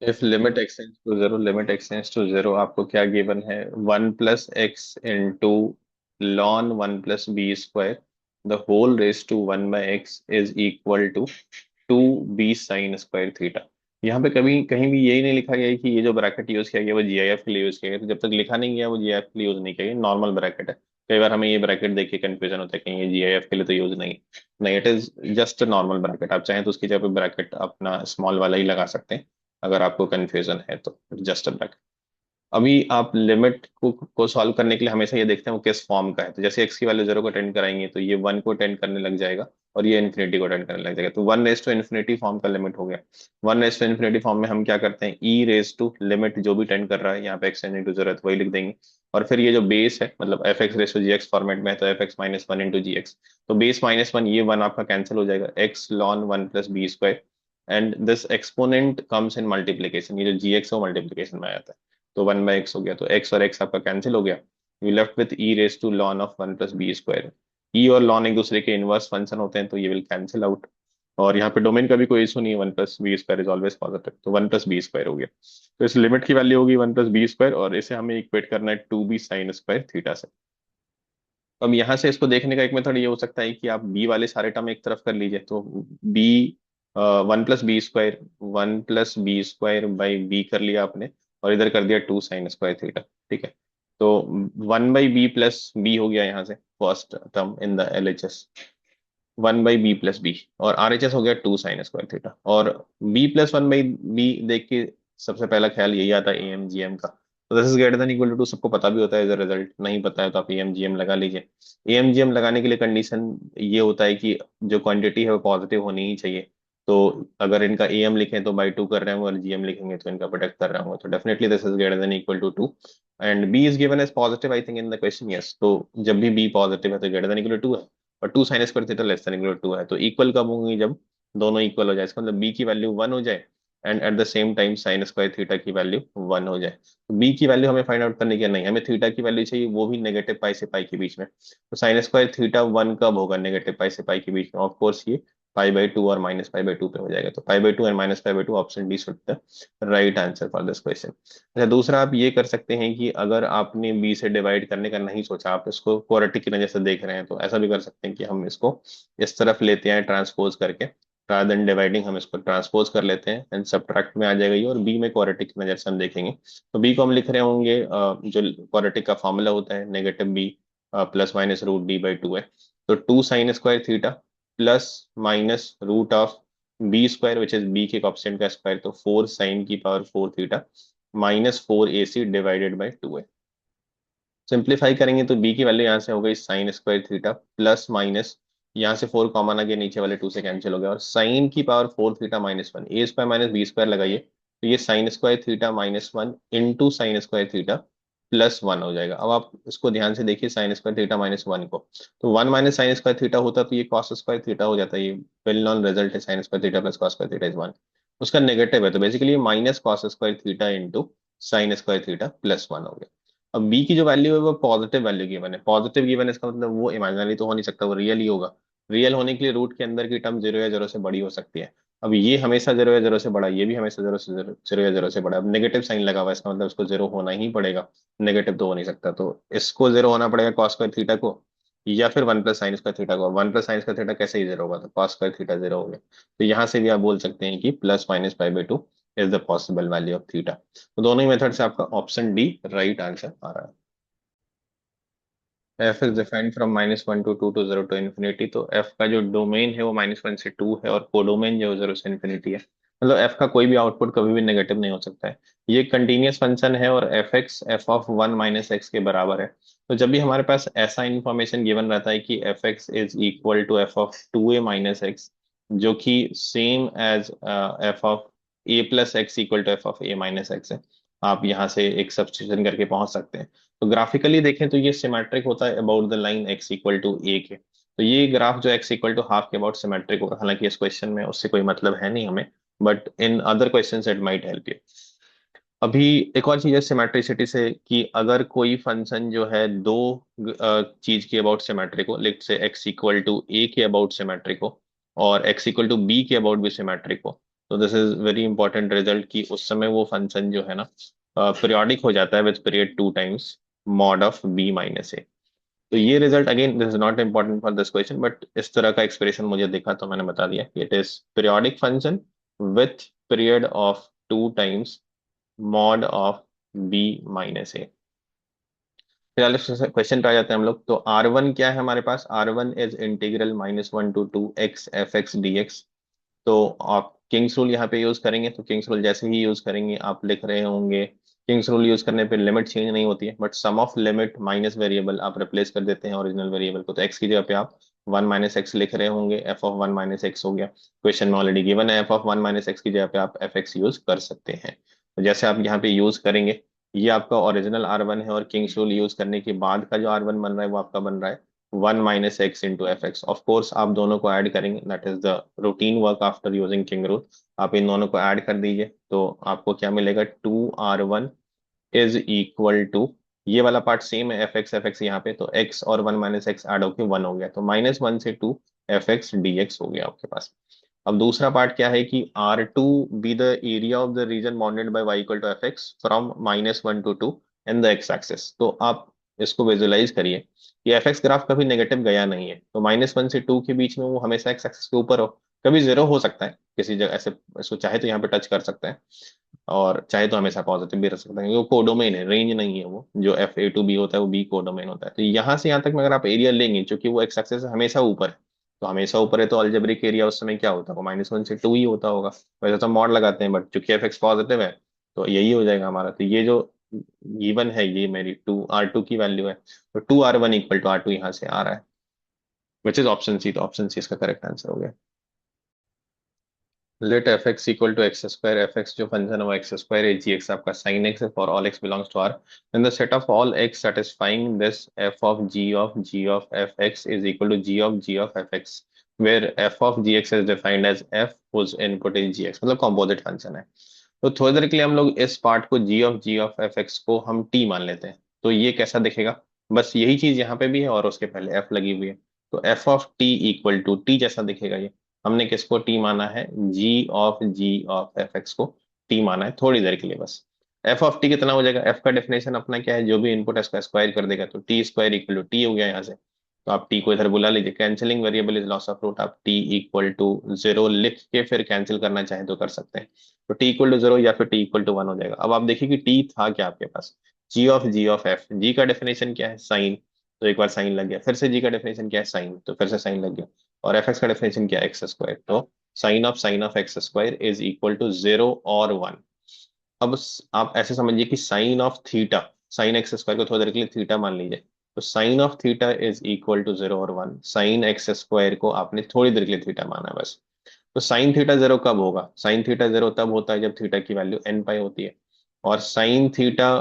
If limit extends to zero, आपको क्या given है? 1 + x into ln 1 + b² the whole raise to 1/x is equal to 2b sin² theta. यहाँ पे कभी कहीं भी यही नहीं लिखा गया है कि ये जो ब्रैकेट यूज किया गया वो जीआईएफ के लिए यूज किया गया। तो जब तक लिखा नहीं गया वो जीआईएफ के लिए यूज नहीं किया गया, नॉर्मल ब्रैकेट है। कई बार हमें ये ब्रैकेट देख के कंफ्यूजन होता है कि ये जीआईएफ के लिए तो यूज नहीं। नहीं, it is just normal bracket. आप चाहें तो उसकी जगह पे ब्रैकेट अपना स्मॉल वाला ही लगा सकते हैं, अगर आपको कंफ्यूजन है तो। Just a bracket. अभी आप लिमिट को सॉल्व करने के लिए हमेशा ये देखते हैं वो किस फॉर्म का है। तो जैसे एक्स की वैल्यू जीरो को टेंड कराएंगे तो ये वन को टेंड करने लग जाएगा, और ये इन्फिनिटी को टेंड करने लग जाएगा। तो 1 रेस टू इन्फिनिटी फॉर्म का लिमिट हो गया। 1 रेस टू इन्फिनिटी फॉर्म में हम क्या करते हैं, ई रेस टू लिमिट जो भी टेंड कर रहा है, यहाँ पे एक्स टेंडिंग टू जीरो है तो वही लिख देंगे। और फिर ये जो बेस है, मतलब f x raise to g x format में है, तो F x minus one into g x. तो बेस माइनस वन, ये वन आपका कैंसिल हो जाएगा, x ln 1 + b²। And this exponent comes in multiplication, ये जो जी एक्स है वो मल्टीप्लीकेशन में आ जाता है। तो 1/x हो गया, तो x और x आपका कैंसिल हो गया। You left with e raise to ln of 1 + b²। E और लॉन एक दूसरे के इनवर्स फंक्शन होते हैं, तो ये विल कैंसिल आउट। और यहाँ पे डोमेन का भी कोई इशू नहीं है, 1 + b² इज ऑलवेज पॉजिटिव, तो 1 + b² हो गया। तो इस लिमिट की वैल्यू होगी 1 + b², और इसे हमें इक्वेट करना है 2b sin² थीटा से। तो अब यहाँ से इसको देखने का एक मेथड ये हो सकता है कि आप बी वाले सारे टर्म एक तरफ कर लीजिए, तो B 1 + b², 1 + b² by B कर लिया आपने, और इधर कर दिया 2 sin²थीटा। ठीक है। तो 1/b+b हो गया यहाँ से, first term in the LHS। 1/b+b, और RHS हो गया 2 sin²थीटा। और b+1/b देख के सबसे पहला ख्याल यही आता है AMGM का। तो this is greater than equal to 2 सबको पता भी होता है एज अ रिजल्ट, नहीं पता है तो आप AMGM लगा लीजिए। AMGM लगाने के लिए कंडीशन ये होता है कि जो क्वांटिटी है वो पॉजिटिव होनी ही चाहिए। तो अगर इनका AM लिखें तो बाई टू कर रहे होंगे, और GM लिखेंगे तो इनका प्रोडक्ट कर रहे होंगे, तो definitely this is greater than equal to 2। And B is given as positive I think in the question, yes. तो जब भी B पॉजिटिव है तो ग्रेटर देन इक्वल टू 2 है, और 2 sin² theta less than equal to 2 है। तो equal कब होंगी, जब दोनों इक्वल हो जाए, इसका मतलब बी की वैल्यू वन हो जाए, and at the same time sine square theta की वैल्यू वन हो जाए। तो बी की वैल्यू हमें फाइंड आउट करने की नहीं, हमें थीटा की वैल्यू चाहिए, वो भी नेगेटिव पाई से पाई के बीच में। तो sin² थीटा वन कब होगा, नेगेटिव पाई से पाई के बीच में? ऑफ कोर्स ये π/2 और -π/2 पे हो जाएगा। तो π/2 and -π/2, option D should the right answer for this question. अच्छा, दूसरा आप ये कर सकते हैं कि अगर आपने बी से डिवाइड करने का नहीं सोचा, आप इसको क्वाड्रेटिक की नजर से देख रहे हैं, तो ऐसा भी कर सकते हैं कि हम इसको इस तरफ लेते हैं ट्रांसपोज करके। रादर देन डिवाइडिंग हम इसको ट्रांसपोज कर लेते हैं, एंड सब्ट्रैक्ट में आ जाएगा ये, और बी में क्वाड्रेटिक की नजर से हम देखेंगे। तो बी को हम लिख रहे होंगे, जो क्वाड्रेटिक का फॉर्मूला होता है, -b +-√d/2 है। तो 2 sin² theta plus minus root of b² which is B के कॉन्स्टेंट का स्क्वायर, तो 4 sin⁴ -4ac डिवाइडेड बाई 2 है। सिंप्लीफाई करेंगे तो बी की वैल्यू यहाँ से हो गई sin²थीटा प्लस माइनस, यहाँ से 4 कॉमन आ गया, नीचे वाले 2 से कैंसिल हो गया, और sin⁴थीटा -1, a² - b² लगाइए, तो ये sin²थीटा -1 इंटू sin²थीटा +1 हो जाएगा। अब आप इसको ध्यान से देखिए, sin²थीटा -1 को, तो 1 माइनस sin²थीटा होता तो ये cos²थीटा हो जाता है। ये वेल नॉन रिजल्ट है, sin²थीटा प्लस cos²थीटा इज 1। उसका नेगेटिव है, तो बेसिकली माइनस cos²थीटा इंटू sin²थीटा +1 हो गया। अब बी की जो वैल्यू है वो पॉजिटिव वैल्यू गिवन है। पॉजिटिव गिवन है, इसका मतलब वो इमेजिनरी तो हो नहीं सकता, वो रियल ही होगा। रियल होने के लिए रूट के अंदर की टर्म जीरो या जीरो से बड़ी हो सकती है। अब ये हमेशा जीरो या जीरो से बड़ा, ये भी हमेशा जीरो या जीरो से बड़ा। अब नेगेटिव साइन लगा हुआ है, इसका मतलब इसको जीरो होना ही पड़ेगा। नेगेटिव तो हो नहीं सकता, तो इसको जीरो होना पड़ेगा cos²थीटा को, या फिर 1 + sin²थीटा को। 1 + sin²थीटा कैसे ही जीरो होगा, तो cos²थीटा जीरो हो गया। तो यहाँ से भी आप बोल सकते हैं कि +-π/2 is the possible value of theta. तो दोनों ही मेथड से आपका ऑप्शन डी राइट आंसर आ रहा है। F is defined from -1 to 2 to 0 to infinity. तो एफ का जो डोमेन है वो -1 से 2 है, और कोडोमेन जो 0 से इन्फिनिटी है। मतलब एफ का कोई भी आउटपुट कभी भी नेगेटिव नहीं हो सकता है। ये कंटीन्यूअस फंक्शन है, और एफ एक्स f(1 - x) के बराबर है। तो जब भी हमारे पास ऐसा इंफॉर्मेशन गिवन रहता है कि F x is equal to f(2a - x), जो कि same as f(a+x) equal to f(a - x) है, आप यहाँ से एक सब्स्टिट्यूशन करके पहुंच सकते हैं। तो ग्राफिकली देखें तो ये सिमेट्रिक होता है about the line x = a के। तो ये ग्राफ जो x = ½ के अबाउट सिमेट्रिक होगा। हालांकि इस क्वेश्चन में उससे कोई मतलब है नहीं हमें, but in other questions it might help you. अभी एक और चीज है सिमेट्रिसिटी से, कि अगर कोई फंक्शन जो है दो चीज के अबाउट सिमेट्रिक हो, लेट से x = a के अबाउट सिमेट्रिक हो, और x = b के अबाउट भी सिमेट्रिक हो, तो this is very important result कि उस समय वो फंक्शन जो है ना पीरियोडिक हो जाता है with period 2 times mod of b minus a. तो ये result again this is not important for this question, but इस तरह का एक्सप्रेशन मुझे दिखा तो मैंने बता दिया it is periodic function with period of 2 times mod of b minus a. फिलहाल क्वेश्चन पे आ जाते हैं हम लोग। तो R1 क्या है हमारे पास? R1 is integral -1 to 2 x f(x) dx। तो आप किंग्स रूल यहाँ पे यूज करेंगे, तो किंग्स रूल जैसे ही यूज करेंगे आप लिख रहे होंगे, किंग्स रूल यूज करने पे लिमिट चेंज नहीं होती है, but sum of limit minus variable आप रिप्लेस कर देते हैं ओरिजिनल वेरिएबल को। तो एक्स की जगह पे आप 1 - x लिख रहे होंगे, f(1 - x) हो गया। क्वेश्चन में ऑलरेडी गिवन है, f(1 - x) की जगह पे आप fx यूज कर सकते हैं। तो जैसे आप यहाँ पे यूज करेंगे, ये आपका ओरिजिनल R1 है, और किंग्स रूल यूज करने के बाद का जो R1 बन रहा है वो आपका बन रहा है 1 - x into F x. Of course आप दोनों को ऐड करेंगे, that is the routine work after using king rule. आप इन दोनों को ऐड कर दीजिए तो आपको क्या मिलेगा? 2R1 इज इक्वल टू, ये वाला पार्ट सेम है, एफ एक्स यहाँ पे, तो x और 1 - x ऐड होके 1 हो गया, तो -1 से 2 f(x) dx हो गया आपके पास। अब दूसरा पार्ट क्या है कि R2 be the area of the region bounded by y equal to F x from -1 to 2 in the x axis. तो आप इसको विजुलाइज करिए कि एफ एक्स ग्राफ कभी नेगेटिव गया नहीं है, तो -1 से 2 के बीच में वो हमेशा x एक्सिस के ऊपर हो। कभी जीरो हो सकता है किसी जगह ऐसे, इसको चाहे तो यहाँ पे टच कर सकता है, और चाहे तो हमेशा पॉजिटिव भी रह सकता है, क्योंकि वो कोडोमेन है, रेंज नहीं है। वो जो FA to B होता है वो B कोडोमेन होता है। तो यहाँ से यहाँ तक में अगर आप एरिया लेंगे, चूंकि वो एक्स एक्सिस हमेशा ऊपर है, तो हमेशा ऊपर है, तो अलजेब्रिक एरिया उस समय क्या होता है? वो -1 से 2 ही होता होगा। वैसे तो मॉड लगाते हैं, बट चूंकि एफ एक्स पॉजिटिव है तो यही हो जाएगा हमारा। तो ये जो गिवन है ये मेरी 2R2 की वैल्यू है, तो 2R1 इक्वल टू R2 यहाँ से आ रहा है, विच इज ऑप्शन सी। तो ऑप्शन सी इसका करेक्ट आंसर हो गया। Let F x equal to x square, F x जो फंक्शन है वो एक्स स्क्वायर है, जी एक्स आपका साइन एक्स है for all x belongs to R. In the set of all x satisfying this F of F x is equal to G of F x, where F of G x is defined as F whose input is G x, मतलब composite function है। तो थोड़ी देर के लिए हम लोग इस पार्ट को जी ऑफ एफ एक्स को हम टी मान लेते हैं। तो ये कैसा दिखेगा? बस यही चीज यहाँ पे भी है और उसके पहले एफ लगी हुई है, तो F of T equal to T जैसा दिखेगा ये। हमने किसको टी माना है? जी ऑफ एफ एक्स को टी माना है थोड़ी देर के लिए बस। एफ ऑफ टी कितना हो जाएगा? एफ का डेफिनेशन अपना क्या है? जो भी इनपुट है इसका स्क्वायर कर देगा, तो T square equal to T हो गया यहाँ से। तो आप टी को इधर बुला लीजिए, cancelling variable is loss of root, आप टी इक्वल टू 0 लिख के फिर कैंसिल करना चाहें तो कर सकते हैं। तो टी इक्वल टू 0 या फिर टी इक्वल टू 1 हो जाएगा। अब आप देखिए कि टी था क्या आपके पास? जी ऑफ एफ, जी का डेफिनेशन क्या है? साइन। तो एक बार साइन लग गया, फिर से जी का डेफिनेशन क्या है? साइन, तो फिर से साइन लग गया। और एफ एक्स का डेफिनेशन क्या है? X square. तो sine of x square is equal to 0 और 1। अब आप ऐसे समझिए कि sine of theta, sine x square को थोड़ी देर के लिए थीटा मान लीजिए, तो sine of theta is equal to 0 और 1। साइन एक्स स्क्वायर को आपने थोड़ी देर के लिए थीटा माना बस। तो साइन थीटा 0 कब होगा? साइन थीटा 0 तब होता है जब थीटा की वैल्यू एन पाई होती है। और साइन थीटा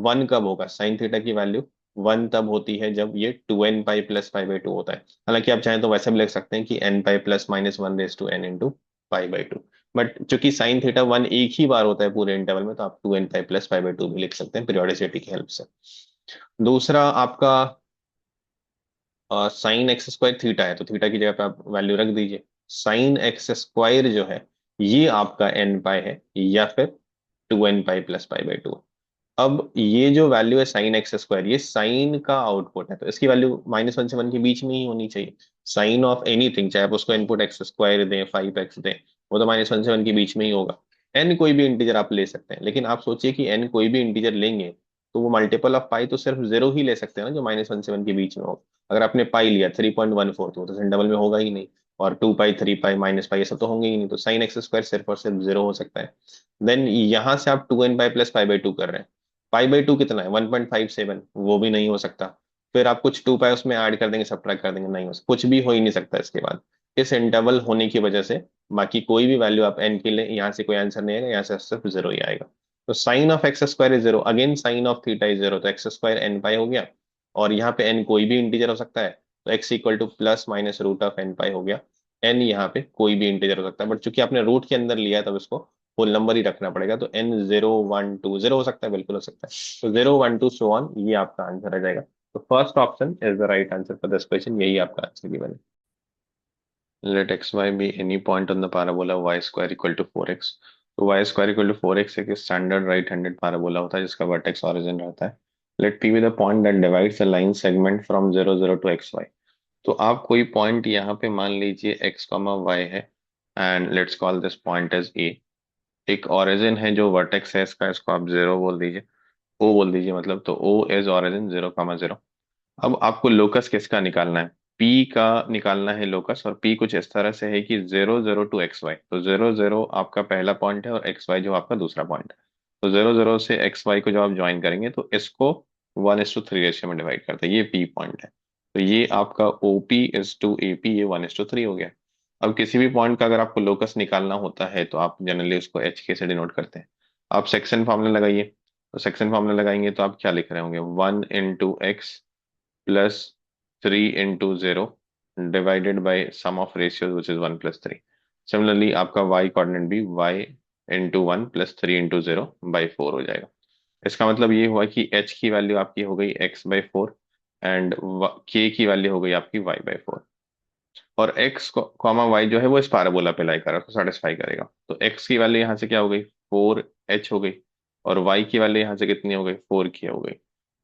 1 कब होगा? साइन थीटा की वैल्यू 1 तब होती है जब ये 2n pi plus pi by 2 होता है। हालांकि आप चाहें तो वैसे भी लिख सकते हैं कि n pi plus -1 raise to n into pi by 2, but चूंकि साइन थीटा 1 एक ही बार होता है पूरे इंटरवल में, तो आप 2n pi plus pi by 2 भी लिख सकते हैं पीरियोडिसिटी की हेल्प से। दूसरा आपका साइन एक्स स्क्वायर थीटा है, तो थीटा की जगह पे आप वैल्यू रख दीजिए। साइन एक्स स्क्वायर जो है ये आपका एन पाई है, या फिर 2n pi plus pi by 2। अब ये जो वैल्यू है साइन एक्स स्क्वायर, ये साइन का आउटपुट है, तो इसकी वैल्यू -1 से 1 के बीच में ही होनी चाहिए। साइन ऑफ एनीथिंग, चाहे आप उसको इनपुट एक्स स्क्वायर दें 5x दें, वो तो -1 से 1 के बीच में ही होगा। एन कोई भी इंटीजर आप ले सकते हैं, लेकिन आप सोचिए कि एन कोई भी इंटीजर लेंगे तो वो मल्टीपल ऑफ पाई तो सिर्फ 0 ही ले सकते हैं ना, जो -1 से 1 के बीच में हो। अगर आपने पाई लिया 3.14, तो वो तो डबल में होगा ही नहीं। और 2 पाई, 3 पाई, -पाई, ये सब तो होंगे ही नहीं, तो साइन एक्स स्क्वायर सिर्फ और सिर्फ 0 हो सकता है। देन यहाँ से आप 2n pi plus pi by 2 कर रहे हैं, पाई बाई 2 कितना है? 1.57, वो भी नहीं हो सकता। फिर आप कुछ 2 पाई उसमें ऐड कर देंगे, सब्ट्रैक्ट कर देंगे, नहीं हो सकता, कुछ भी हो ही नहीं सकता इसके बाद। इस इंटरवल होने की वजह से बाकी कोई भी वैल्यू आप एन के लिए, यहाँ से कोई आंसर नहीं आएगा, यहाँ से सिर्फ 0 ही आएगा। तो sine of x square is 0, again sine of theta is 0, तो एक्स स्क्वायर एन पाई हो गया। और यहाँ पे एन कोई भी इंटीजर हो सकता है, तो x equal to plus minus root of n pi हो गया। एन यहाँ पे कोई भी इंटीजर हो सकता है, बट चूंकि आपने रूट के अंदर लिया है तब इसको होल नंबर ही रखना पड़ेगा। तो n 0 1 2 0 हो सकता है, बिल्कुल हो सकता है। तो 0 1 2 so on, ये आपका आंसर आ जाएगा। तो first option is the right answer for this question, यही आपका आंसर गिवन है। Let x y be any point on the parabola y square equal to 4x। तो Y square equal to 4x एक standard right handed parabola होता है जिसका vertex origin रहता है। Let P be the point that divides the line segment from 0 0 to x y. तो आप कोई पॉइंट यहाँ पे मान लीजिए x कॉमा वाई है, and let's call this point as A. एक ओरिजिन है जो वर्टेक्स है इसका, इसको आप जीरो बोल दीजिए, ओ बोल दीजिए मतलब, तो ओ इज ओरिजिन 0 0। अब आपको लोकस किसका निकालना है? पी का निकालना है लोकस, और पी कुछ इस तरह से है कि 0 0 टू एक्स वाई। तो 0 0 आपका पहला पॉइंट है और एक्स वाई जो आपका दूसरा पॉइंट है। तो 0 0 से एक्स वाई को जब आप ज्वाइन करेंगे तो इसको 1:3 रेशियो में डिवाइड करते हैं, ये पी पॉइंट है। तो ये आपका O P is to A P, ये 1:3 हो गया। अब किसी भी पॉइंट का अगर आपको लोकस निकालना होता है तो आप जनरली उसको एच के से डिनोट करते हैं। आप सेक्शन फॉर्मूला लगाइए। तो सेक्शन फॉर्मूला लगाएंगे तो आप क्या लिख रहे होंगे? 1 into x plus 3 into 0 divided by sum of ratios which is 1 + 3। Similarly आपका y कोऑर्डिनेट भी y into 1 प्लस 3 into 0/4 हो जाएगा। इसका मतलब ये हुआ कि h की वैल्यू आपकी हो गई x/4, एंड k की वैल्यू हो गई आपकी y/4। और x कॉमा y जो है वो इस पैराबोला पे लाई करा, उसको सेटिस्फाई करेगा। तो x की वैल्यू यहाँ से क्या हो गई? 4h हो गई। और y की वैल्यू यहाँ से कितनी हो गई? 4k हो गई।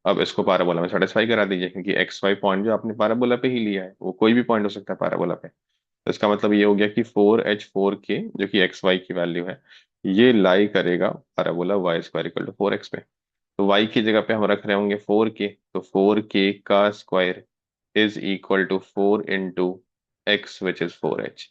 अब इसको पैराबोला में सेटिस्फाई करा दीजिए, क्योंकि एक्स वाई पॉइंट जो आपने पैराबोला पे ही लिया है वो कोई भी पॉइंट हो सकता है पैराबोला पे। तो इसका मतलब ये हो गया कि 4h 4k जो कि एक्स वाई की वैल्यू है, ये लाई करेगा parabola y square equal to 4x पे। तो y की जगह पे हम रख रहे होंगे 4k, तो 4k का square is equal to 4 into x which is 4h।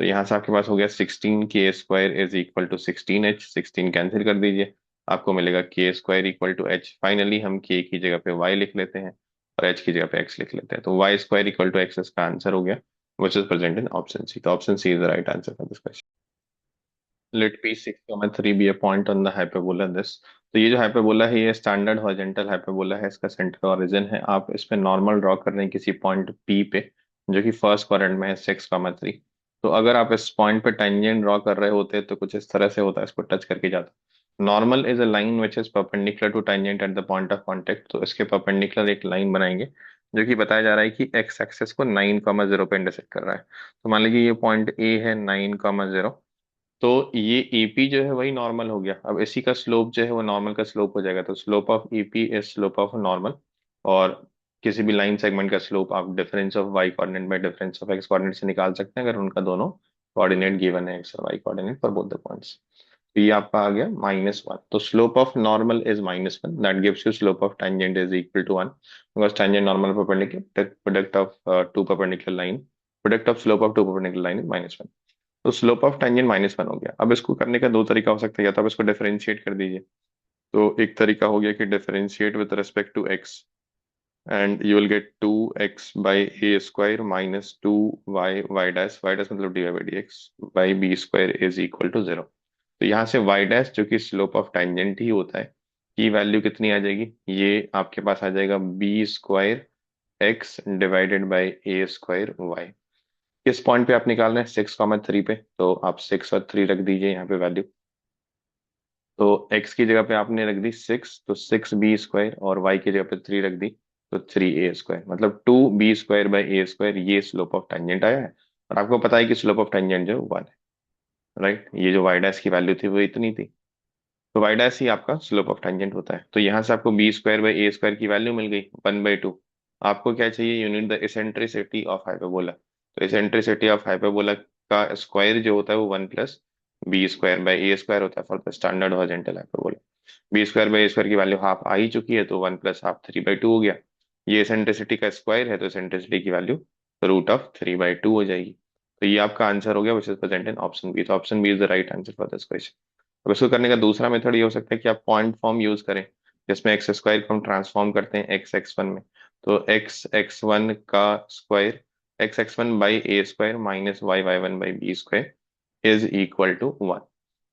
तो यहाँ से आपके पास हो गया 16k² is equal to 16h। 16 cancel कर दीजिए, आपको मिलेगा k² equal to h। Finally हम k की जगह पे y लिख लेते हैं और h की जगह पे x लिख लेते हैं। तो y² इक्वल टू x इसका आंसर हो गया, which is present in option C. तो option C is the right answer for this question. Let P 6,3 be a point on the hyperbola this. तो ये जो हाइपरबोला है ये स्टैंडर्ड हॉरिजॉन्टल हाइपरबोला है, इसका सेंटर ओरिजिन है। आप इस पे नॉर्मल ड्रॉ कर रहे हैं किसी पॉइंट पी पे जो कि फर्स्ट क्वाड्रेंट में है 6,3। तो अगर आप इस पॉइंट पे टेंजेंट ड्रॉ कर रहे होते तो कुछ इस तरह से होता है, इसको टच करके जाता। Normal is a line which is perpendicular to tangent at the point of contact. तो इसके परपेंडिकुलर एक लाइन बनाएंगे जो कि बताया जा रहा है कि एक्स एक्सेस को 9,0 पे इंटरसेक्ट कर रहा है। तो मान लीजिए ये पॉइंट ए है 9,0। तो ये एपी जो है वही नॉर्मल हो गया। अब इसी का स्लोप जो है वो नॉर्मल का स्लोप हो जाएगा। तो slope of AP is slope of normal. और किसी भी लाइन सेगमेंट का स्लोप आप difference of Y coordinate by difference of X coordinate से निकाल सकते हैं, अगर उनका दोनों कोऑर्डिनेट गिवन है, एक्स और Y coordinate for both the points. तो ये आपका आ गया -1। तो slope of normal is -1, that gives you slope of tangent is equal to 1, because tangent normal perpendicular, product of two perpendicular line, product of slope of two perpendicular line is -1। तो slope of tangent -1 हो गया। अब इसको करने का दो तरीका हो सकता है, या तो आप इसको डिफरेंशिएट कर दीजिए। तो एक तरीका हो गया कि differentiate with respect to X, and you will get 2x/a² -2y y dash मतलब dy/dx by b² is equal to 0। तो यहाँ से y डैश जो कि स्लोप ऑफ टेंजेंट ही होता है, की वैल्यू कितनी आ जाएगी? ये आपके पास आ जाएगा b² x divided by a² y। किस पॉइंट पे आप निकाल रहे हैं? 6,3 पे। तो आप 6 और 3 रख दीजिए यहाँ पे वैल्यू। तो x की जगह पे आपने रख दी 6, तो 6b² और y की जगह पे 3 रख दी, तो 3a², मतलब 2b² बाई a²। ये स्लोप ऑफ टेंजेंट आया है। और आपको पता है कि स्लोप ऑफ टेंजेंट जो 1 है, राइट? ये जो y डैश की वैल्यू थी वो इतनी थी। तो y डैश ही आपका स्लोप ऑफ टेंजेंट होता है। तो यहाँ से आपको b² बाई a² की वैल्यू मिल गई 1/2। आपको क्या चाहिए? Unit the eccentricity of hyperbola. तो इसेंट्रिसिटी ऑफ हाइपरबोला का स्क्वायर जो होता है वो 1 + b² बाई a² होता है for the standard horizontal hyperbola. b² by a² की वैल्यू हाफ आ ही चुकी है, तो 1 + ½ 3/2 हो गया। ये इसेंट्रिसिटी का स्क्वायर है, तो इसेंट्रिसिटी की वैल्यू √3/2 हो जाएगी। तो ये आपका आंसर हो गया, which is present in option B. तो option B is the right answer for this question. अब इसको करने का दूसरा मेथड ये हो सकता है कि आप पॉइंट फॉर्म यूज करें, जिसमें x² को हम ट्रांसफॉर्म करते हैं x(x1) में। तो x(x1) का square x(x1) by a² -y(y1) by b² is equal to 1।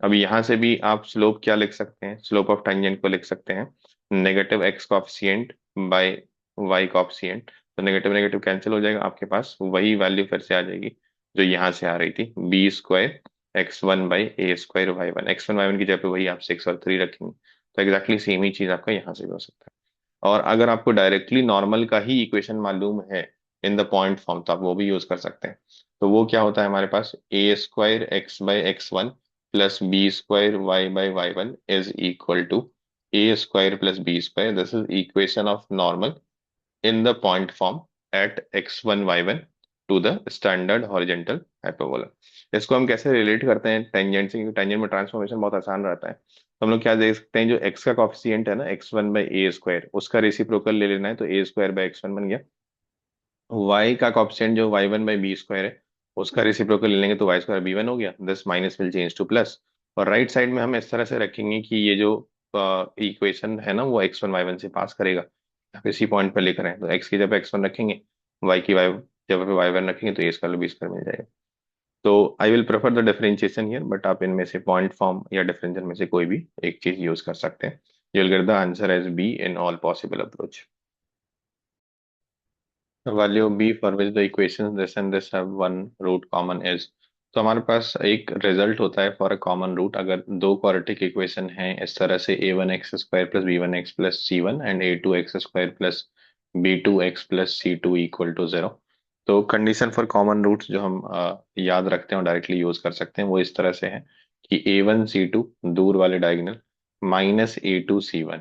अब यहाँ से भी आप स्लोप क्या लिख सकते हैं? स्लोप ऑफ टेंजेंट को लिख सकते हैं negative x coefficient by y coefficient. तो नेगेटिव नेगेटिव कैंसिल हो जाएगा, आपके पास वही वैल्यू फिर से आ जाएगी जो यहाँ से आ रही थी, b²x1/a² y1। x1 y1 की जगह पे वही आप 6 और 3 रखेंगे, तो एग्जैक्टली सेम ही चीज आपका यहाँ से भी हो सकता है। और अगर आपको डायरेक्टली नॉर्मल का ही इक्वेशन मालूम है इन द पॉइंट फॉर्म, तो आप वो भी यूज कर सकते हैं। तो वो क्या होता है हमारे पास, a square x by x one plus b square y by y one is equal to a square plus b square, this is equation of normal in the point form at x1 y1 to the standard horizontal hyperbola। इसको हम कैसे relate करते हैं tangent से, क्योंकि tangent में transformation बहुत आसान रहता है। तो हम लोग क्या देख सकते हैं, जो x का कॉफिशिएंट है ना x1/a² उसका रेसिप्रोकल ले लेना है, तो a² बाई x1 बन गया। y का कॉफिशिएंट जो y1/b² है उसका रेसिप्रोकल ले लेंगे तो y² b1 हो गया, this minus will change two plus. और राइट साइड में हम इस तरह से रखेंगे कि ये जो इक्वेशन है ना वो x1 y1 से पास करेगा। आप इसी पॉइंट पर लेकर आए, तो x की जगह x1 रखेंगे, y की y जगह पे y1 रखेंगे, तो a² b² मिल जाएगा। तो I will prefer the differentiation here, but आप इनमें से पॉइंट फॉर्म या डिफरेंशियल में से कोई भी एक चीज यूज कर सकते हैं। You will get the answer as B in all possible approach. value b for which the equations this and this have one root common is। तो हमारे पास एक रिजल्ट होता है फॉर अ कॉमन रूट, अगर दो क्वाड्रेटिक इक्वेशन हैं इस तरह से a1x² plus b1x plus c1 and a2x² plus b2x plus c2 equal to 0। तो कंडीशन फॉर कॉमन रूट्स जो हम याद रखते हैं और डायरेक्टली यूज कर सकते हैं वो इस तरह से है कि a1 c2 दूर वाले डायगोनल माइनस a2 c1,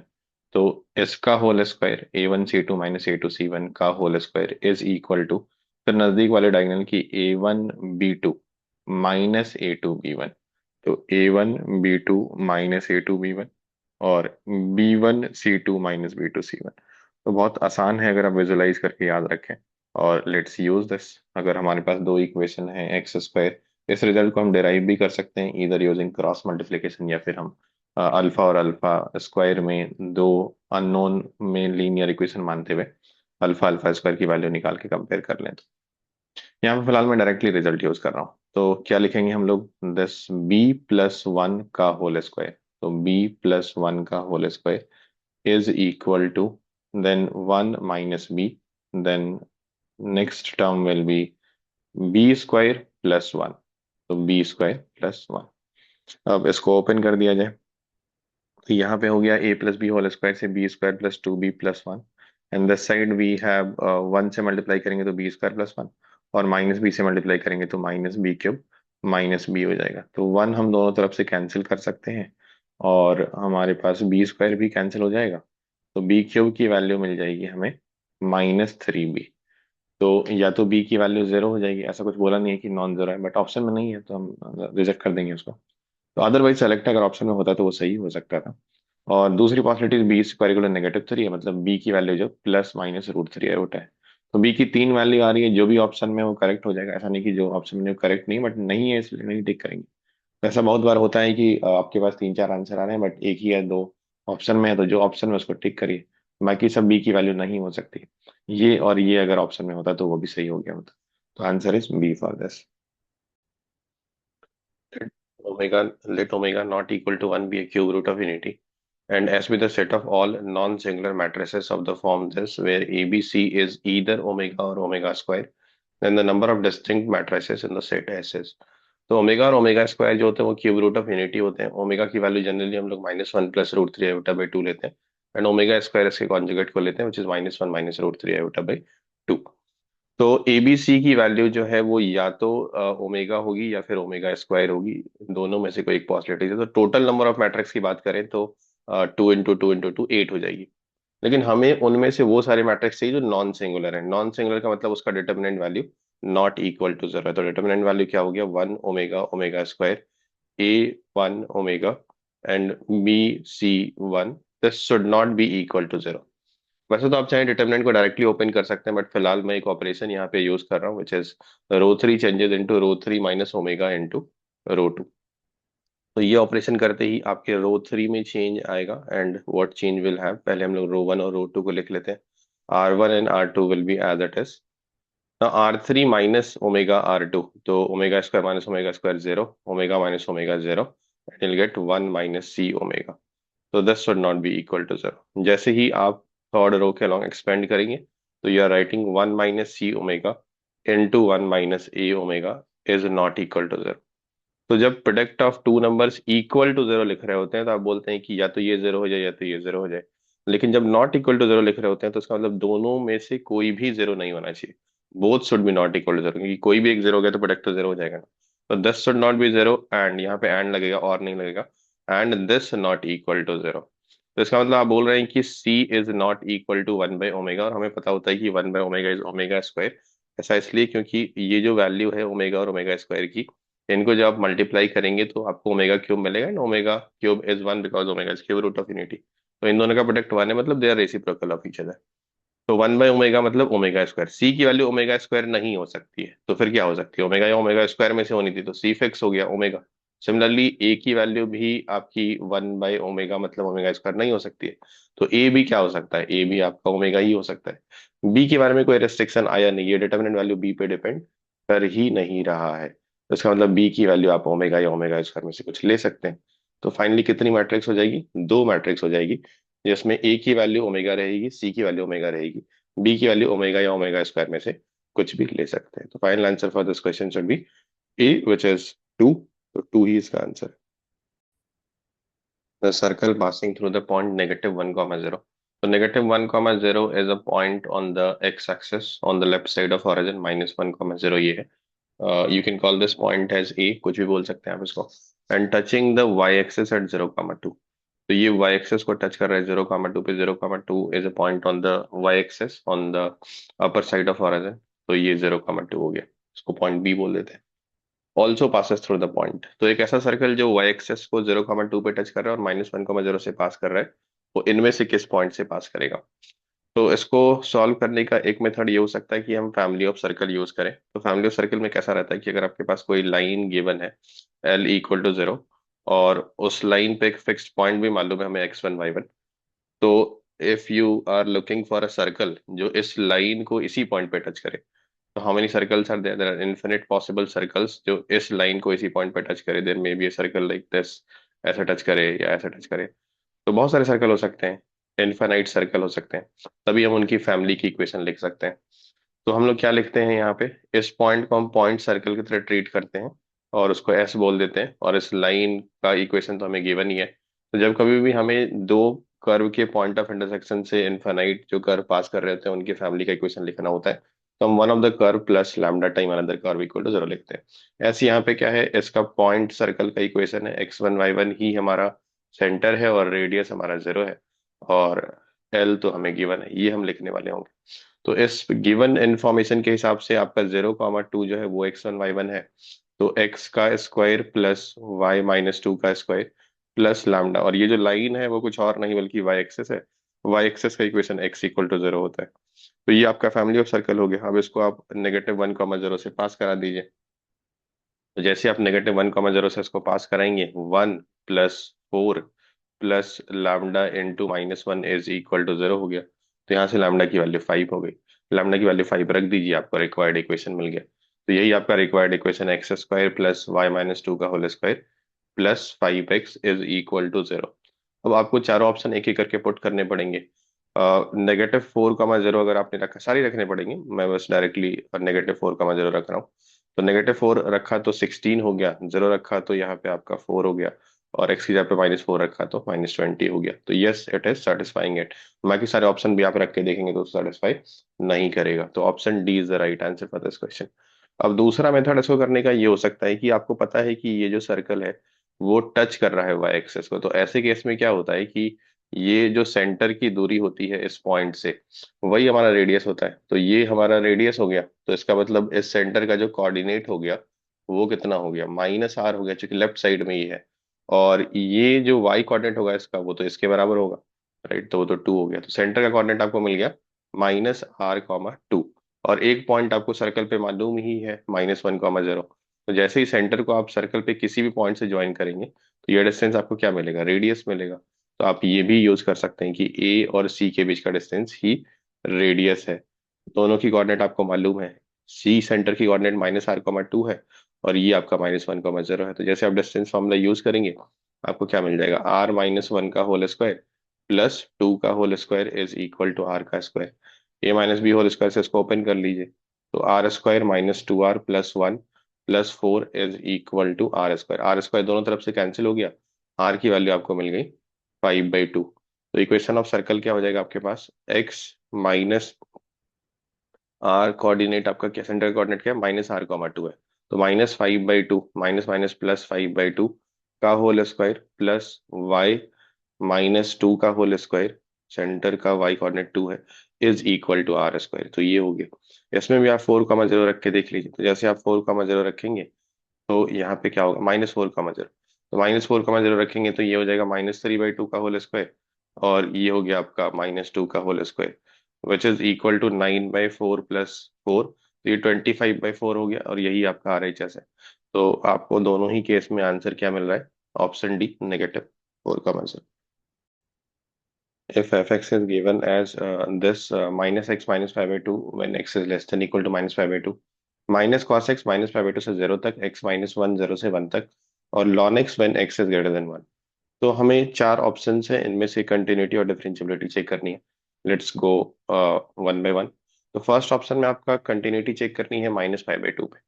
तो इसका whole square a1 c2 minus a2 c1 का whole square is equal to फिर नजदीक वाले डायगोनल की a1 b2 minus a2 b1, तो a1 b2 minus a2 b1 और b1 c2 minus b2 c1। तो बहुत आसान है अगर आप विजुलाइज करके याद रखें। और लेट्स यूज दिस, अगर हमारे पास दो इक्वेशन है x², इस रिजल्ट को हम डिराइव भी कर सकते हैं इधर यूजिंग क्रॉस मल्टीप्लिकेशन, या फिर हम अल्फा और अल्फा स्क्वायर में दो अननोन में लीनियर इक्वेशन मानते हुए अल्फा अल्फा स्क्वायर की वैल्यू निकाल के कंपेयर कर लें। तो यहाँ पे फिलहाल मैं डायरेक्टली रिजल्ट यूज कर रहा हूँ, तो क्या लिखेंगे हम लोग, दस b+1 का होल स्क्वायर, तो b+1 का whole square is equal to then 1 - b, then next term will be b² + 1, तो b² + 1। अब इसको ओपन कर दिया जाए, तो यहाँ पे हो गया a+b² से b² + 2b+1, and this side we have 1 से मल्टीप्लाई करेंगे तो b² + 1, और -b से मल्टीप्लाई करेंगे तो -b³ - b हो जाएगा। तो 1 हम दोनों तरफ से कैंसिल कर सकते हैं और हमारे पास b² भी कैंसिल हो जाएगा, तो b³ की वैल्यू मिल जाएगी हमें -3b। तो या तो b की वैल्यू 0 हो जाएगी, ऐसा कुछ बोला नहीं है कि नॉन जीरो है, बट ऑप्शन में नहीं है तो हम रिजेक्ट कर देंगे उसको। तो अदरवाइज सेलेक्ट अगर ऑप्शन में होता तो वो सही हो सकता था। और दूसरी पॉसिबिलिटी b² -3 है, मतलब b की वैल्यू जो ±√3 है। तो b की 3 वैल्यू आ रही है, जो भी ऑप्शन में वो करेक्ट हो जाएगा, ऐसा नहीं कि जो ऑप्शन में करेक्ट नहीं, बट नहीं है इसलिए नहीं टिक करेंगे। तो ऐसा बहुत बार होता है कि आपके पास 3 4 आंसर आ रहे हैं बट एक ही या दो ऑप्शन में है, तो जो ऑप्शन में उसको टिक करिए, बाकी सब b की वैल्यू नहीं हो सकती। ये और ये अगर ऑप्शन में होता तो वो भी सही हो गया होता। तो answer is B for this. Let omega not equal to 1 be a cube root of unity, and S be the set of all non-singular matrices of the form this, where ABC is either omega or omega square, then the number of distinct matrices in the set S is। तो omega और omega square जो होते हैं वो cube root of unity होते हैं। Omega की value generally हम लोग -1 + √3i/2 लेते हैं, एंड ओमेगा स्क्वायर इसके कॉन्जुगेट को लेते हैं विच इज -1 - √3i/2। तो एबीसी की वैल्यू जो है वो या तो ओमेगा होगी या फिर ओमेगा स्क्वायर होगी, दोनों में से कोई एक पॉसिबिलिटी है। तो टोटल नंबर ऑफ मैट्रिक्स की बात करें तो 2 × 2 × 2 8 हो जाएगी। लेकिन हमें उनमें से वो सारे मैट्रिक्स चाहिए जो नॉन सिंगुलर है। नॉन सिंगुलर का मतलब उसका determinant value not equal to 0 है। तो डिटर्मिनेंट वैल्यू क्या हो गया, 1 omega square a1 omega and b c1, this should not be equal to 0। वैसे तो आप चाहे डिटरमिनेंट को डायरेक्टली ओपन कर सकते हैं, बट फिलहाल मैं एक ऑपरेशन यहाँ पे यूज कर रहा हूँ which is row 3 changes into row 3 minus omega into row 2। तो ये ऑपरेशन करते ही आपके रो 3 में चेंज आएगा, and what change will have, पहले हम लोग रो 1 और रो 2 को लिख लेते हैं। R1 and R2 will be as it is. R3 minus omega R2, तो omega square minus omega square 0, omega minus omega 0, and you'll get 1 - c omega. तो this should not be equal to 0। जैसे ही आप third row के along expand करेंगे तो you are writing 1 - c omega into 1 - a omega is not equal to 0। तो जब product of two numbers equal to 0 लिख रहे होते हैं तो आप बोलते हैं कि या तो ये 0 हो जाए या तो ये 0 हो जाए। लेकिन जब नॉट इक्वल टू 0 लिख रहे होते हैं तो इसका मतलब दोनों में से कोई भी 0 नहीं होना चाहिए। Both should be not equal to zero, क्योंकि कोई भी एक जीरो हो गया तो प्रोडक्ट तो जीरो हो जाएगा ना। तो this should not be zero, and यहाँ पे एंड लगेगा और नहीं लगेगा, and this not equal to zero. तो इसका मतलब आप बोल रहे हैं कि c is not equal to one by omega, और हमें पता होता है कि one by omega is omega square. ऐसा इसलिए क्योंकि ये जो वैल्यू है ओमेगा और ओमेगा स्क्वायर की, इनको जब आप मल्टीप्लाई करेंगे तो आपको ओमेगा क्यूब मिलेगा, and omega cube is one because omega is cube root of unity. तो इन दोनों का प्रोडक्ट वन है, मतलब they are reciprocal of each other. तो वन बाई ओमेगा मतलब ओमेगा स्क्वायर, सी की वैल्यू ओमेगा स्क्वायर नहीं हो सकती है, तो फिर क्या हो सकती है, ओमेगा या ओमेगा स्क्वायर में से होनी थी, तो सी फिक्स हो गया ओमेगा। सिमिलरली ए की वैल्यू भी आपकी वन बाई ओमेगा मतलब ओमेगा स्क्वायर नहीं हो सकती है, तो ए भी क्या हो सकता है, ए भी आपका ओमेगा ही हो सकता है। बी के बारे में कोई रेस्ट्रिक्शन आया नहीं, ये डिटरमिनेंट वैल्यू बी पे डिपेंड कर ही नहीं रहा है, तो इसका मतलब बी की वैल्यू आप ओमेगा या ओमेगा स्क्वायर में से कुछ ले सकते हैं। तो फाइनली कितनी मैट्रिक्स हो जाएगी, दो मैट्रिक्स हो जाएगी, जिसमें ए की वैल्यू ओमेगा रहेगी, सी की वैल्यू ओमेगा रहेगी, बी की वैल्यू ओमेगा या ओमेगा स्क्वायर में से कुछ भी ले सकते हैं। तो final answer for this question should be A, which is two. तो टू ही इसका answer. The circle passing through the point negative one comma zero. तो negative one comma zero is a point on the X axis on the left side of origin, minus one comma zero ये है। You can call this point as A, कुछ भी बोल सकते हैं आप इसको। And touching the Y axis at zero comma two. तो ये वाई एक्सिस को टच कर रहा है जीरो कॉमा टू पे, zero comma two is a point on the Y axis on the upper side of origin, तो ये zero comma to हो गया, इसको पॉइंट बी बोल देते हैं। Also passes through the point, तो एक ऐसा सर्कल जो वाई एक्सिस को जीरो कॉमा टू पे टच कर रहा है और माइनस वन कॉमा जीरो से पास कर रहा है, वो इनमें से किस पॉइंट से पास करेगा। तो इसको सॉल्व करने का एक मेथड ये हो सकता है कि हम फैमिली ऑफ सर्कल यूज करें। तो फैमिली ऑफ सर्कल में कैसा रहता है कि अगर आपके पास कोई लाइन गिवन है एल इक्वल टू जीरो, और उस लाइन पे एक फिक्स्ड पॉइंट भी मालूम है हमें एक्स वन वाई वन, तो if you are looking for a circle जो इस लाइन को इसी पॉइंट पे टच करे, तो how many circles are there, there are infinite possible circles जो इस लाइन को इसी पॉइंट पे टच करे। There may be a circle like this, ऐसा टच करे या ऐसा टच करे, तो बहुत सारे सर्कल हो सकते हैं, इनफाइनाइट सर्कल हो सकते हैं, तभी हम उनकी फैमिली की इक्वेशन लिख सकते हैं। तो हम लोग क्या लिखते हैं यहाँ पे, इस पॉइंट को हम पॉइंट सर्कल की तरह ट्रीट करते हैं और उसको एस बोल देते हैं, और इस लाइन का इक्वेशन तो हमें गिवन ही है। तो जब कभी भी हमें दो कर्व के पॉइंट ऑफ इंटरसेक्शन से इनफाइनाइट जो कर्व पास कर रहे होते हैं उनकी फैमिली का इक्वेशन लिखना होता है, तो हम one of the curve plus lambda time another curve equal to zero लिखते हैं। ऐसे यहाँ पे क्या है, इसका पॉइंट सर्कल का इक्वेशन है एक्स वन वाई वन ही हमारा सेंटर है और रेडियस हमारा जीरो है, और एल तो हमें गिवन है, ये हम लिखने वाले होंगे। तो इस गिवन इंफॉर्मेशन के हिसाब से आपका जीरो कॉमा टू जो है वो एक्स वन वाई वन है, तो एक्स का square plus Y minus two का स्क्वायर प्लस लैम्डा, और ये जो लाइन है वो कुछ और नहीं बल्कि वाई एक्सेस है। वाई एक्सेस का equation X equal to zero होता है। तो ये आपका फैमिली ऑफ सर्कल हो गया। अब इसको आप नेगेटिव वन कॉमा जीरो से पास करा दीजिए। तो जैसे आप नेगेटिव वन कॉमा जीरो से इसको पास कराएंगे, one plus four plus lambda into minus one is equal to zero हो गया। तो यहाँ से लैम्डा की वैल्यू फाइव हो गई। लैम्डा की वैल्यू फाइव रख दीजिए, आपको रिक्वायर्ड इक्वेशन मिल गया। तो यही आपका required equation, x square plus Y minus two का whole square plus five x is equal to zero. अब आपको चारों ऑप्शन एक एक करके पुट करने पड़ेंगे। नेगेटिव फोर कमा जीरो अगर आपने रखा, सारी रखने पड़ेंगे, मैं बस directly negative four comma zero रख रहा हूँ। तो नेगेटिव फोर रखा तो सिक्सटीन हो गया, जीरो रखा तो यहाँ पे आपका फोर हो गया, और एक्स की जगह पे माइनस फोर रखा तो माइनस ट्वेंटी हो गया। तो yes, it is satisfying it. बाकी सारे ऑप्शन भी आप रख के देखेंगे तो सेटिस्फाई नहीं करेगा, तो option D is the right answer for this question. अब दूसरा मेथड इसको करने का ये हो सकता है कि आपको पता है कि ये जो सर्कल है वो टच कर रहा है वाई एक्सेस को, तो ऐसे केस में क्या होता है कि ये जो सेंटर की दूरी होती है इस पॉइंट से, वही हमारा रेडियस होता है। तो ये हमारा रेडियस हो गया, तो इसका मतलब इस सेंटर का जो कोऑर्डिनेट हो गया वो कितना हो गया, माइनस आर हो गया, क्योंकि लेफ्ट साइड में ही है। और ये जो वाई कोऑर्डिनेट होगा इसका, वो तो इसके बराबर होगा, राइट, तो वो तो टू हो गया। तो सेंटर का कोऑर्डिनेट आपको मिल गया माइनस आर कॉमा टू, और एक पॉइंट आपको सर्कल पे मालूम ही है माइनस वन कॉमा जीरो। तो जैसे ही सेंटर को आप सर्कल पे किसी भी पॉइंट से ज्वाइन करेंगे, तो ये डिस्टेंस आपको क्या मिलेगा, रेडियस मिलेगा। तो आप ये भी यूज कर सकते हैं कि ए और सी के बीच का डिस्टेंस ही रेडियस है। दोनों की कोऑर्डिनेट आपको मालूम है, सी सेंटर की coordinate minus R comma two है, और ये आपका माइनस वन कॉमा जीरो है। तो जैसे आप डिस्टेंस फॉर्मूला यूज करेंगे, आपको क्या मिल जाएगा, आर माइनस वन का होल स्क्वायर प्लस टू का whole square is equal to R का square. A minus B whole square से इसको ओपन कर लीजिए, तो R square minus two R plus one plus four is equal to R square. R square दोनों तरफ से कैंसिल हो गया, आर की वैल्यू आपको मिल गई फाइव बाई टू। तो इक्वेशन ऑफ सर्कल क्या हो जाएगा आपके पास, एक्स माइनस आर कोऑर्डिनेट आपका क्या, सेंटर कोऑर्डिनेट क्या है, -r, 2 है। तो -5/2 माइनस माइनस +5/2 का होल स्क्वायर प्लस y -2 का होल स्क्वायर, सेंटर का y कोऑर्डिनेट 2 है, इज इक्वल टू r²। तो ये हो गया। इसमें भी आप 4,0 रख के देख लीजिए। तो जैसे आप 4,0 रखेंगे तो यहाँ पे क्या होगा, -4,0। तो -4,0 रखेंगे तो ये हो जाएगा -3/2 का होल स्क्वायर, और ये हो गया आपका -2 का whole square, which is equal to 9/4 + 4। तो ये 25/4 हो गया, और यही आपका RHS है। तो आपको दोनों ही केस में आंसर क्या मिल रहा है, option D, -4,0। If fx is given as this -x -5/2 when x is less than equal to -5/2, minus cos x -5/2 से 0 तक, x-1 0 से 1 तक, और ln x when x is greater than 1। तो हमें चार ऑप्शन है, इनमें से कंटिन्यूटी और डिफरेंशियबिलिटी चेक करनी है। Let's go one by one. तो फर्स्ट ऑप्शन में आपका कंटिन्यूटी चेक करनी है -5/2 पे।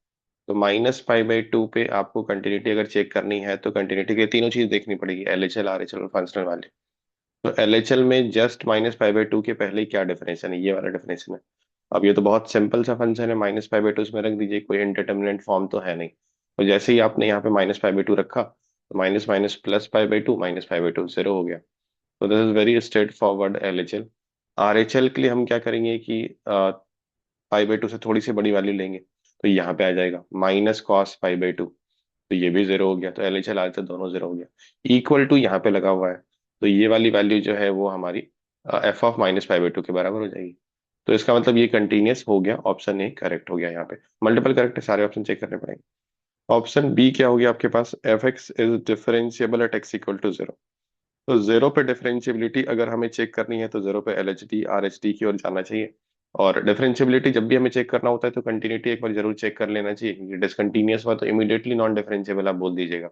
तो -5/2 पे आपको कंटिन्यूटी अगर चेक करनी है तो कंटिन्यूटी के तीनों चीज देखनी पड़ेगी, LHL, RHL और फंक्शनल वैल्यू। तो LHL में जस्ट -5/2 के पहले क्या डिफरेंशियल है, ये वाला डिफरेंशियल है। अब ये तो बहुत सिंपल सा फंक्शन है, -5/2 इसमें रख दीजिए, कोई इंडिटरमिनेट फॉर्म तो है नहीं। और जैसे ही आपने यहाँ पे -5/2 रखा, तो माइनस माइनस +5/2, -5/2 0 हो गया। तो this is very straight forward LHL। RHL के लिए हम क्या करेंगे कि 5/2 से थोड़ी सी बड़ी वैल्यू लेंगे, तो यहाँ पे आ जाएगा -cos π/2। तो ये भी 0 हो गया। तो LHL आज तो दोनों 0 हो गया। इक्वल टू यहाँ पे लगा हुआ है, तो ये वाली वैल्यू जो है वो हमारी f ऑफ -π/2 के बराबर हो जाएगी। तो इसका मतलब ये कंटिन्यूअस हो गया, ऑप्शन ए करेक्ट हो गया। यहाँ पे मल्टीपल करेक्ट है, सारे ऑप्शन चेक करने पड़ेंगे। ऑप्शन बी क्या हो गया आपके पास, fx is differentiable at x = 0। तो 0 पे डिफरेंशिएबिलिटी अगर हमें चेक करनी है तो 0 पे LHD RHD की ओर जाना चाहिए। और डिफरेंशिएबिलिटी जब भी हमें चेक करना होता है तो कंटिन्यूटी एक बार जरूर चेक कर लेना चाहिए, क्योंकि डिसकंटिन्यूअस हुआ तो इमीडिएटली नॉन डिफरेंशिएबल आप बोल दीजिएगा।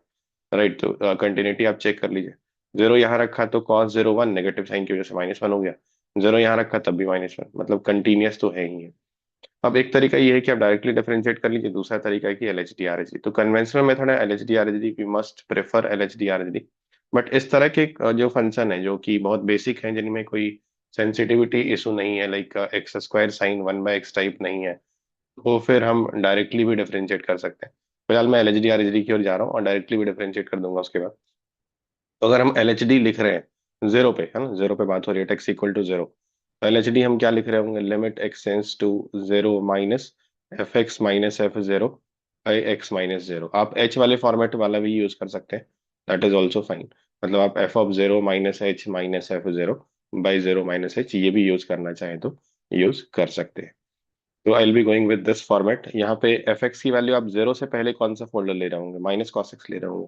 राइट, तो कंटिन्यूटी आप चेक कर लीजिए। 0 यहाँ रखा तो cos 0 1, नेगेटिव साइन की वजह से -1 हो गया। 0 यहाँ रखा तब भी -1, मतलब कंटिन्यूअस तो है ही है। अब एक तरीका ये है कि आप डायरेक्टली डिफरेंशिएट कर लीजिए, दूसरा तरीका है कि LHD RHD। तो कन्वेंशनल मेथड है LHD RHD, we must prefer LHD RHD। But इस तरह के जो फंक्शन है जो कि बहुत बेसिक है, जिनमें कोई सेंसिटिविटी इशू नहीं है, like x² sign 1/x type नहीं है, तो फिर हम डायरेक्टली भी डिफरेंशिएट कर सकते हैं। फिलहाल मैं LHD RHD की ओर जा रहा हूँ और डायरेक्टली भी डिफरेंशिएट कर दूंगा उसके बाद। तो अगर हम LHD लिख रहे हैं 0 पे, है ना, 0 पे बात हो रही है, x = 0, तो LHD हम क्या लिख रहे होंगे, limit x tends to 0 minus fx -f0 by x-0। आप h वाले फॉर्मेट वाला भी यूज कर सकते हैं, दैट इज ऑल्सो फाइन। मतलब आप f(0 - h -f0 by 0 - h) ये भी यूज करना चाहें तो यूज कर सकते हैं। तो I will be going with this format. यहाँ पे fx की वैल्यू आप 0 से पहले कौन सा फोल्डर ले रहे होंगे, -cos x ले रहे होंगे।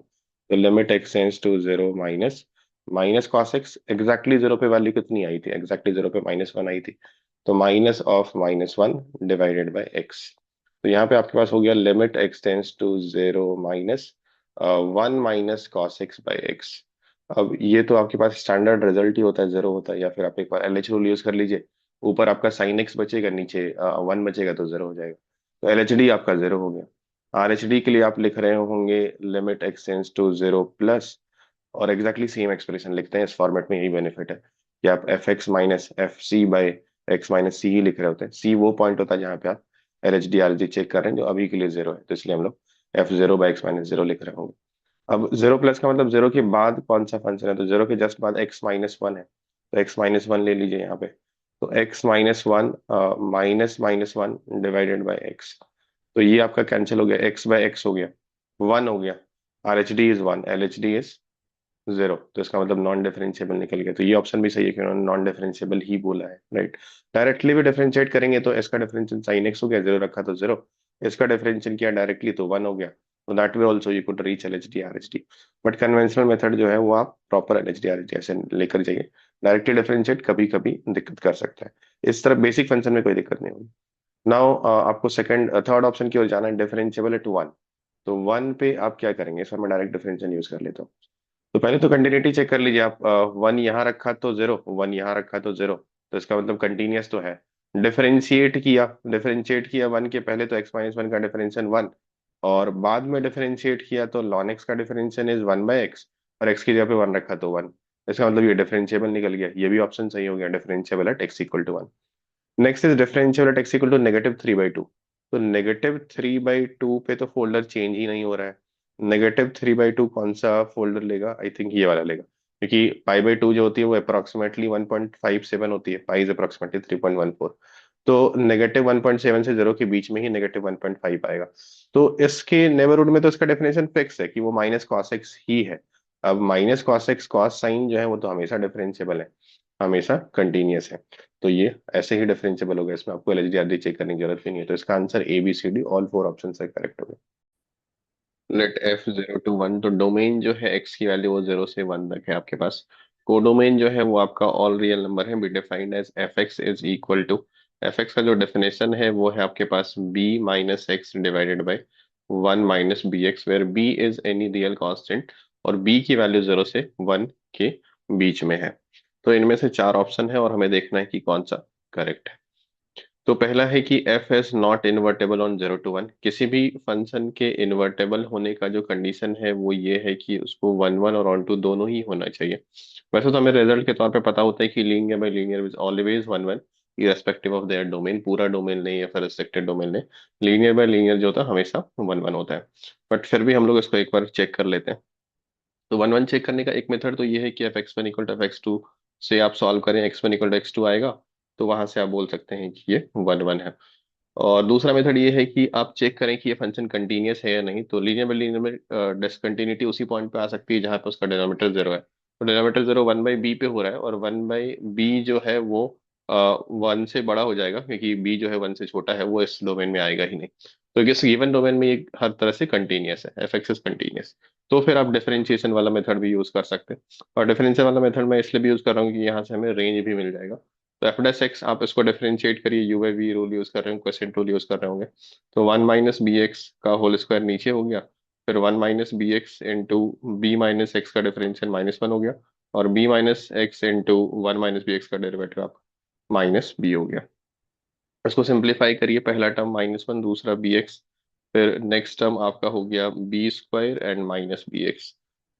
तो limit x tends to 0 minus minus cos X, exactly 0 पे वैल्यू कितनी आई थी, एग्जैक्टली 0 पे -1 आई थी। तो -(-1) डिवाइडेड बाय x। तो यहाँ पे आपके पास हो गया limit x tends to 0 -1 minus cos X by X. अब ये तो आपके पास स्टैंडर्ड रिजल्ट ही होता है, 0 होता है, या फिर आप एक बार LH रूल यूज कर लीजिए। ऊपर आपका साइन एक्स बचेगा, नीचे 1 बचेगा, तो 0 हो जाएगा। तो LHD आपका 0 हो गया। RHD के लिए आप लिख रहे होंगे limit x tends to 0 plus, और एग्जैक्टली सेम एक्सप्रेशन लिखते हैं। इस फॉर्मेट में यही बेनिफिट है कि आप fx -fc by x - c ही लिख रहे होते हैं। c वो पॉइंट होता है जहाँ पे आप LHD RHD चेक कर रहे हैं, जो अभी के लिए 0 है, तो इसलिए हम लोग f0 बाई x - 0 लिख रहे होंगे। अब 0 प्लस का मतलब 0 के बाद कौन सा फंक्शन है, तो 0 के जस्ट बाद x-1 है, तो x-1 ले लीजिए यहाँ पे। तो x-1 -1 डिवाइडेड बाई x। तो ये आपका कैंसिल हो गया, x/x हो गया, 1 हो गया। RHD इज 1, LHD इज 0, तो इसका मतलब नॉन डिफरेंशिएबल निकल गया। तो ये ऑप्शन भी सही है कि उन्होंने नॉन डिफरेंशिएबल ही बोला है, राइट। डायरेक्टली भी डिफरेंशिएट करेंगे तो इसका डिफरेंशियल साइन एक्स हो गया, 0 रखा तो 0, इसका डिफरेंशियल किया डायरेक्टली तो 1 हो गया। तो that way also you could reach LHD RHD। But conventional method जो है वो आप प्रॉपर LHD RHD ऐसे लेकर जाइए। डायरेक्टली डिफरेंशिएट कभी कभी दिक्कत कर सकता है, इस तरह बेसिक फंक्शन में कोई दिक्कत नहीं होगी। नाउ आपको थर्ड ऑप्शन की ओर जाना है, डिफरेंशिएबल एट 1। तो 1 पे आप क्या करेंगे, इस पर मैं डायरेक्ट डिफरेंशियल यूज कर लेता हूँ। तो पहले तो कंटिन्यूटी चेक कर लीजिए आप। 1 यहाँ रखा तो 0, 1 यहाँ रखा तो 0, तो इसका मतलब कंटिन्यूअस तो है। डिफरेंशिएट किया 1 के पहले, तो x-1 का डिफरेंशियल 1, और बाद में डिफरेंशिएट किया तो ln x का डिफरेंशियल इज 1/x, और x की जगह पे 1 रखा तो 1। इसका मतलब ये डिफरेंशिएबल निकल गया, ये भी ऑप्शन सही हो गया, differentiable at x = 1। Next is differential X equal to -3/2। तो -3/2 पे तो फोल्डर चेंज ही नहीं हो रहा है। -3/2 कौन सा फोल्डर लेगा? आई थिंक ये वाला लेगा, क्योंकि पाई/2 जो होती है वो अप्रोक्सीमेटली 1.57 होती है, पाई इज अप्रोक्सीमेटली 3.14। तो -1.7 से 0 के बीच में ही -1.5 आएगा। तो इसके नेबरहुड में तो इसका डेफिनेशन फिक्स है कि वो माइनस कॉस एक्स ही है। अब minus cos x cos sine जो है वो तो हमेशा डिफरेंशिएबल है, हमेशा कंटिन्यूअस है। तो ये ऐसे ही डिफरेंशिएबल होगा, इसमें आपको एलजीआरडी चेक करने की जरूरत भी नहीं है। तो इसका answer A B C D all four option से करेक्ट होगा। Let F 0 to 1। तो डोमेन जो है एक्स की वैल्यू वो 0 से 1 तक है आपके पास। कोडोमेन जो है वो आपका ऑल रियल नंबर है, be defined as f x is equal to, F x का जो डेफिनेशन है वो है आपके पास b minus x divided by 1 - bx, where b is any real constant और बी की वैल्यू 0 से 1 के बीच में है। तो इनमें से चार ऑप्शन है और हमें देखना है कि कौन सा करेक्ट है। तो पहला है कि F is not invertible on 0 to 1। किसी भी फंक्शन के इन्वर्टेबल होने का जो कंडीशन है वो ये है कि उसको 1 1 और ऑन टू दोनों ही होना चाहिए। वैसे तो हमें रिजल्ट के तौर पे पता होता है कि linear bye linear is always 1 1, irrespective of their domain, पूरा डोमेन नहीं या फिर रिस्ट्रिक्टेड डोमेन नहीं। लीनियर बाय लीनियर जो होता है हमेशा 1 1 होता है। बट फिर भी हम लोग इसको एक बार चेक कर लेते हैं। तो 1 1 चेक करने का एक मेथड तो ये है कि F X one equal to F X two से आप सॉल्व करें, x1 इक्वल टू x2 आएगा, तो वहां से आप बोल सकते हैं कि ये 1 1 है। और दूसरा मेथड ये है कि आप चेक करें कि ये फंक्शन कंटीन्यूअस है या नहीं। तो लीनियर बाय लीनियर में डिसकंटिन्यूटी उसी पॉइंट पे आ सकती है जहां पे उसका डिनोमिनेटर 0 है। तो डिनोमिनेटर 0 1/b पे हो रहा है और 1/b जो है वो 1 से बड़ा हो जाएगा, क्योंकि b जो है 1 से छोटा है, वो इस डोमेन में आएगा ही नहीं। तो इस गिवन डोमेन में ये हर तरह से कंटीन्यूअस है, एफ एक्स इज कंटीन्यूअस। तो फिर आप डिफरेंशिएशन वाला मेथड भी यूज कर सकते हैं। और डिफरेंशियल वाला मेथड मैं इसलिए भी यूज कर रहा हूँ कि यहाँ से हमें रेंज भी मिल जाएगा। तो एफ डैश एक्स आप इसको डिफरेंशिएट करिए, U by V rule use कर रहे हैं, क्वोशिएंट रूल यूज कर रहे होंगे। तो 1 - bx का होल स्क्वायर नीचे हो गया, फिर 1 - bx इंटू b - x का डिफरेंशियल -1 हो गया, और b - x इंटू 1 - bx का डेरिवेटिव आप -b हो गया। इसको सिंप्लीफाई करिए, पहला टर्म -1, दूसरा bx, फिर नेक्स्ट टर्म आपका हो गया b² एंड -bx।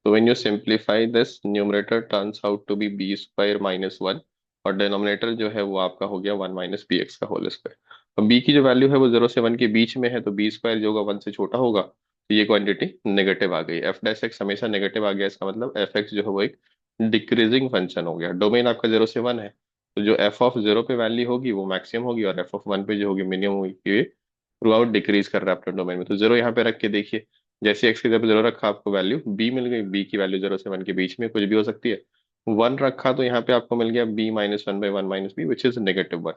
तो when you simplify this, numerator turns out to be b² -1 और डिनोमिनेटर जो है वो आपका हो गया 1 - bx का होल स्क्वायर। अब b की जो वैल्यू है वो 0 से 1 के बीच में है, तो b² जो होगा 1 से छोटा होगा, तो ये क्वांटिटी नेगेटिव आ गई। एफ डैश एक्स हमेशा नेगेटिव आ गया, इसका मतलब एफ एक्स जो है वो एक डिक्रीजिंग फंक्शन हो गया। डोमेन आपका 0 से 1 है, तो जो एफ ऑफ 0 पे वैल्यू होगी वो मैक्सिमम होगी और एफ ऑफ 1 पे जो होगी मिनिमम होगी। ये थ्रू आउट डिक्रीज कर रहा है अपने डोमेन में। तो 0 यहाँ पे रख के देखिए, जैसे एक्स की जगह 0 रखा आपको वैल्यू b मिल गई, b की वैल्यू 0 से 1 के बीच में कुछ भी हो सकती है। 1 रखा तो यहाँ पे आपको मिल गया b - 1/1 - b, विच इज -1।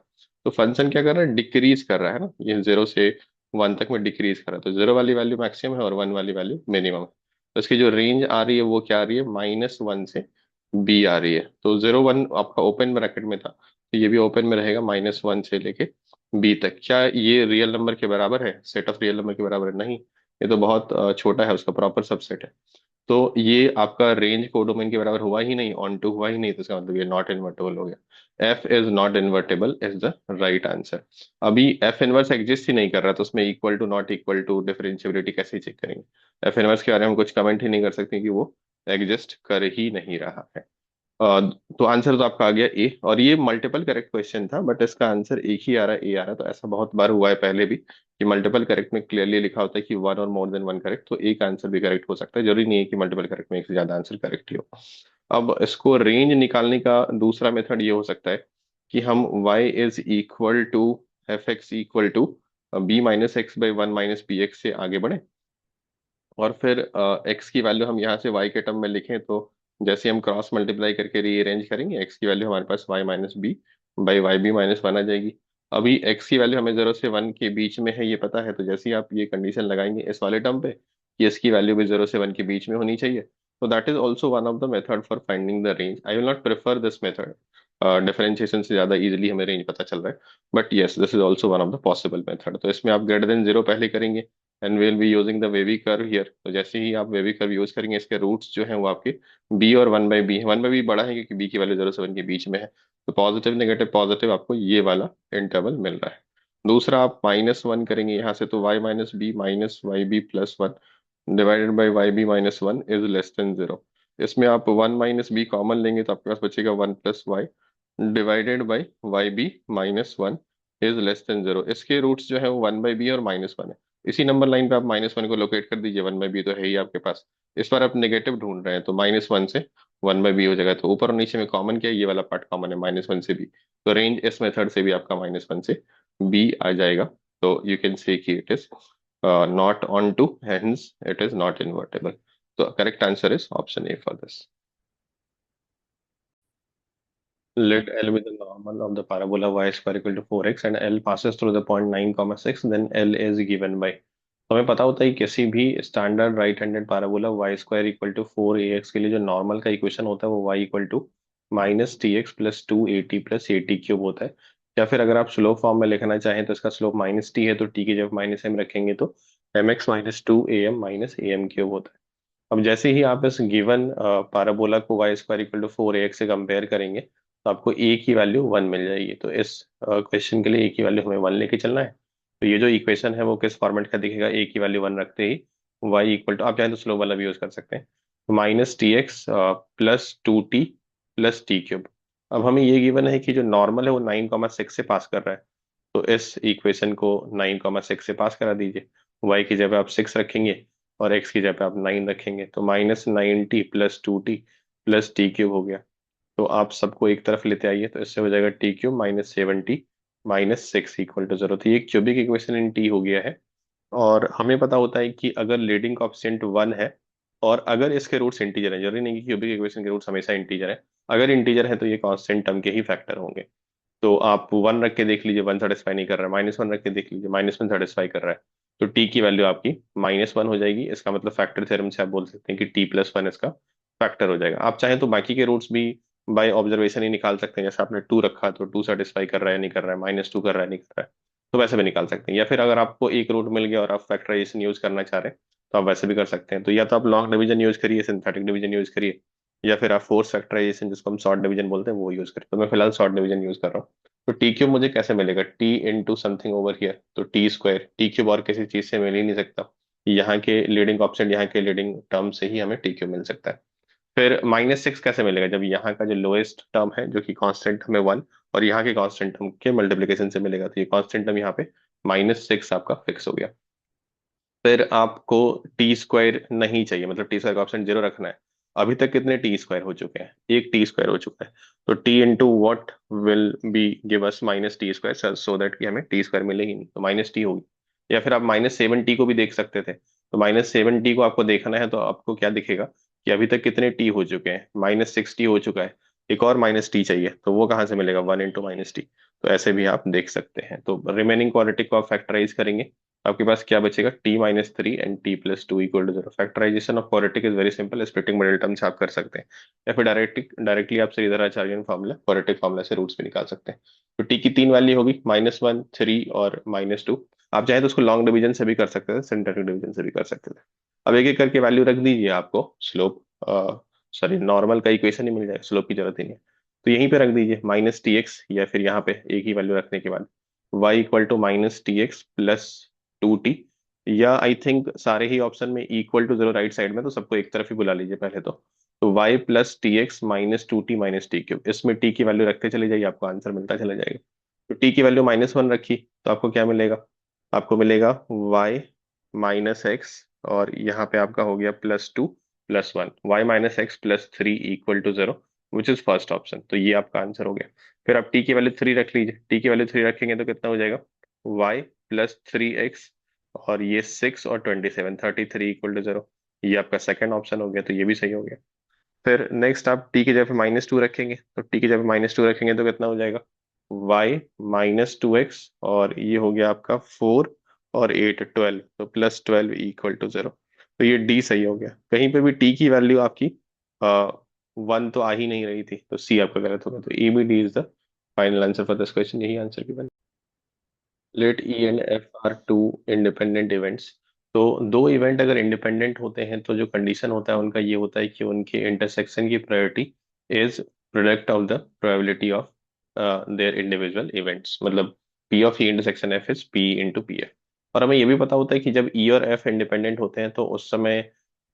तो फंक्शन क्या कर रहा है? डिक्रीज कर रहा है ना, ये 0 से 1 तक में डिक्रीज कर रहा है। तो 0 वाली वैल्यू मैक्सिमम है और 1 वाली वैल्यू मिनिमम है। तो इसकी जो रेंज आ रही है वो क्या आ रही है? -1 से b आ रही है। तो 0 1 आपका ओपन ब्रैकेट में था, तो ये भी ओपन में रहेगा -1 से लेके बी तक। क्या ये रियल नंबर के बराबर है? सेट ऑफ रियल नंबर के बराबर है? नहीं, ये तो बहुत छोटा है, उसका प्रॉपर सबसेट है। तो ये आपका रेंज कोडोमेन के बराबर हुआ ही नहीं, ऑन टू हुआ ही नहीं, तो इसका मतलब ये नॉट इन्वर्टेबल हो गया। F is not invertible is the right answer. अभी एफ इनवर्स एग्जिस्ट ही नहीं कर रहा, तो उसमें equal to not equal to differentiability कैसे चेक करेंगे? एफ इनवर्स के बारे में हम कुछ कमेंट ही नहीं कर सकते कि वो एग्जिस्ट कर ही नहीं रहा है। अ, तो आंसर तो आपका आ गया ए, और ये मल्टीपल करेक्ट क्वेश्चन था, बट इसका आंसर एक ही आ रहा है, ए आ रहा है। तो ऐसा बहुत बार हुआ है पहले भी कि मल्टीपल करेक्ट में क्लियरली लिखा होता है कि 1 और मोर देन 1 करेक्ट, तो एक आंसर भी करेक्ट हो सकता है, जरूरी नहीं है कि मल्टीपल करेक्ट में एक से ज्यादा आंसर करेक्ट ही हो। अब इसको रेंज निकालने का दूसरा मेथड ये हो सकता है कि हम y is equal to F x equal to b - x/1 - bx से आगे बढ़े, और फिर x की वैल्यू हम यहाँ से y के टर्म में लिखें। तो जैसे हम क्रॉस मल्टीप्लाई करके रीअरेंज करेंगे, x की वैल्यू हमारे पास y - b/yb - 1 आ जाएगी। अभी x की वैल्यू हमें 0 से 1 के बीच में है ये पता है, तो जैसे ही आप ये कंडीशन लगाएंगे इस वाले टर्म पे कि इसकी वैल्यू भी 0 से 1 के बीच में होनी चाहिए, तो that is also one of the method for finding the range. I will not prefer this method, differentiation से ज्यादा इजीली हमें रेंज पता चल रहा है, but yes this is also one of the possible method. तो इसमें आप ग्रेटर देन 0 पहले करेंगे and will be using the wavy curve here. तो जैसे ही आप वेवी कर्व यूज करेंगे, इसके रूट्स जो हैं वो आपके b और 1/b है। 1/b बड़ा है क्योंकि b की वैल्यू 0 से 1 के बीच में है, तो पॉजिटिव नेगेटिव पॉजिटिव आपको ये वाला इंटरवल मिल रहा है। दूसरा आप -1 करेंगे यहाँ से, तो y - b - yb+1 divided by yb - 1 is less then 0। इसमें आप 1 - b कॉमन लेंगे तो आपके पास बचेगा 1 + y divided by yb - 1 is less than zero, इसके रूट्स जो है वो 1/b और -1 है। इसी नंबर लाइन पे आप -1 को लोकेट कर दीजिए, 1/b तो है ही आपके पास। इस बार आप नेगेटिव ढूंढ रहे हैं तो -1 से 1/b हो जाएगा। तो ऊपर और नीचे में कॉमन क्या है, ये वाला पार्ट कॉमन है -1 से b। तो रेंज इस मेथड से भी आपका -1 से b आ जाएगा। तो यू कैन से कि it is not onto, hence it is not invertible. तो correct answer is option a for this. Let L be the normal of the parabola y square equal to 4x and L passes through the point 9, 6, then L is given by। तो हमें पता होता है कि किसी भी standard right handed parabola y square equal to 4ax के लिए जो नॉर्मल का इक्वेशन होता है वो y equal to -tx + 2at + at³ होता है। या फिर अगर आप स्लोप फॉर्म में लिखना चाहें तो इसका स्लोप -t है तो t की जगह -m रखेंगे तो mx - 2am - am³ होता है। अब जैसे ही आप इस गिवन पैराबोला को y square equal to 4ax से कंपेयर करेंगे तो आपको a की वैल्यू 1 मिल जाएगी। तो इस क्वेश्चन के लिए a की वैल्यू हमें 1 लेके चलना है। तो ये जो इक्वेशन है वो किस फॉर्मेट का दिखेगा, a की वैल्यू 1 रखते ही y इक्वल टू, आप चाहें तो स्लोप वाला भी यूज कर सकते हैं, -tx + 2t + t³। अब हमें ये गिवन है कि जो नॉर्मल है वो 9, 6 से पास कर रहा है। तो इस इक्वेशन को 9, 6 से पास करा दीजिए। y की जगह आप 6 रखेंगे और x की जगह आप 9 रखेंगे तो -9t + 2t + t³ हो गया। तो आप सबको एक तरफ लेते आइए तो इससे हो जाएगा t³ - 7t - 6 = 0। तो ये क्यूबिक इक्वेशन इन t हो गया है। और हमें पता होता है कि अगर लीडिंग कोएफिशिएंट 1 है और अगर इसके रूट्स इंटीजर हैं, जरूरी नहीं कि क्यूबिक इक्वेशन के रूट्स हमेशा इंटीजर है, अगर इंटीजर है तो ये कांस्टेंट टर्म के ही फैक्टर होंगे। तो आप 1 रख के देख लीजिए, 1 सेटिस्फाई नहीं कर रहा है, -1 रख के देख लीजिए, -1 सेटिस्फाई कर रहा है। तो टी की वैल्यू आपकी -1 हो जाएगी। इसका मतलब फैक्टर थ्योरम से आप बोल सकते हैं कि t + 1 इसका फैक्टर हो जाएगा। आप चाहें तो बाकी के रूट्स भी बाय ऑब्जर्वेशन ही निकाल सकते हैं। जैसे आपने 2 रखा तो 2 सेटिस्फाई कर रहा है नहीं कर रहा है, -2 कर रहा है नहीं कर रहा है, तो वैसे भी निकाल सकते हैं। या फिर अगर आपको एक रूट मिल गया और आप फैक्टराइजेशन यूज करना चाह रहे हैं तो आप वैसे भी कर सकते हैं। तो या तो आप लॉन्ग डिवीजन यूज करिए, सिंथेटिक डिवीजन यूज करिए, या फिर आप फोर्स फैक्टराइजेशन जिसको हम शॉर्ट डिवीजन बोलते हैं वो यूज करिए। तो मैं फिलहाल शॉर्ट डिवीजन यूज कर रहा हूँ। तो t³ मुझे कैसे मिलेगा, t into something over here, तो t²। t³ और किसी चीज से मिल ही नहीं सकता, यहाँ के लीडिंग ऑप्शन, यहाँ के लीडिंग टर्म से ही हमें t³ मिल सकता है। फिर -6 कैसे मिलेगा, जब यहाँ का जो लोएस्ट टर्म है जो कि कांस्टेंट टर्म है 1 और यहाँ के कांस्टेंट टर्म के मल्टीप्लिकेशन से मिलेगा, तो ये कांस्टेंट टर्म यहाँ पे -6 आपका फिक्स हो गया। फिर आपको t² नहीं चाहिए, मतलब t² का ऑप्शन 0 रखना है। अभी तक कितने t² हो चुके हैं, एक t² हो चुका है। तो t into what will be give us -t², so that कि हमें t² मिलेगी नहीं तो -t होगी। या फिर आप -7t को भी देख सकते थे। तो -7t को आपको देखना है तो आपको क्या दिखेगा कि अभी तक कितने t हो चुके हैं, -6t हो चुका है, एक और -t चाहिए तो वो कहाँ से मिलेगा, 1 इंटू -t। तो ऐसे भी आप देख सकते हैं। तो रिमेनिंग क्वाड्रेटिक को आप फैक्टराइज करेंगे, आपके पास क्या बचेगा, t-3 and t + 2 = 0। Factorisation of quadratic is very simple, splitting middle term से आप कर सकते हैं। या फिर डायरेक्टली आप श्रीधराचार्यन फार्मूला, क्वाड्रेटिक फार्मूला से रूट्स भी निकाल सकते हैं। तो t की 3 वैल्यू होगी, -1, 3 और -2। आप चाहे तो उसको लॉन्ग डिवीजन से भी कर सकते थे, सिंथेटिक डिवीजन से भी कर सकते थे। अब एक एक करके वैल्यू रख दीजिए, आपको स्लोप, सॉरी नॉर्मल का इक्वेशन ही मिल जाएगा, स्लोप की जरूरत ही नहीं है। तो यहीं पे रख दीजिए -tx, या फिर यहाँ पे एक ही वैल्यू रखने के बाद y = -tx + 2t, या आई थिंक सारे ही ऑप्शन में =0 राइट साइड में, तो सबको एक तरफ ही बुला लीजिए पहले तो y + tx - 2t - t³। इसमें t की वैल्यू रखते चले जाइए, आपको आंसर मिलता चला जाएगा। तो t की वैल्यू -1 रखी तो आपको क्या मिलेगा, आपको मिलेगा y -x, और यहाँ पे आपका हो गया +2 + 1, y -x + 3 = 0, which is first option. तो ये आपका आंसर हो गया। फिर आप t की वैल्यू 3 रख लीजिए, t की वैल्यू 3 रखेंगे तो कितना हो जाएगा, y + 3x, और ये 6 और 27, 33 = 0। ये आपका सेकंड ऑप्शन हो गया, तो ये भी सही हो गया। फिर नेक्स्ट आप t की जगह -2 रखेंगे, तो t की जगह -2 रखेंगे तो कितना हो जाएगा, y -2x, और ये हो गया आपका 4 और 8 12, तो +12 = 0। तो ये d सही हो गया। कहीं पे भी t की वैल्यू आपकी 1 तो आ ही नहीं रही थी, तो c आपका गलत होगा। तो e b d is the final answer for this question, यही आंसर की बन। Let E and F are two independent events. तो दो इवेंट अगर इंडिपेंडेंट होते हैं तो जो कंडीशन होता है उनका ये होता है कि उनके इंटरसेक्शन की priority is product of the probability of their individual events, मतलब p of e intersection f is p into P f. और हमें ये भी पता होता है कि जब ई और एफ इंडिपेंडेंट होते हैं तो उस समय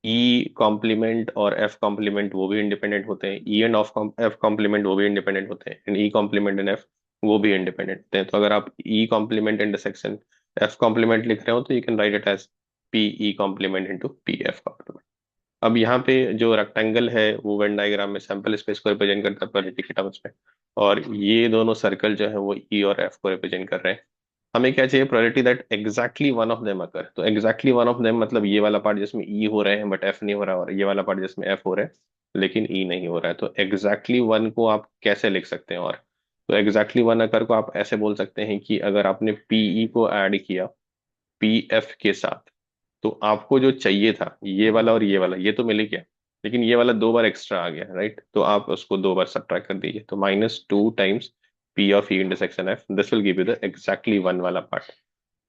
ई कॉम्प्लीमेंट और एफ कॉम्प्लीमेंट वो भी इंडिपेंडेंट होते हैं, E and of F complement वो भी इंडिपेंडेंट होते हैं, and E complement and F वो भी इंडिपेंडेंट है। तो अगर आप E complement intersection F complement लिख रहे हो तो you can write it as P E complement into P F complement. अब यहाँ पे जो रेक्टेंगल है वो वेन डायग्राम में सैंपल स्पेस को रिप्रेजेंट करता है प्रोबेबिलिटी के टर्म्स में, और ये दोनों सर्कल जो है वो ई और एफ को रिप्रेजेंट कर रहे हैं। हमें क्या चाहिए? Probability that exactly one of them occur. तो एग्जैक्टली वन ऑफ देम मतलब ये वाला पार्ट जिसमें ई हो रहे हैं बट एफ नहीं हो रहा, और ये वाला पार्ट जिसमें एफ हो रहा है लेकिन ई नहीं हो रहा है। तो एग्जैक्टली वन को आप कैसे लिख सकते हैं? और तो एग्जैक्टली वन अकर को आप ऐसे बोल सकते हैं कि अगर आपने पीई को ऐड किया पी एफ के साथ, तो आपको जो चाहिए था ये वाला और ये वाला ये तो मिल ही गया, लेकिन ये वाला दो बार एक्स्ट्रा आ गया, राइट? तो आप उसको दो बार सब्ट्रैक्ट कर दीजिए, तो -2 times P of e intersection F, this will give you the exactly one वाला पार्ट,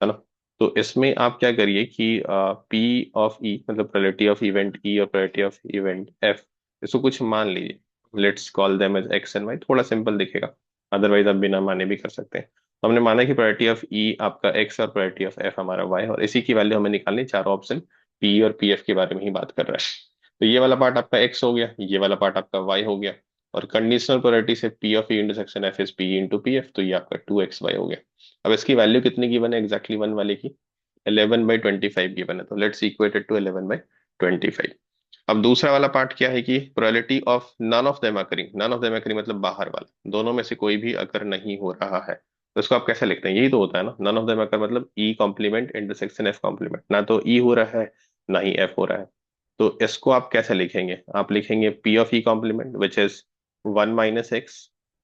है ना? तो इसमें आप क्या करिए कि पी ऑफ ई मतलब प्रोबेबिलिटी ऑफ इवेंट ई और प्रोबेबिलिटी ऑफ इवेंट एफ, इसको कुछ मान लीजिए, let's call them as X and Y. थोड़ा सिंपल दिखेगा, अदरवाइज आप बिना माने भी कर सकते हैं। तो हमने माना कि प्रोबेबिलिटी ऑफ ई आपका एक्स और प्रोबेबिलिटी ऑफ एफ हमारा वाई, और इसी की वैल्यू हमें निकालनी, चारों ऑप्शन पी और पी एफ के बारे में ही बात कर रहा है। तो ये वाला पार्ट आपका एक्स हो गया, ये वाला पार्ट आपका वाई हो गया, और कंडीशनल प्रोबेबिलिटी से P of e intersection f is p into P F, तो ये आपका 2xy हो गया। अब इसकी वैल्यू कितनी गिवन है एग्जैक्टली वन वाले की? 11/25 गिवन है, तो लेट्स इक्वेट इट टू 11/25। अब दूसरा वाला पार्ट क्या है कि probability of none of them occurring, none of them occurring मतलब बाहर वाला, दोनों में से कोई भी अकर नहीं हो रहा है, तो इसको आप कैसे लिखते हैं? यही तो होता है ना, नन ऑफ देम अकर मतलब E complement intersection F complement, ना तो ई हो रहा है ना ही एफ हो रहा है। तो इसको आप कैसे लिखेंगे? आप लिखेंगे P of E complement which is 1 - x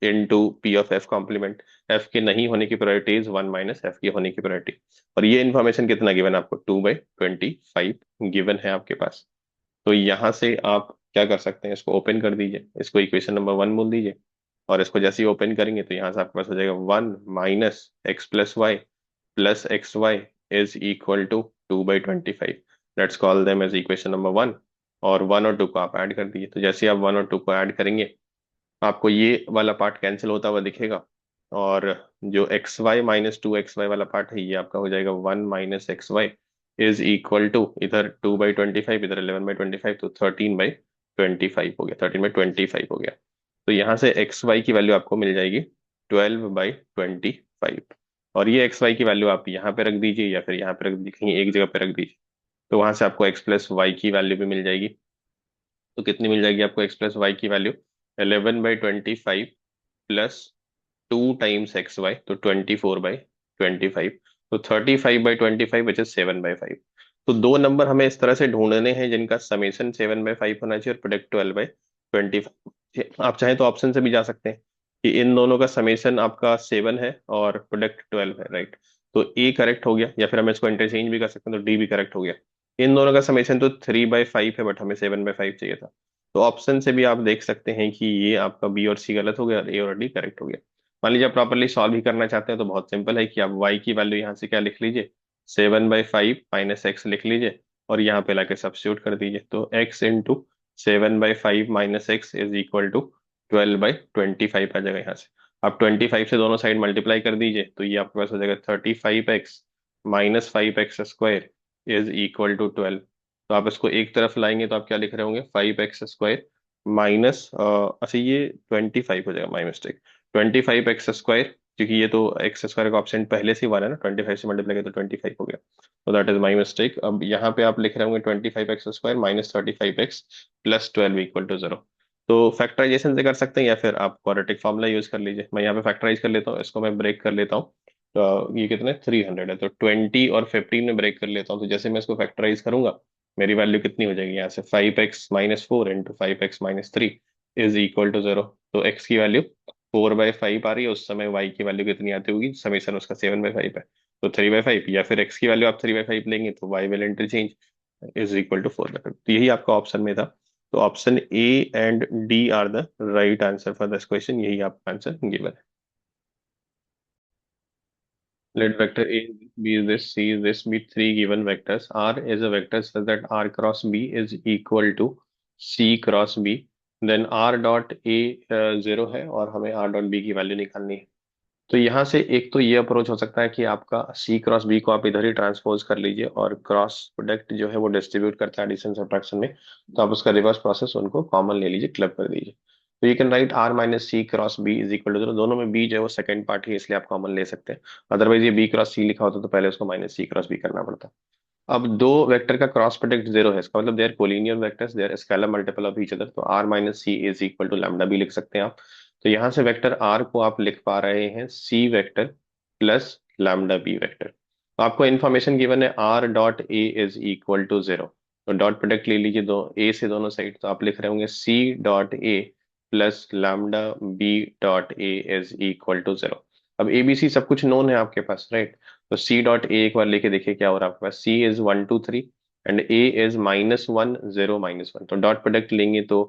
into P of F complement. F के नहीं होने की प्रोबेबिलिटी इज 1 - एफ के होने की प्रोबेबिलिटी। और ये इन्फॉर्मेशन कितना गिवन है आपको? 2/25 गिवन है आपके पास। तो यहाँ से आप क्या कर सकते हैं? इसको ओपन कर दीजिए, इसको इक्वेशन नंबर 1 बोल दीजिए, और इसको जैसे ही ओपन करेंगे तो यहाँ से आपके पास हो जाएगा 1 - x + y + xy is equal to 2/25। Let's call them as equation number 1, और 1 और 2 को आप ऐड कर दीजिए। तो जैसे ही आप 1 और 2 को ऐड करेंगे आपको ये वाला पार्ट कैंसिल होता हुआ दिखेगा, और जो xy - 2xy वाला पार्ट है ये आपका हो जाएगा 1 - xy इज इक्वल टू इधर 2/25, इधर 11/25, तो 13/25 हो गया, 13/25 हो गया। तो यहाँ से एक्स वाई की वैल्यू आपको मिल जाएगी 12/25, और ये एक्स वाई की वैल्यू आप यहाँ पे रख दीजिए या फिर यहाँ पे रख दीजिए, कहीं एक जगह पे रख दीजिए, तो वहां से आपको एक्स प्लस वाई की वैल्यू भी मिल जाएगी। तो कितनी मिल जाएगी आपको एक्स प्लस वाई की वैल्यू? 11/25 प्लस 2 टाइम्स xy, तो 24/25, तो 35/25 विच इज 7/5। तो दो नंबर हमें इस तरह से ढूंढने हैं जिनका समेशन 7/5 होना चाहिए और प्रोडक्ट 12/25। आप चाहें तो ऑप्शन से भी जा सकते हैं कि इन दोनों का समेशन आपका 7 है और प्रोडक्ट 12 है, राइट? तो ए करेक्ट हो गया, या फिर हम इसको इंटरचेंज भी कर सकते हैं, तो डी भी करेक्ट हो गया। इन दोनों का समेशन तो 3/5 है, बट हमें 7/5 चाहिए था। तो ऑप्शन से भी आप देख सकते हैं कि ये आपका बी और सी गलत हो गया और ए और डी करेक्ट हो गया। मान लीजिए आप प्रॉपरली सॉल्व ही करना चाहते हैं तो बहुत सिंपल है कि आप y की वैल्यू यहाँ से क्या लिख लीजिए? 7/5 - x लिख लीजिए, और यहाँ पे लाके सब्स्टिट्यूट कर दीजिए, तो x into 7/5 - x is equal to 12/25 आ जाएगा यहाँ से। आप 25 से दोनों साइड मल्टीप्लाई कर दीजिए, तो ये आपके पास हो जाएगा 35x - 5x² is equal to 12। तो आप इसको एक तरफ लाएंगे तो आप क्या लिख रहे होंगे? 5x² माइनस, अच्छा ये 25 हो जाएगा, माई मिस्टेक, 25x², क्योंकि ये तो x² का ऑप्शन पहले से ही वाला है ना, 25 से मल्टीप्लाई किया तो 25 हो गया, तो दैट इज माई मिस्टेक। अब यहाँ पे आप लिख रहे होंगे 25x² minus 35x plus 12 equal to 0। तो फैक्टराइजेशन से कर सकते हैं या फिर आप क्वाड्रेटिक फॉर्मूला यूज कर लीजिए। मैं यहाँ पे फैक्टराइज कर लेता हूँ, इसको मैं ब्रेक कर लेता हूँ। तो ये कितने 300 है, तो 20 और 15 में ब्रेक कर लेता हूँ। तो जैसे मैं इसको फैक्टराइज करूंगा मेरी वैल्यू कितनी हो जाएगी यहाँ से? 5x - 4 into 5x - 3 is equal to 0। तो x की वैल्यू 4/5 आ रही है, उस समय y की वैल्यू कितनी आती होगी? समेशन उसका 7/5 है, तो 3/5, या फिर x की वैल्यू आप 3/5 लेंगे तो y will interchange is equal to 4/5। तो यही आपका ऑप्शन में था। तो option A and D are the right answer for this question, यही आपका आंसर गिवन है। Let vector A be this, C is this, be three given vectors. R is a vector such that R cross B is equal to C cross B. Then R dot A 0 है और हमें R dot B की value निकालनी है। तो यहाँ से एक तो ये अप्रोच हो सकता है कि आपका C क्रॉस B को आप इधर ही ट्रांसपोज कर लीजिए, और क्रॉस प्रोडक्ट जो है वो डिस्ट्रीब्यूट करता है एडिशन सब्ट्रैक्शन में, तो आप उसका रिवर्स प्रोसेस उनको कॉमन ले लीजिए, क्लब कर दीजिए। तो you can write R minus C cross B is equal to zero. दोनों में बी जो है वो सेकंड पार्ट ही है, इसलिए आप कॉमन ले सकते हैं। अदरवाइज ये बी क्रॉस सी लिखा होता तो पहले उसको माइनस सी क्रॉस बी करना पड़ता। अब दो वेक्टर का क्रॉस प्रोडक्ट जीरो है, इसका मतलब they are collinear vectors, they are scalar multiple of each other, तो r minus c is equal to lambda भी लिख सकते हैं आप। तो यहाँ से वेक्टर आर को आप लिख पा रहे हैं c vector plus lambda b vector. तो आपको इन्फॉर्मेशन गिवन है r dot A is equal to zero, तो डॉट प्रोडक्ट ले लीजिए दो ए से दोनों साइड, तो आप लिख रहे होंगे C dot A plus lambda B dot A is equal to zero. अब ए बी सी सब कुछ नोन है आपके पास, राइट? तो सी डॉट ए एक बार लेके देखिए क्या हो रहा है आपके पास। सी इज 1 2 3 एंड ए इज -1 0 -1, तो डॉट प्रोडक्ट लेंगे तो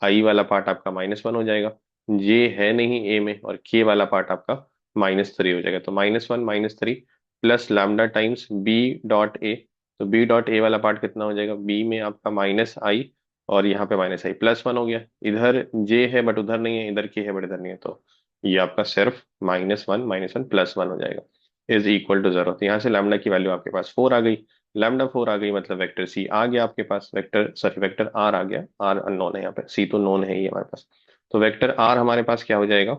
आई वाला पार्ट आपका -1 हो जाएगा, जे है नहीं ए में, और के वाला पार्ट आपका -3 हो जाएगा। तो -1 -3 plus lambda times B dot A, तो बी डॉट ए वाला पार्ट कितना हो जाएगा, बी में आपका -i और यहाँ पे -i, +1 हो गया। इधर जे है बट उधर नहीं है, इधर के है बट इधर नहीं है, तो ये आपका सिर्फ -1 -1 +1 हो जाएगा इज इक्वल टू जीरो। तो यहाँ से लैम्डा की वैल्यू आपके पास 4 आ गई। लैम्डा 4 आ गई मतलब वेक्टर सी आ गया आपके पास, वेक्टर सॉरी वेक्टर आर आ गया। आर अननोन है यहाँ पे, सी तो नोन है ही हमारे पास। तो वेक्टर आर हमारे पास क्या हो जाएगा,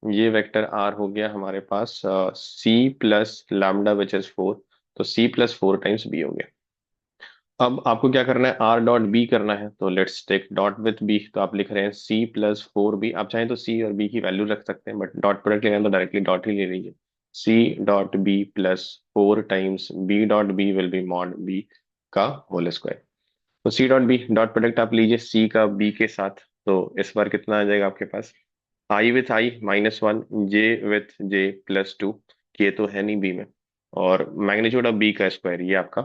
ये वेक्टर आर हो गया हमारे पास c plus lambda which is 4, तो सी प्लस 4 टाइम्स बी हो गया। अब आपको क्या करना है, आर डॉट बी करना है, तो let's take dot with B, तो आप लिख रहे हैं सी प्लस 4 बी। आप चाहें तो सी और बी की वैल्यू रख सकते हैं, बट डॉट प्रोडक्ट लेना है तो डायरेक्टली डॉट ही ले लीजिए। C dot B plus 4 times B dot B will be mod B का होल स्क्वायर। तो C dot B dot product आप लीजिए सी का बी के साथ, तो इस बार कितना आ जाएगा आपके पास, आई विथ आई -1, जे विथ जे +2, के तो है नहीं बी में, और मैग्नीट्यूड ऑफ बी का स्क्वायर ये आपका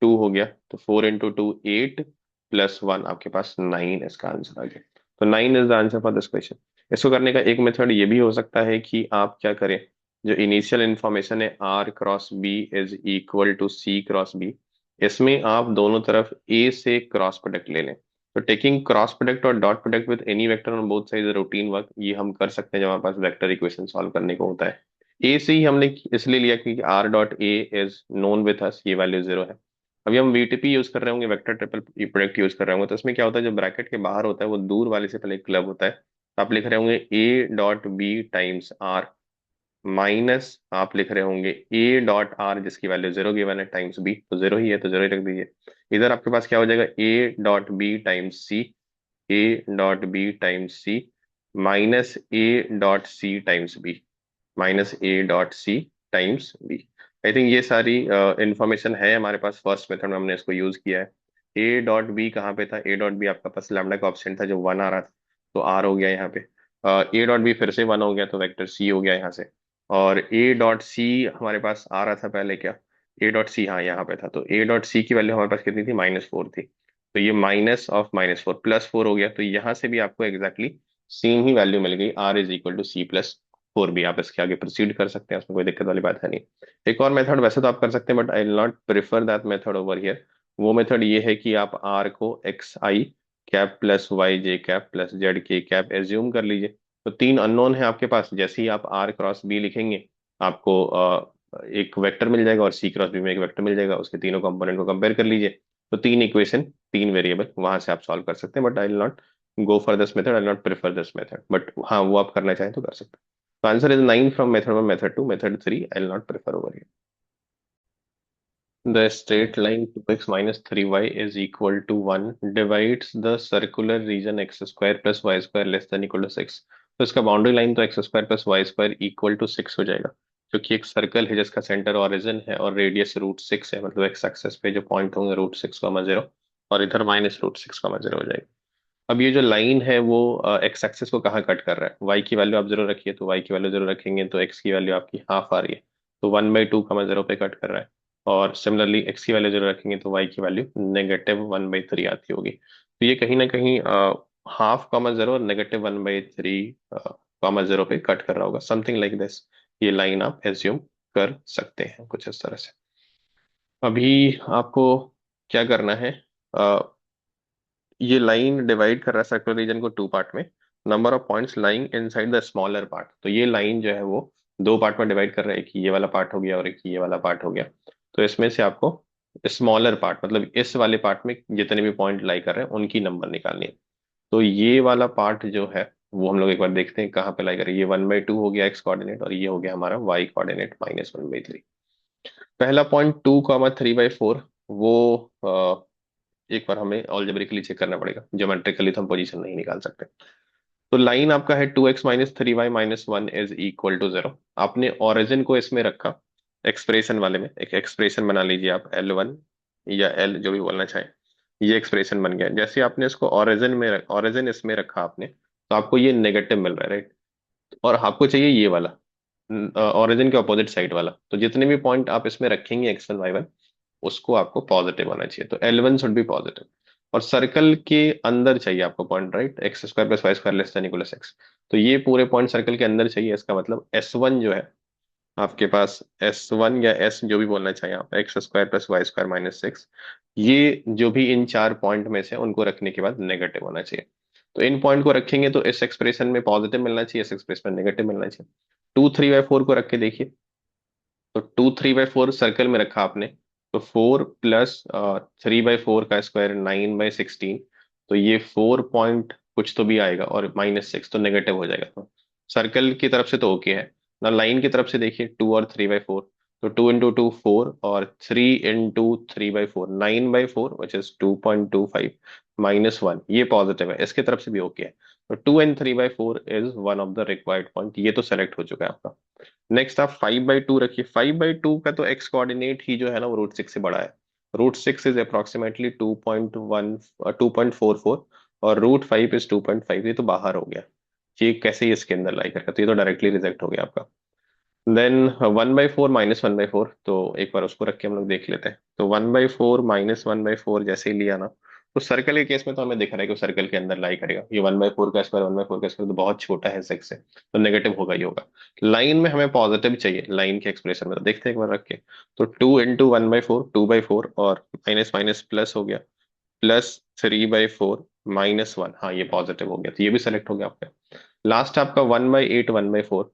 2 हो गया। तो 4 × 2 8 +1 आपके पास 9 इसका आंसर आ गया। तो 9 is the answer for this question. इसको करने का एक मेथड ये भी हो सकता है कि आप क्या करें, जो इनिशियल इंफॉर्मेशन है R cross B is equal to C cross B, इसमें आप दोनों तरफ ए से क्रॉस प्रोडक्ट ले लें। तो टेकिंग क्रॉस प्रोडक्ट और dot product with any vector on both side routine work, ये हम कर सकते हैं जब हमारे पास वेक्टर इक्वेशन सॉल्व करने को होता है। ए से ही हमने इसलिए लिया क्योंकि are dot A is known with us, ये वैल्यू 0 है। अभी हम वीटीपी यूज कर रहे होंगे, वेक्टर ट्रिपल प्रोडक्ट यूज कर रहे होंगे, तो इसमें क्या होता है, जो ब्रैकेट के बाहर होता है वो दूर वाले से पहले क्लब होता है। तो आप लिख रहे होंगे A dot B times R minus, आप लिख रहे होंगे ए डॉट आर जिसकी वैल्यू 0 गिवन है टाइम्स बी, तो 0 ही है तो 0 ही रख दीजिए। इधर आपके पास क्या हो जाएगा, A dot B times C, A dot B times C minus A dot C times B, minus A dot C times B. I think ये सारी इंफॉर्मेशन है हमारे पास, फर्स्ट मेथड में हमने इसको यूज किया है। ए डॉट बी कहाँ पे था, ए डॉट बी आपका पास लैम्डा का ऑप्शन था जो 1 आ रहा था, तो आर हो गया यहाँ पे। ए डॉट बी फिर से 1 हो गया तो वेक्टर सी हो गया यहाँ से। और ए डॉट सी हमारे पास आ रहा था पहले क्या, ए डॉट सी हाँ यहाँ पे था, तो ए डॉट सी की वैल्यू हमारे पास कितनी थी, -4 थी, तो ये -(-4) +4 हो गया। तो यहाँ से भी आपको एग्जैक्टली सेम ही वैल्यू मिल गई, r is equal to c plus 4 भी। आप इसके आगे प्रोसीड कर सकते हैं, उसमें कोई दिक्कत वाली बात है नहीं। एक और मेथड वैसे तो आप कर सकते हैं, but I will not prefer that method over here. वो मेथड ये है कि आप आर को एक्स आई कैप प्लस वाई जे कैप प्लस जेड के कैप एज्यूम कर लीजिए। तो तीन अननोन है आपके पास, जैसे ही आप आर क्रॉस बी लिखेंगे आपको एक वेक्टर मिल जाएगा, और सी क्रॉस बी में एक वेक्टर मिल जाएगा, उसके तीनों कंपोनेंट को कंपेयर कर लीजिए। तो तीन इक्वेशन, तीन वेरिएबल वहां से आप सॉल्व कर सकते हैं, but I will not go for this method, I will not prefer this method, but हाँ वो आप करना चाहें तो कर सकते हैं। So answer is 9 from method 1, method 2, method 3. I'll not prefer over here. The straight line 2x minus 3y is equal to 1 divides the circular region x square plus y square less than equal to 6. तो इसका boundary line तो X square plus Y square equal to 6 हो जाएगा, क्योंकि एक circle है जिसका centre origin है और रेडियस √6 है, मतलब एक्स एक्सेस पे जो पॉइंट होंगे √6, 0 और इधर -√6, 0 हो जाएगा। अब ये जो लाइन है वो एक्स एक्सिस को कहाँ कट कर रहा है, वाई की वैल्यू आप 0 रखिए, तो वाई की वैल्यू 0 रखेंगे तो एक्स की वैल्यू आपकी हाफ आ रही है, तो 1/2, 0 पे कट कर रहा है। और सिमिलरली एक्स की वैल्यू 0 रखेंगे तो वाई की वैल्यू -1/3 आती होगी। तो ये कहीं ना कहीं 1/2, 0 और -1/3, 0 पे कट कर रहा होगा, समथिंग लाइक दिस। ये लाइन आप एज्यूम कर सकते हैं कुछ इस तरह से। अभी आपको क्या करना है, ये लाइन डिवाइड कर रहा है सर्कुलर रीजन को टू पार्ट में, number of points lying inside the smaller part. तो ये लाइन जो है वो दो पार्ट में डिवाइड कर रहा है, एक ये वाला पार्ट हो गया और एक ये वाला पार्ट हो गया। तो इसमें से आपको स्मॉलर पार्ट, मतलब इस वाले पार्ट में जितने भी पॉइंट लाई कर रहे हैं उनकी नंबर निकालनी है। तो ये वाला पार्ट जो है वो हम लोग एक बार देखते हैं कहाँ पे लाई करें। ये 1/2 हो गया एक्स कोऑर्डिनेट, और ये हो गया हमारा वाई कोऑर्डिनेट -1/3। पहला पॉइंट 2, 3/4, वो एक बार हमें ऑलजेब्रिकली चेक करना पड़ेगा, ज्योमेट्रिकली तो हम पोजीशन नहीं निकाल सकते। तो लाइन आपका है 2x - 3y - 1 is equal to 0। आपने ओरिजिन को इसमें रखा, एक्सप्रेशन वाले में एक एक्सप्रेशन बना लीजिए आप, L1 या L जो भी बोलना चाहे। ये एक्सप्रेशन बन गया। जैसे आपने इसको ओरिजिन इसमें रखा आपने, तो आपको ये नेगेटिव मिल रहा है, राइट। और आपको चाहिए ये वाला ओरिजिन के ऑपोजिट साइड वाला। तो जितने भी पॉइंट आप इसमें रखेंगे x1 y1, उसको आपको पॉजिटिव होना चाहिए। तो L1 शुड बी पॉजिटिव। और सर्कल के अंदर चाहिए आपको point, right, x² + y² x। तो ये पूरे पॉइंट सर्कल के अंदर चाहिए। इसका मतलब S1 जो है आपके पास, S1 या S जो भी बोलना चाहिए आप, x² + y² - 6, ये जो भी इन चार पॉइंट में से उनको रखने के बाद नेगेटिव होना चाहिए। तो इन पॉइंट को रखेंगे तो इस एक्सप्रेशन में पॉजिटिव मिलना चाहिए, इस एक्सप्रेशन में नेगेटिव मिलना चाहिए। 2, 3/4 को रख के देखिए। तो 2, 3/4 सर्कल में रखा आपने, तो 4 + 3/4 का स्क्वायर 9/16। तो ये 4 पॉइंट कुछ तो भी आएगा, और -6 तो नेगेटिव हो जाएगा। तो सर्कल की तरफ से तो ओके है ना। लाइन की तरफ से देखिए, 2 और 3/4, तो 2 × 2 4, और 3 × 3/4 9/4, विच इज 2.25 -1, ये पॉजिटिव है, इसके तरफ से भी ओके है। तो 2 and 3/4 is one of the required point, ये तो सेलेक्ट हो चुका है आपका। नेक्स्ट आप 5/2 रखिए। 5/2 का तो एक्स कोऑर्डिनेट ही जो है ना वो √6 से बड़ा है। √6 इज अप्रोक्सीमेटली 2.44, और √5 इज 2.5। ये तो बाहर हो गया, ये कैसे ही इसके अंदर लाई करेगा, तो ये तो डायरेक्टली रिजेक्ट हो गया आपका। देन 1/4 -1/4, तो एक बार उसको रख के हम लोग देख लेते हैं। तो 1/4 -1/4 जैसे ही लिया ना, तो सर्कल के केस में तो हमें दिख रहा है कि वो सर्कल के अंदर लाई करेगा। ये 1/4 का स्क्वायर, 1/4 का स्क्वायर तो बहुत छोटा है सिक्स से, तो नेगेटिव होगा ही होगा। लाइन में हमें पॉजिटिव चाहिए, लाइन के एक्सप्रेशन में, तो देखते हैं एक बार रख के। तो 2 × 1/4, 2/4, और माइनस माइनस प्लस हो गया, +3/4 -1। हाँ, ये पॉजिटिव हो गया, तो ये भी सेलेक्ट हो गया आपका। लास्ट आपका 1/8 1/4।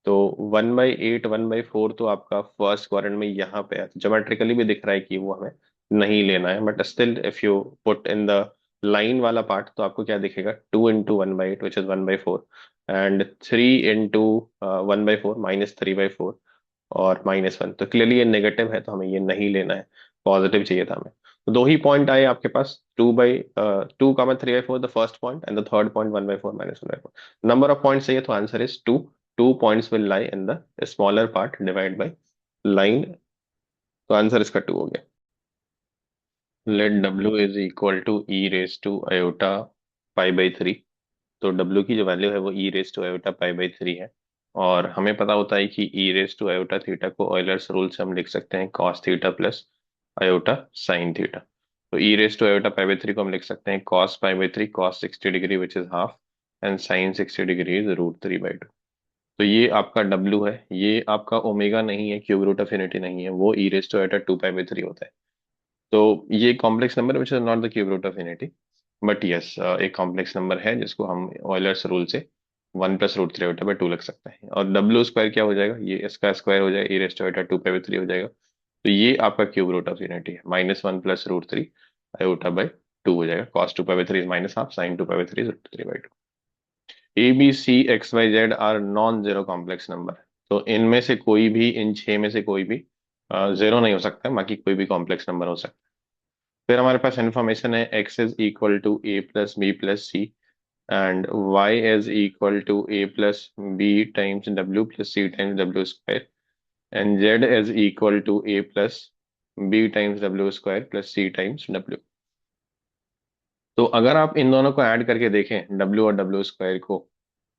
तो 1/8 1/4 तो आपका फर्स्ट क्वाड्रेंट में यहाँ पे है, तो ज्योमेट्रिकली भी दिख रहा है कि वो हमें नहीं लेना है। But still if you put in the line वाला पार्ट, तो आपको क्या दिखेगा, 2 × 1/8 विच इज 1/4, एंड 3 × 1/4 -3/4, और -1। तो क्लियरली ये नेगेटिव है, तो हमें ये नहीं लेना है, पॉजिटिव चाहिए था हमें। तो दो ही पॉइंट आए आपके पास, 2/3/4 the first point, and the third point 1/4 -1/4। Number of points चाहिए, तो answer is 2। 2 points will lie in the smaller part divide by line. तो आंसर इसका 2 हो गया। Let W is equal to e⁻∠π/3। तो W की जो वैल्यू है वो e⁻∠π/3 है। और हमें पता होता है कि e⁻θ को ऑयलर्स रूल से हम लिख सकते हैं cos theta plus iota sine theta. तो e⁻∠π/3 को हम लिख सकते हैं cos π/3, cos 60 degree which is half, and sine 60 degree is √3/2। तो ये आपका W है। ये आपका ओमेगा नहीं है, क्यूब रूट ऑफ इन्फिनिटी नहीं है, वो e⁻²π/3 होता है। तो ये complex number which is not the cube root of infinity, but yes एक कॉम्प्लेक्स नंबर है जिसको हम ऑयलर्स रूल से 1 + √3/2 लिख सकते हैं। और W² क्या हो जाएगा, ये इसका स्क्वायर हो जाएगा, e⁻²π/3 हो जाएगा। तो ये आपका क्यूब रूट ऑफ इन्फिनिटी है, -1 + √3/2 हो जाएगा। cos 2π/3 is -half, sin 2π/3 is √3/2। ABC XYZ are non zero complex number. तो इनमें से कोई भी, इन छह में से कोई भी जीरो नहीं हो सकता है, बाकी कोई भी कॉम्प्लेक्स नंबर हो सकता है। फिर हमारे पास इंफॉर्मेशन है, x is equal to a + b + c, and y is equal to a + b × w + c × w², and z is equal to a + b × w² + c × w। तो अगर आप इन दोनों को ऐड करके देखें, w और w² को,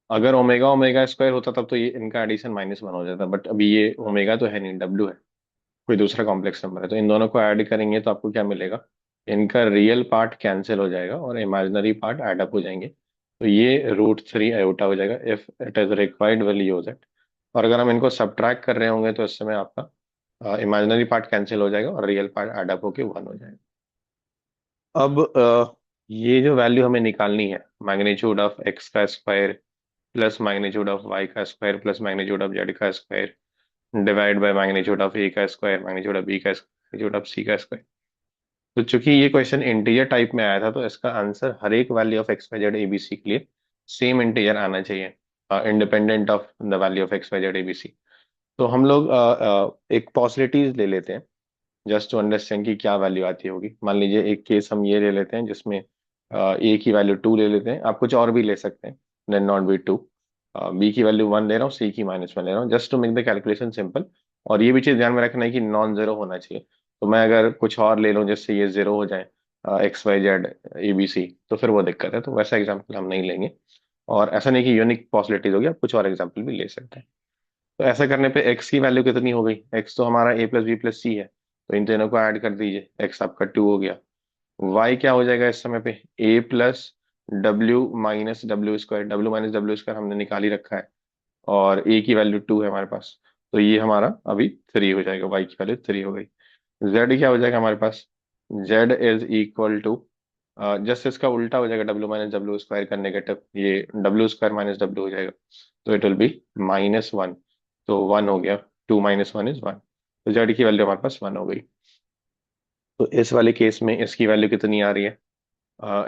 अगर ओमेगा ओमेगा स्क्वायर होता तब तो ये इनका एडिशन -1 हो जाता, बट अभी ये ओमेगा तो है नहीं, डब्ल्यू है, कोई दूसरा कॉम्प्लेक्स नंबर है। तो इन दोनों को ऐड करेंगे तो आपको क्या मिलेगा, इनका रियल पार्ट कैंसिल हो जाएगा और इमेजिनरी पार्ट ऐड अप हो जाएंगे। तो ये √3/, हो जाएगा। If it is required will use it. और अगर हम इनको सब्ट्रैक्ट कर रहे होंगे तो इस समय आपका इमेजिनरी पार्ट कैंसिल हो जाएगा और रियल पार्ट ऐड अप होके 1 हो जाएगा। अब ये जो वैल्यू हमें निकालनी है, मैग्नीट्यूड ऑफ x का square plus magnitude of y का square plus magnitude of z का square divide by magnitude of a का स्क्वायर, मैग्नीट्यूड ऑफ b का स्क्वायर, मैग्नीट्यूड ऑफ c का स्क्वायर। तो चूंकि ये क्वेश्चन इंटीजर टाइप में आया था, तो इसका आंसर हर एक value of X Y Z ABC के लिए सेम इंटीजर आना चाहिए, independent of the value of X Y Z ABC. तो हम लोग एक पॉसिबिलिटीज ले लेते हैं जस्ट टू अंडरस्टैंड कि क्या वैल्यू आती होगी। मान लीजिए एक केस हम ये ले लेते हैं जिसमें ए की वैल्यू 2 ले लेते हैं, आप कुछ और भी ले सकते हैं, देन नॉट बी 2। बी की वैल्यू 1 ले रहा हूँ, सी की -1 ले रहा हूँ, just to make the calculation simple. और ये भी चीज ध्यान में रखना है कि नॉन जीरो होना चाहिए। तो मैं अगर कुछ और ले लूँ जिससे ये जीरो हो जाए, X Y Z A B C, तो फिर वो दिक्कत है, तो वैसा एग्जाम्पल हम नहीं लेंगे। और ऐसा नहीं कि यूनिक पॉसिबिलिटीज होगी, आप कुछ और एग्जाम्पल भी ले सकते हैं। तो ऐसा करने पे एक्स की वैल्यू कितनी हो गई? एक्स तो हमारा ए प्लस बी प्लस सी है, तो इन तीनों को ऐड कर दीजिए, एक्स आपका 2 हो गया। वाई क्या हो जाएगा इस समय पे? A plus W minus W square, W minus W square हमने निकाल ही रखा है, और ए की वैल्यू 2 है हमारे पास, तो ये हमारा अभी 3 हो जाएगा, वाई की वैल्यू 3 हो गई। जेड क्या हो जाएगा हमारे पास? Z is equal to, just इसका उल्टा हो जाएगा, डब्ल्यू माइनस डब्ल्यू स्क्वायर का नेगेटिव, ये डब्ल्यू स्क्वायर माइनस डब्ल्यू हो जाएगा, तो इट विल बी -1। तो 1 हो गया, 2 - 1 इज 1, तो जेड की वैल्यू हमारे पास 1 हो गई। तो इस वाले केस में इसकी वैल्यू कितनी आ रही है?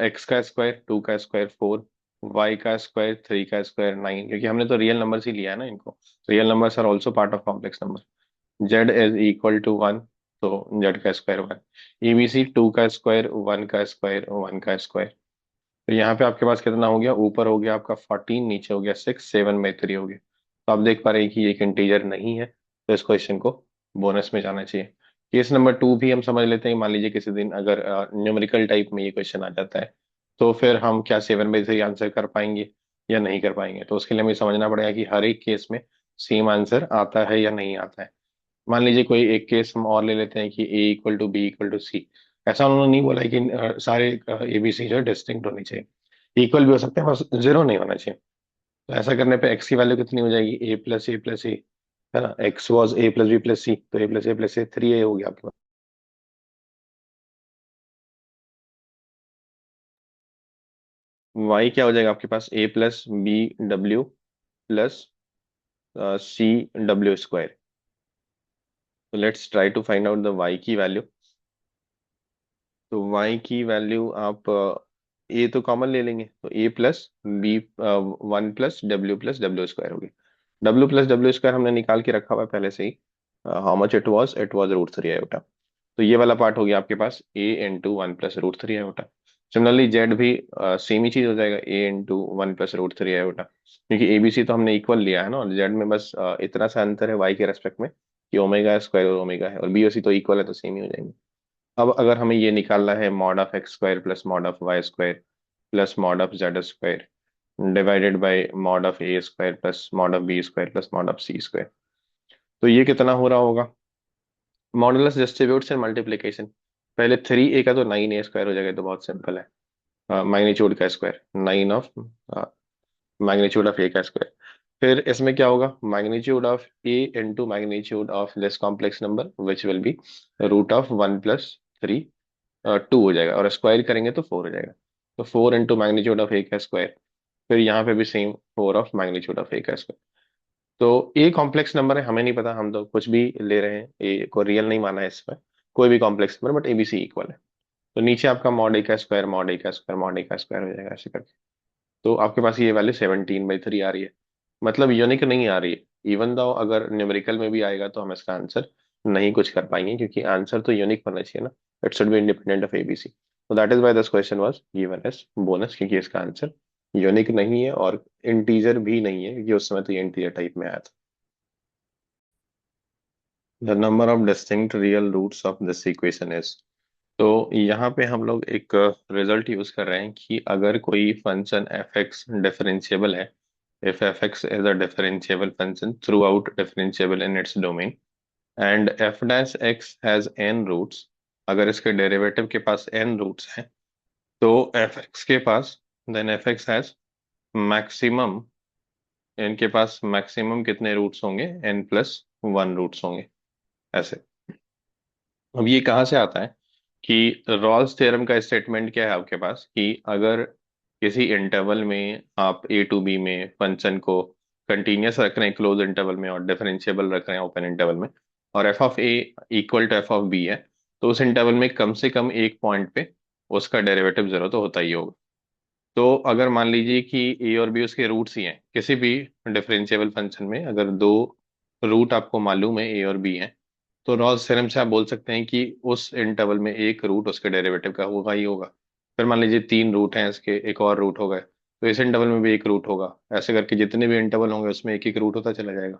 एक्स का स्क्वायर 2 का स्क्वायर 4, वाई का स्क्वायर 3 का स्क्वायर 9, क्योंकि हमने तो रियल नंबर ही लिया है ना इनको, real numbers are also part of complex number. Z is equal to 1, तो जेड का स्क्वायर 1। ईबीसी 2 का स्क्वायर 1 का स्क्वायर 1 का स्क्वायर। तो यहाँ पे आपके पास कितना हो गया? ऊपर हो गया आपका 14, नीचे हो गया 6, 7/3 हो गया। तो आप देख पा रहे हैं कि ये एक इंटीजर नहीं है, तो इस क्वेश्चन को बोनस में जाना चाहिए। केस नंबर 2 भी हम समझ लेते हैं। मान लीजिए किसी दिन अगर न्यूमेरिकल टाइप में ये क्वेश्चन आ जाता है, तो फिर हम क्या 7/3 आंसर कर पाएंगे या नहीं कर पाएंगे? तो उसके लिए हमें समझना पड़ेगा कि हर एक केस में सेम आंसर आता है या नहीं आता है। मान लीजिए कोई एक केस हम और ले लेते हैं कि a equal to b equal to c. ऐसा उन्होंने नहीं बोला है कि सारे ए बी सी जो है डिस्टिंक्ट होनी चाहिए, इक्वल भी हो सकते हैं, बस जीरो नहीं होना चाहिए। तो ऐसा करने पे एक्स की वैल्यू कितनी हो जाएगी? ए प्लस ए, है ना? X was a plus b plus c, तो ए प्लस ए 3 ए हो गया आपके पास। वाई क्या हो जाएगा आपके पास? ए plus B W plus C W square. तो let's try to find out the Y की वैल्यू। तो y की वैल्यू आप a तो कॉमन ले लेंगे, तो a plus B 1 plus W square होगी। डब्ल्यू प्लस डब्ल्यू स्क्वायर हमने निकाल के रखा हुआ है पहले से ही। How much it was √3 iota. तो ये वाला पार्ट हो गया आपके पास a into 1 plus √3 iota. Similarly Z भी सेम ही चीज हो जाएगा, a इंटू 1 प्लस √3 आयोटा, क्योंकि ए बी सी तो हमने इक्वल लिया है ना, और जेड में बस इतना सा अंतर है y के रेस्पेक्ट में कि ओमेगा स्क्वायर और ओमेगा है, और बी और सी तो इक्वल है, तो सेम ही हो जाएंगे। अब अगर हमें ये निकालना है mod of x square plus mod of Y square plus mod of Z square divided by mod of A square plus mod of B square plus mod of C square, तो ये कितना हो रहा होगा? Modulus distributes and multiplication. पहले 3 ए का तो 9 ए square हो जाएगा, तो बहुत सिंपल है, मैग्नीट्यूड का स्क्वायर 9 ऑफ मैग्नीट्यूड ऑफ ए का स्क्वायर। फिर इसमें क्या होगा? Magnitude of A into magnitude of this complex number which will be √1 + 3, 2 हो जाएगा, और स्क्वायर करेंगे तो 4 हो जाएगा। तो 4 इंटू मैग्नीट्यूड ऑफ ए का स्क्वायर। फिर यहाँ पे भी सेम 4 ऑफ मैग्नीट्यूड ऑफ ए का स्क्वायर। तो ए कॉम्प्लेक्स नंबर है, हमें नहीं पता, हम तो कुछ भी ले रहे हैं, ए को रियल नहीं माना है इसमें, कोई भी complex number, but ABC equal है। तो नीचे आपका मॉड ए का स्क्वायर मॉड ए का स्क्वायर मॉड ए का स्क्वायर हो जाएगा ऐसे करके। तो आपके पास ये वैल्यू 17/3 आ रही है, मतलब यूनिक नहीं आ रही है। इवन दो अगर न्यूमेरिकल में भी आएगा तो हम इसका आंसर नहीं कुछ कर पाएंगे, क्योंकि आंसर तो यूनिक होना चाहिए ना, it should be independent of ABC. तो that is why this question was given as bonus, क्योंकि इसका आंसर यूनिक नहीं है और इंटीजर भी नहीं है, क्योंकि उस समय तो ये इंटीजर टाइप में आया था। The number of distinct real roots of this equation is. तो यहाँ पे हम लोग एक रिजल्ट यूज कर रहे हैं कि अगर कोई फंक्शन एफ एक्स डिफरेंशिएबल है, if fx is a differentiable function throughout differentiable in its domain and f dash x has n roots, अगर इसके डेरिवेटिव के पास n रूट्स हैं, तो fx के पास then fx has maximum, इनके पास मैक्सिमम कितने roots होंगे? n+1 रूट्स होंगे ऐसे। अब ये कहाँ से आता है कि रॉल्स थ्योरम का स्टेटमेंट क्या है आपके पास कि अगर किसी इंटरवल में आप ए टू बी में फंक्शन को कंटिन्यूअस रख रहे हैं क्लोज इंटरवल में और डिफरेंशिएबल रख रहे हैं ओपन इंटरवल में, और F of A equal to F of B है, तो उस इंटरवल में कम से कम एक पॉइंट पे उसका डेरिवेटिव जीरो तो होता ही होगा। तो अगर मान लीजिए कि ए और बी उसके रूट्स ही हैं, किसी भी डिफरेंशिएबल फंक्शन में अगर दो रूट आपको मालूम है ए और बी हैं, तो रॉल्स थ्योरम से आप बोल सकते हैं कि उस इंटरवल में एक रूट उसके डेरिवेटिव का होगा ही होगा। फिर मान लीजिए तीन रूट हैं इसके, एक और रूट हो गए, तो इस इंटरवल में भी एक रूट होगा। ऐसे करके जितने भी इंटरवल होंगे उसमें एक एक रूट होता चला जाएगा।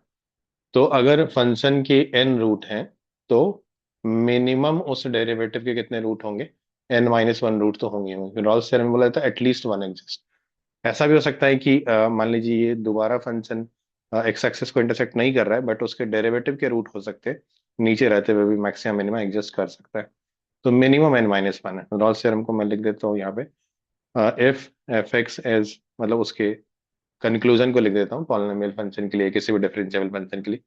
तो अगर फंक्शन के एन रूट हैं, तो मिनिमम उस डेरिवेटिव के कितने रूट होंगे? एन माइनस वन रूट तो होंगे होंगे। रॉल्स थ्योरम में बोला था एटलीस्ट वन एग्जिस्ट। ऐसा भी हो सकता है कि मान लीजिए ये दोबारा फंक्शन एक्स एक्सिस को इंटरसेक्ट नहीं कर रहा है, बट उसके डेरिवेटिव के रूट हो सकते हैं, नीचे रहते हुए भी मैक्सिमम मिनिमम एग्जिस्ट कर सकता है। तो मिनिमम एन माइनस वन है। रॉल्स थ्योरम को मैं लिख देता हूँ यहाँ पे। इफ एफ एक्स एज, मतलब उसके कंक्लूजन को लिख देता हूँ पॉलिनोमियल फंक्शन के लिए, किसी भी डिफरेंशिएबल फंक्शन के लिए,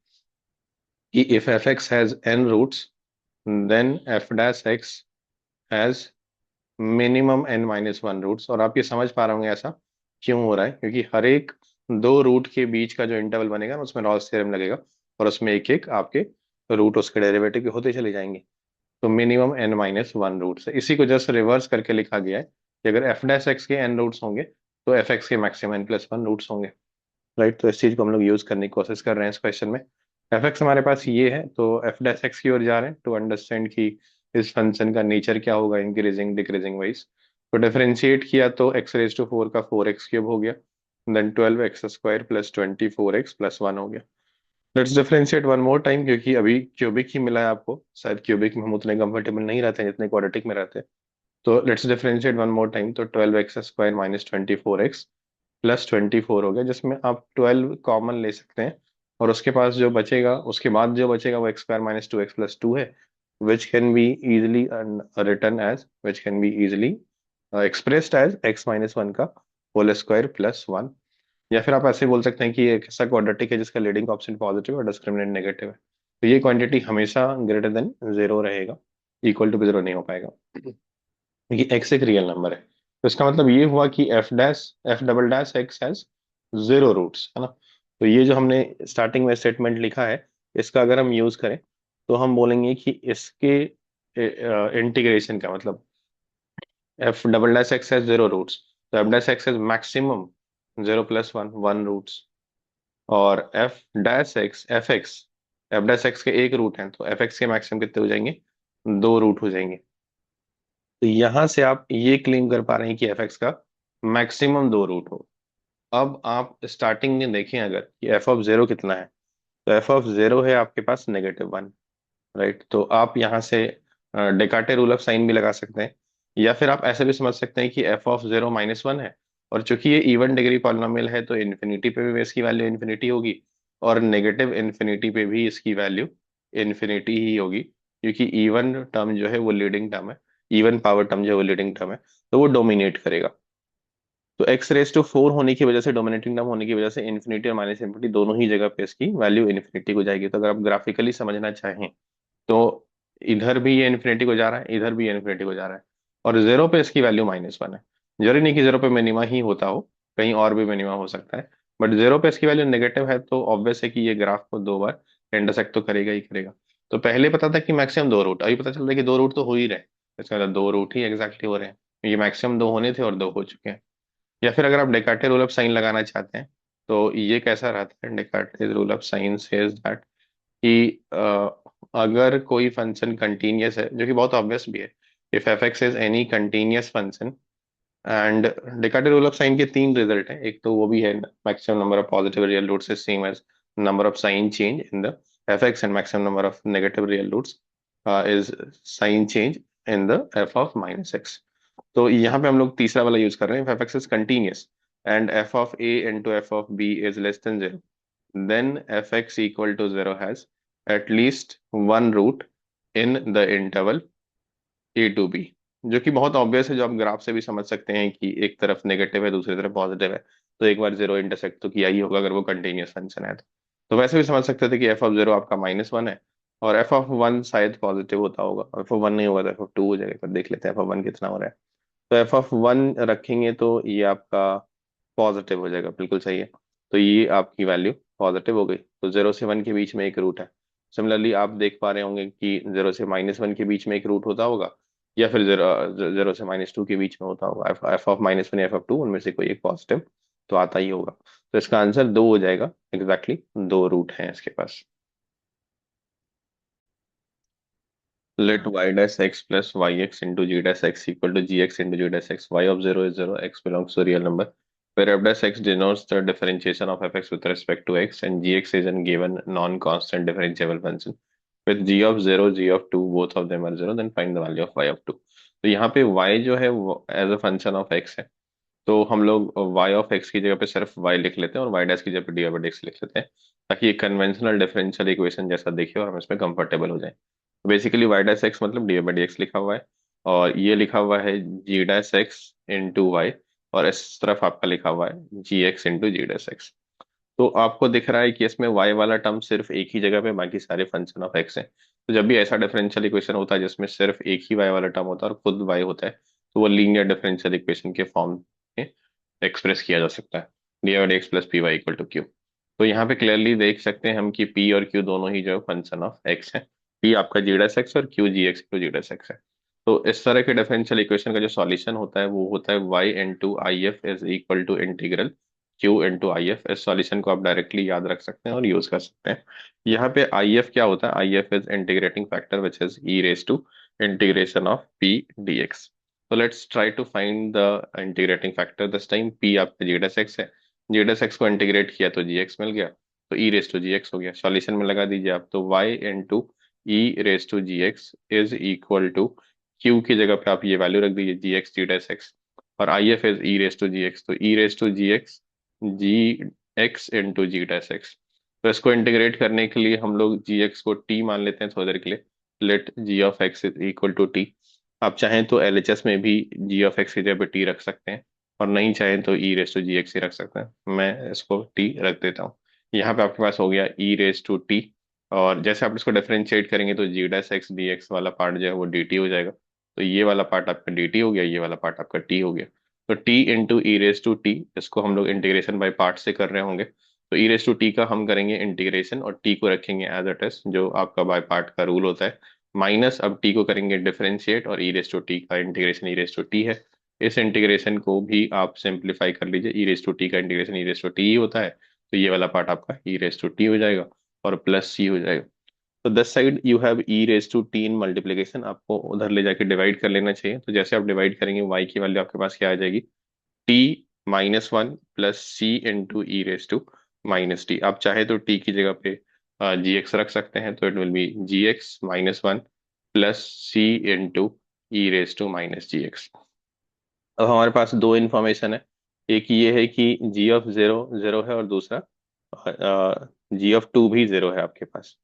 कि if F X has N roots then F dash x has minimum N minus one roots. और आप ये समझ पा रहे होंगे ऐसा क्यों हो रहा है, क्योंकि हर एक दो रूट के बीच का जो इंटरवल बनेगा ना, उसमें रॉल्स थ्योरम लगेगा, और उसमें एक एक आपके रूट उसके डेरिवेटिव के होते चले जाएंगे। तो minimum N minus one roots है। इसी को जस्ट रिवर्स करके लिखा गया है कि अगर एफ डैश एक्स के एन रूट्स होंगे तो एफ एक्स के maximum N plus one roots होंगे। राइट, तो इस चीज को हम लोग यूज करने की कोशिश कर रहे हैं इस क्वेश्चन में। एफ एक्स हमारे पास ये है, तो एफ डैश एक्स की ओर जा रहे हैं टू अंडरस्टैंड कि इस फंक्शन का नेचर क्या होगा इंक्रीजिंग डिक्रीजिंग वाइज। तो डिफरेंशिएट किया तो एक्स रेज टू फोर का फोर एक्स क्यूब हो गया, then twelve x square plus twenty four x plus one हो गया। Let's differentiate one more time, क्योंकि अभी क्यूबिक ही मिला है आपको, शायद क्यूबिक में हम उतने कंफर्टेबल नहीं रहते हैं जितने क्वाड्रेटिक में रहते हैं। तो let's differentiate one more time, तो twelve x square minus twenty four x plus twenty four हो गया, जिसमें आप ट्वेल्व कॉमन ले सकते हैं। और उसके पास जो बचेगा, उसके बाद जो बचेगा वो x square minus two x plus two है, which can be easily written as, which can be easily expressed as x minus one का होल स्क्वायर प्लस वन। या फिर आप ऐसे बोल सकते हैं कि ये एक ऐसा क्वाड्रेटिक है जिसका लीडिंग ऑप्शन पॉजिटिव और डिस्क्रिमिनेंट नेगेटिव है, तो ये क्वांटिटी हमेशा ग्रेटर देन जीरो रहेगा, इक्वल टू जीरो नहीं हो पाएगा, क्योंकि एक्स एक रियल नंबर है। तो इसका मतलब ये हुआ कि F double dash x has zero roots, है ना। तो ये जो हमने स्टार्टिंग में स्टेटमेंट लिखा है, इसका अगर हम यूज करें तो हम बोलेंगे कि इसके इंटीग्रेशन का मतलब f double dash x has zero roots, तो f dash x has maximum zero plus one one roots. और f x, f dash x के एक रूट हैं, तो एफ एक्स के मैक्सिमम कितने हो जाएंगे? दो रूट हो जाएंगे। तो यहां से आप ये क्लेम कर पा रहे हैं कि एफ एक्स का मैक्सिमम दो रूट हो। अब आप स्टार्टिंग में देखें अगर कि एफ ऑफ जीरो कितना है, तो एफ ऑफ जीरो है आपके पास नेगेटिव वन। राइट, तो आप यहाँ से डेकार्टे रूल ऑफ साइन भी लगा सकते हैं, या फिर आप ऐसे भी समझ सकते हैं कि F of zero minus one है, और चूंकि ये इवन डिग्री पॉलिनोमियल है तो इन्फिनिटी पे भी इसकी वैल्यू इन्फिनिटी होगी, और नेगेटिव इन्फिनिटी पे भी इसकी वैल्यू इन्फिनिटी ही होगी, क्योंकि इवन टर्म जो है वो लीडिंग टर्म है, इवन पावर टर्म जो है वो लीडिंग टर्म है, तो वो डोमिनेट करेगा। तो एक्स रेस टू फोर होने की वजह से, डोमिनेटिंग टर्म होने की वजह से, इन्फिनिटी और माइनस इन्फिनिटी दोनों ही जगह पे इसकी वैल्यू इन्फिनिटी को जाएगी। तो अगर आप ग्राफिकली समझना चाहें तो इधर भी ये इन्फिनिटी को जा रहा है, इधर भी ये इन्फिनिटी को जा रहा है, और जीरो पे इसकी वैल्यू माइनस वन है। जरूरी नहीं कि जीरो पे मिनिमा ही होता हो, कहीं और भी मिनिमा हो सकता है, बट जीरो पे इसकी वैल्यू नेगेटिव है, तो ऑब्वियस है कि ये ग्राफ को दो बार इंटरसेक्ट तो करेगा ही करेगा। तो पहले पता था कि मैक्सिमम दो रूट, अभी पता चल रहा है कि दो रूट तो हो ही रहे, इसका मतलब दो रूट ही एग्जैक्टली हो रहे हैं। ये मैक्सिमम दो होने थे और दो हो चुके हैं। या फिर अगर आप डेकार्टे रूल ऑफ साइन लगाना चाहते हैं, तो ये कैसा रहता है? Descartes rule of sign says that कि अगर कोई फंक्शन कंटीन्यूअस है, जो कि बहुत ऑब्वियस भी है, if F x is any continuous function, and Descartes rule of sign के तीन रिजल्ट हैं, एक तो वो भी है maximum number of positive real roots is same as number of sign change in the F X, and maximum number of negative real roots is sign change in the F of minus X. तो यहाँ पे हम लोग तीसरा वाला use कर रहे हैं, F x is continuous and F of A into F of B is less than zero, then fx equal to 0 has at least one root in the interval a to b, जो कि बहुत obvious है, जो आप graph से भी समझ सकते हैं कि एक तरफ नेगेटिव है दूसरी तरफ पॉजिटिव है, तो एक बार जीरो इंटरसेक्ट तो किया ही होगा अगर वो कंटिन्यूस फंक्शन है तो वैसे भी समझ सकते थे कि एफ ऑफ जीरो आपका माइनस वन है, और एफ ऑफ वन शायद पॉजिटिव होता होगा, एफ ऑफ वन नहीं होगा तो एफ ऑफ टू हो जाएगा। पर देख लेते हैं एफ ऑफ वन कितना हो रहा है। तो एफ ऑफ वन रखेंगे तो ये आपका पॉजिटिव हो जाएगा, बिल्कुल सही है। तो ये आपकी वैल्यू पॉजिटिव हो गई, तो जीरो से वन के बीच में एक रूट है। सिमिलरली आप देख पा रहे होंगे कि 0 से -1 के बीच में एक रूट होता होगा, या फिर 0 से -2 के बीच में होता होगा। f(-1) या f(2), उनमें से कोई एक पॉजिटिव तो आता ही होगा। तो इसका आंसर 2 हो जाएगा। एग्जैक्टली दो रूट हैं इसके पास। Let y dash x plus yx into g dash x equal to gx into g dash x. Y of 0 is 0, x belongs to a real number, where f dash x denotes the differentiation of fx with respect to x, and gx is a given non-constant differentiable function. With g of 0, g of 2, both of them are 0, then find the value of y of 2. तो यहाँ पे y जो है वो as a function of x है, तो हम लोग y ऑफ x की जगह पे सिर्फ y लिख लेते हैं और y डैश की जगह पे dy बाई dx लिख लेते हैं, ताकि एक कन्वेंशनल डिफरेंशियल इक्वेशन जैसा दिखे और हम इसमें कंफर्टेबल हो जाए। बेसिकली y डैश x मतलब dy बाई dx लिखा हुआ है, और ये लिखा हुआ है g dash x into Y, और इस तरफ आपका लिखा हुआ है जी एक्स इंटू जी डैश एक्स। तो आपको दिख रहा है कि इसमें y वाला टर्म सिर्फ एक ही जगह पे, बाकी सारे फंक्शन ऑफ x हैं। तो जब भी ऐसा डिफरेंशियल इक्वेशन होता है जिसमें सिर्फ एक ही y वाला टर्म होता है और खुद y होता है, तो वो लीनियर डिफरेंशियल इक्वेशन के फॉर्म में एक्सप्रेस किया जा सकता है, D by D X plus P Y equal to Q. तो यहाँ पे क्लियरली देख सकते हैं हम कि p और q दोनों ही जो है फंक्शन ऑफ x है। p आपका जी डैश एक्स और q G X to G dash x है। तो इस तरह के डिफरेंशियल इक्वेशन का जो सॉल्यूशन होता है वो होता है y into I F is equal to integral q into I F. इस सॉल्यूशन को आप डायरेक्टली याद रख सकते हैं और यूज कर सकते हैं। यहाँ पे आई एफ क्या होता है? I F is integrating factor which is e raise to integration of p d x. तो let's try to find the integrating factor. This time p आपका जी डैश एक्स है, जी डैश एक्स को integrate किया तो g x मिल गया, तो e raise to g x हो गया। सॉल्यूशन में लगा दीजिए आप, तो y into E raise to g x is equal to Q की जगह पे आप ये वैल्यू रख दीजिए g x g dash x, और I F is e raise to g x, तो e raise to g x g x into ji dash x. तो इसको इंटीग्रेट करने के लिए हम लोग जी एक्स को टी मान लेते हैं थोड़ी देर के लिए। Let G of X is equal to T. आप चाहें तो एल एच एस में भी जी ऑफ एक्स की जगह पे टी रख सकते हैं, और नहीं चाहें तो e raise to g x ही रख सकते हैं। मैं इसको टी रख देता हूँ। यहाँ पे आपके पास हो गया ई रेस टू टी, और जैसे आप इसको डिफरेंशिएट करेंगे तो जी डैश एक्स डी एक्स वाला पार्ट जो है वो डी टी हो जाएगा। तो ये वाला पार्ट आपका डी टी हो गया, ये वाला पार्ट आपका टी हो गया। तो t into E raise to T, इसको हम लोग इंटीग्रेशन बाय पार्ट से कर रहे होंगे, तो ई रेस टू टी का हम करेंगे इंटीग्रेशन और t को रखेंगे एज इट इज, जो आपका बाय पार्ट का रूल होता है। माइनस अब t को करेंगे डिफरेंशिएट, और ई रेस टू टी का integration e raise to t है। इस इंटीग्रेशन को भी आप सिंप्लीफाई कर लीजिए, ई रेस टू टी का integration e raise to t ही होता है, तो ये वाला पार्ट आपका ई रेस टू टी हो जाएगा और प्लस सी हो जाएगा। तो this side you have E raise to T in multiplication, आपको उधर ले जाके डिवाइड कर लेना चाहिए। तो जैसे आप डिवाइड करेंगे y की वैल्यू आपके पास क्या आ जाएगी? T -1 plus C into E raise to minus T. आप चाहे तो टी की जगह पे जी एक्स रख सकते हैं, तो it will be G X -1 plus C into E raise to minus G X. अब हमारे पास दो इंफॉर्मेशन है, एक ये है कि जी ऑफ जीरो जीरो है, और दूसरा जी ऑफ टू भी जीरो है आपके पास।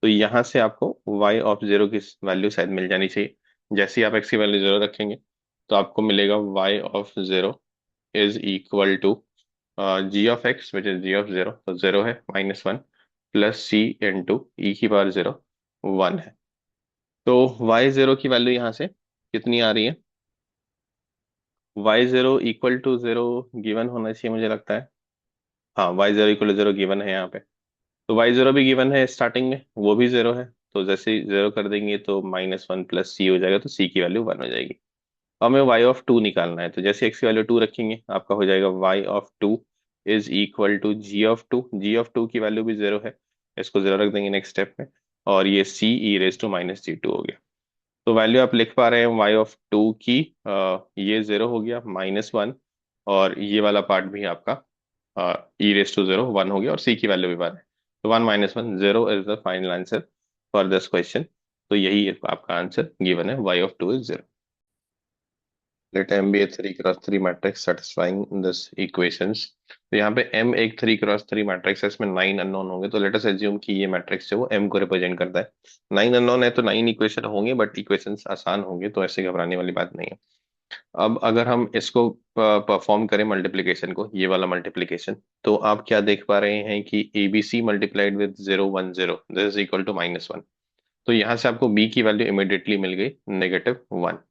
तो यहाँ से आपको y ऑफ जीरो की वैल्यू शायद मिल जानी चाहिए। जैसे ही आप x की वैल्यू जीरो रखेंगे तो आपको मिलेगा y of zero is equal to G of X which is G of zero, तो जीरो है -1 प्लस सी इंटू ई की पावर जीरो 1 है। तो y जीरो की वैल्यू यहाँ से कितनी आ रही है? y zero equal to zero given होना चाहिए मुझे लगता है। हाँ, y zero equal to zero given है यहाँ पे। तो y जीरो भी गिवन है स्टार्टिंग में, वो भी जीरो है। तो जैसे ही जीरो कर देंगे तो -1 प्लस सी हो जाएगा, तो सी की वैल्यू 1 हो जाएगी। अब हमें y ऑफ टू निकालना है, तो जैसे x की वैल्यू 2 रखेंगे आपका हो जाएगा y of two is equal to G of two. G of two की वैल्यू भी जीरो है, इसको जीरो रख देंगे नेक्स्ट स्टेप में, और ये c E raise to minus G two हो गया। तो वैल्यू आप लिख पा रहे हैं y ऑफ टू की, ये जीरो हो गया -1, और ये वाला पार्ट भी आपका ई रेस टू जीरो 1 हो गया, और सी की वैल्यू भी 1 है। तो 1 - 1 zero is the final answer for this question. तो यही आपका आंसर गिवन है, y of two is zero. Let M be a 3 × 3 matrix satisfying this equations। तो यहाँ पे M एक 3 × 3 मैट्रिक्स है, इसमें 9 अननोन होंगे, तो लेट अस एज्यूम कि ये मैट्रिक्स जो वो M को रिप्रेजेंट करता है। 9 अननोन है तो 9 इक्वेशन होंगे, बट इक्वेशंस आसान होंगे, तो ऐसे घबराने वाली बात नहीं है। अब अगर हम इसको परफॉर्म करें मल्टीप्लिकेशन को, ये वाला मल्टीप्लिकेशन, तो आप क्या देख पा रहे हैं कि ABC multiplied with 0 1 0 this is equal to -1। तो यहाँ से आपको B की वैल्यू इमिडिएटली मिल गई -1।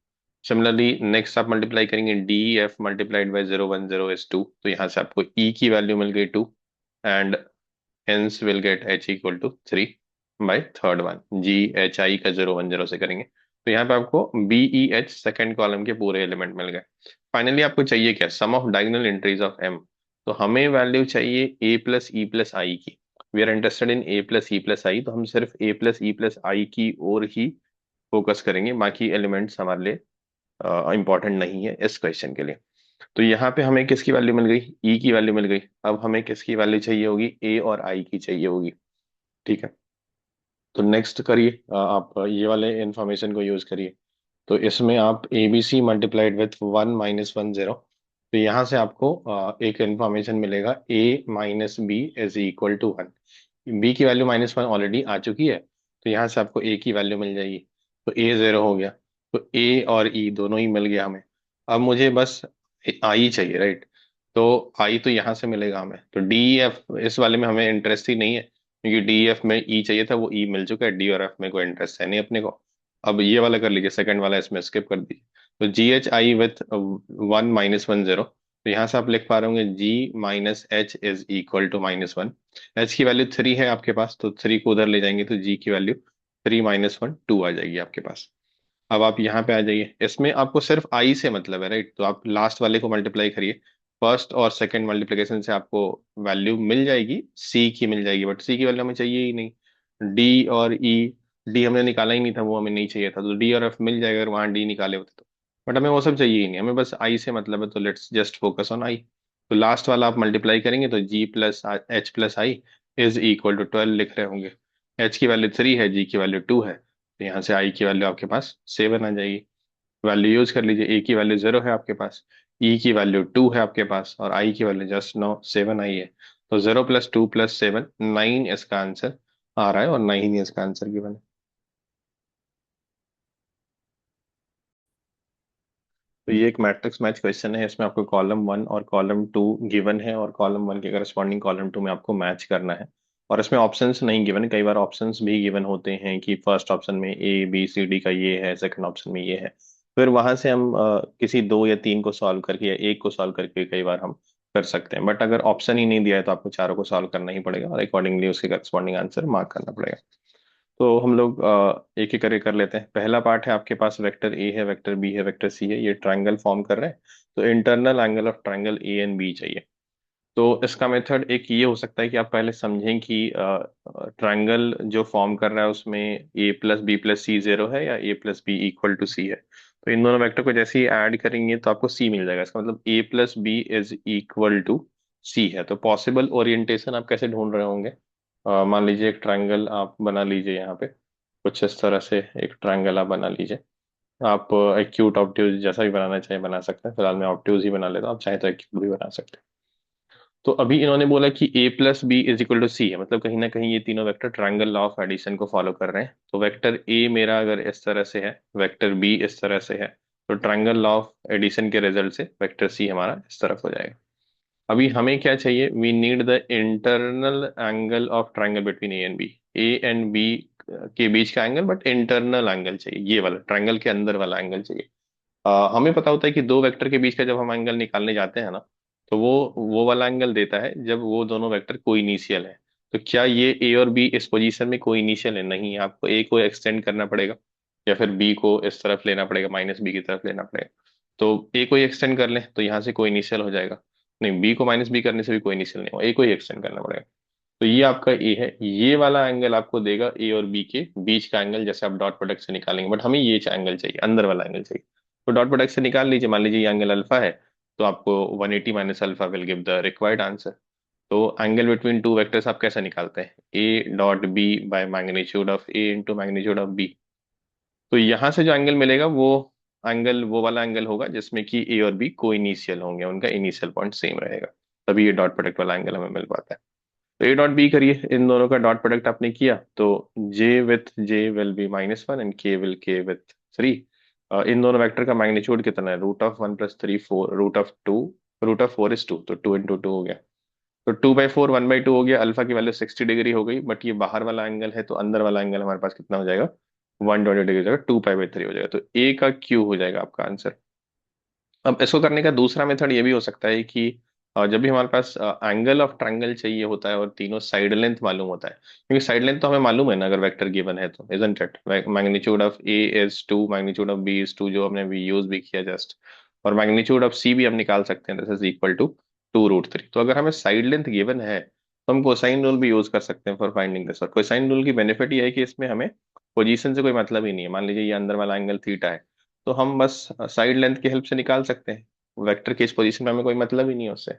सिमिलरली नेक्स्ट आप मल्टीप्लाई करेंगे D F multiplied by 0 1 0 is 2, तो यहाँ से आपको ई की वैल्यू मिल गई 2, and hence will get H equal to 3। By third one, G H I का 0 1 0 से करेंगे। तो यहाँ पे आपको b e h second column के पूरे एलिमेंट मिल गए। फाइनली आपको चाहिए क्या, sum of diagonal entries of m. तो हमें वैल्यू चाहिए ए प्लस ई प्लस आई की। We are interested in a plus e plus i, तो हम सिर्फ ए प्लस ई प्लस आई की ओर ही फोकस करेंगे, बाकी एलिमेंट्स हमारे लिए इंपॉर्टेंट नहीं है इस क्वेश्चन के लिए। तो यहाँ पे हमें किसकी वैल्यू मिल गई, ई की वैल्यू मिल गई। अब हमें किसकी वैल्यू चाहिए होगी, ए और आई की चाहिए होगी। ठीक है, तो नेक्स्ट करिए, आप ये वाले इंफॉर्मेशन को यूज करिए। तो इसमें आप A B C multiplied with 1 - 1 0। तो यहाँ से आपको एक इंफॉर्मेशन मिलेगा, a minus b is equal to 1। B की वैल्यू -1 ऑलरेडी आ चुकी है, तो यहाँ से आपको ए की वैल्यू मिल जाएगी। तो ए 0 हो गया। तो ए और ई दोनों ही मिल गया हमें। अब मुझे बस आई चाहिए, राइट। तो आई तो यहाँ से मिलेगा हमें। तो डी एफ इस वाले में हमें इंटरेस्ट ही नहीं है, क्योंकि डी एफ में ई चाहिए था, वो ई मिल चुका है। डी और एफ में कोई इंटरेस्ट है नहीं अपने को। अब ये वाला कर लीजिए, सेकंड वाला इसमें स्किप कर दीजिए। तो जी एच आई विथ 1 - 1 0। तो यहाँ से आप लिख पा रहे होंगे g minus h is equal to -1। H की वैल्यू 3 है आपके पास, तो 3 को उधर ले जाएंगे तो जी की वैल्यू 3 - 1 2 आ जाएगी आपके पास। अब आप यहाँ पे आ जाइए, इसमें आपको सिर्फ आई से मतलब है, राइट। तो आप लास्ट वाले को मल्टीप्लाई करिए। फर्स्ट और सेकंड मल्टीप्लिकेशन से आपको वैल्यू मिल जाएगी, सी की मिल जाएगी, बट सी की वैल्यू हमें चाहिए ही नहीं। डी और ई, डी हमने निकाला ही नहीं था, वो हमें नहीं चाहिए था। तो डी और एफ मिल जाएगा अगर वहाँ डी निकाले होते तो। बट हमें वो सब चाहिए ही नहीं, हमें बस आई से मतलब है, तो let's just focus on i. तो लास्ट वाला आप मल्टीप्लाई करेंगे तो g plus h plus i is equal to 12 लिख रहे होंगे। एच की वैल्यू 3 है, जी की वैल्यू 2 है, तो यहाँ से आई की वैल्यू आपके पास 7 आ जाएगी। वैल्यू यूज कर लीजिए, ए की वैल्यू 0 है आपके पास, ई की वैल्यू 2 है आपके पास, और आई की वैल्यू जस्ट नो 7 आई है। तो 0 + 2 + 7 9 इसका आंसर आ रहा है, और 9 ही इसका आंसर गिवन है। तो ये एक मैट्रिक्स मैच क्वेश्चन है, इसमें आपको कॉलम 1 और कॉलम 2 गिवन है, और कॉलम 1 के करस्पॉन्डिंग कॉलम 2 में आपको मैच करना है। और इसमें ऑप्शंस नहीं गिवन है, कई बार ऑप्शंस भी गिवन होते हैं कि फर्स्ट ऑप्शन में ए बी सी डी का ये है, सेकंड ऑप्शन में ये है। फिर वहां से हम किसी 2 या 3 को सॉल्व करके या एक को सॉल्व करके कई बार हम कर सकते हैं। बट अगर ऑप्शन ही नहीं दिया है तो आपको चारों को सॉल्व करना ही पड़ेगा, और अकॉर्डिंगली उसके करस्पॉन्डिंग आंसर मार्क करना पड़ेगा। तो हम लोग एक एक करके कर लेते हैं। पहला पार्ट है, आपके पास वेक्टर ए है, वेक्टर बी है, वेक्टर सी है, ये ट्रायंगल फॉर्म कर रहे हैं। तो internal angle of triangle A and B चाहिए। तो इसका मेथड एक ये हो सकता है कि आप पहले समझें कि ट्रायंगल जो फॉर्म कर रहा है उसमें ए प्लस बी प्लस सी 0 है, या ए plus B equal to c है। तो इन दोनों वेक्टर को जैसे ही ऐड करेंगे तो आपको सी मिल जाएगा। इसका मतलब a plus b is equal to c है। तो पॉसिबल ओरिएंटेशन आप कैसे ढूंढ रहे होंगे, मान लीजिए एक ट्रायंगल आप बना लीजिए यहाँ पे, कुछ इस तरह से एक ट्रायंगल आप बना लीजिए। आप एक्यूट ऑब्ट्यूज जैसा भी बनाना चाहे बना सकते हैं, फिलहाल मैं ऑब्ट्यूज ही बना लेता हूँ, आप चाहे तो एक्यूट भी बना सकते हैं। तो अभी इन्होंने बोला कि a plus b is equal to c है, मतलब कहीं ना कहीं ये तीनों vector triangle law of addition को फॉलो कर रहे हैं। तो वेक्टर ए मेरा अगर इस तरह से है, वेक्टर बी इस तरह से है, तो ट्रायंगल लॉ ऑफ एडिशन के रिजल्ट से वेक्टर सी हमारा इस तरफ हो जाएगा। अभी हमें क्या चाहिए, we need the internal angle of triangle between A and B. A and B के बीच का एंगल, बट इंटरनल एंगल चाहिए, ये वाला ट्रायंगल के अंदर वाला एंगल चाहिए। हमें पता होता है कि दो वेक्टर के बीच का जब हम एंगल निकालने जाते हैं ना, तो वो वाला एंगल देता है जब वो दोनों वेक्टर कोइनिशियल है। तो क्या ये ए और बी इस पोजीशन में कोइनिशियल है? नहीं, आपको ए को एक्सटेंड करना पड़ेगा, या फिर बी को इस तरफ लेना पड़ेगा, माइनस बी की तरफ लेना पड़ेगा। तो ए को ही एक्सटेंड कर लें तो यहाँ से कोइनिशियल हो जाएगा। नहीं, बी को माइनस बी करने से भी कोइनिशियल नहीं होगा, ए को ही एक्सटेंड करना पड़ेगा। तो ये आपका ए है, ये वाला एंगल आपको देगा ए और बी के बीच का एंगल, जैसे आप डॉट प्रोडक्ट से निकालेंगे। बट हमें ये एंगल चाहिए, अंदर वाला एंगल चाहिए। तो डॉट प्रोडक्ट से निकाल लीजिए, मान लीजिए ये एंगल अल्फा है, तो आपको 180 minus alpha will give the required answer. तो एंगल बिटवीन टू वेक्टर्स आप कैसे निकालते हैं, A dot B by magnitude of A into magnitude of B. तो यहाँ से जो एंगल मिलेगा वो एंगल वो वाला एंगल होगा जिसमें कि ए और बी को इनिशियल होंगे, उनका इनिशियल पॉइंट सेम रहेगा। तभी ये डॉट प्रोडक्ट वाला एंगल हमें मिल पाता है। तो ए डॉट बी करिए, इन दोनों का डॉट प्रोडक्ट आपने किया तो j with j will be -1 and k with 3। इन दोनों वेक्टर का मैग्नीट्यूड कितना है, √1 + 3 4, √2, √4 इज 2, तो 2 × 2 हो गया। तो 2/4 1/2 हो गया। अल्फा की वैल्यू 60 डिग्री हो गई, बट ये बाहर वाला एंगल है, तो अंदर वाला एंगल हमारे पास कितना हो जाएगा, 120 डिग्री हो जाएगा, 2π/3 हो जाएगा। तो ए का क्यू हो जाएगा आपका आंसर। अब इसको करने का दूसरा मेथड ये भी हो सकता है कि और जब भी हमारे पास एंगल ऑफ ट्रायंगल चाहिए होता है और तीनों साइड लेंथ मालूम होता है, क्योंकि साइड लेंथ तो हमें मालूम है ना अगर वेक्टर गिवन है तो, isn't it? Magnitude of A is 2, magnitude of B is 2, जो हमने भी यूज भी किया जस्ट। और मैग्नीट्यूड ऑफ सी भी हम निकाल सकते हैं, दिस इज इक्वल टू 2√3। तो अगर हमें साइड लेंथ गिवन है तो हम कोसाइन रूल भी यूज कर सकते हैं फॉर फाइंडिंग दिस। और कोसाइन रूल की बेनिफिट ये है कि इसमें हमें पोजीशन से कोई मतलब ही नहीं है। मान लीजिए ये अंदर वाला एंगल थीटा है, तो हम बस साइड लेंथ की हेल्प से निकाल सकते हैं। वेक्टर की इस पोजीशन में हमें कोई मतलब ही नहीं है उससे।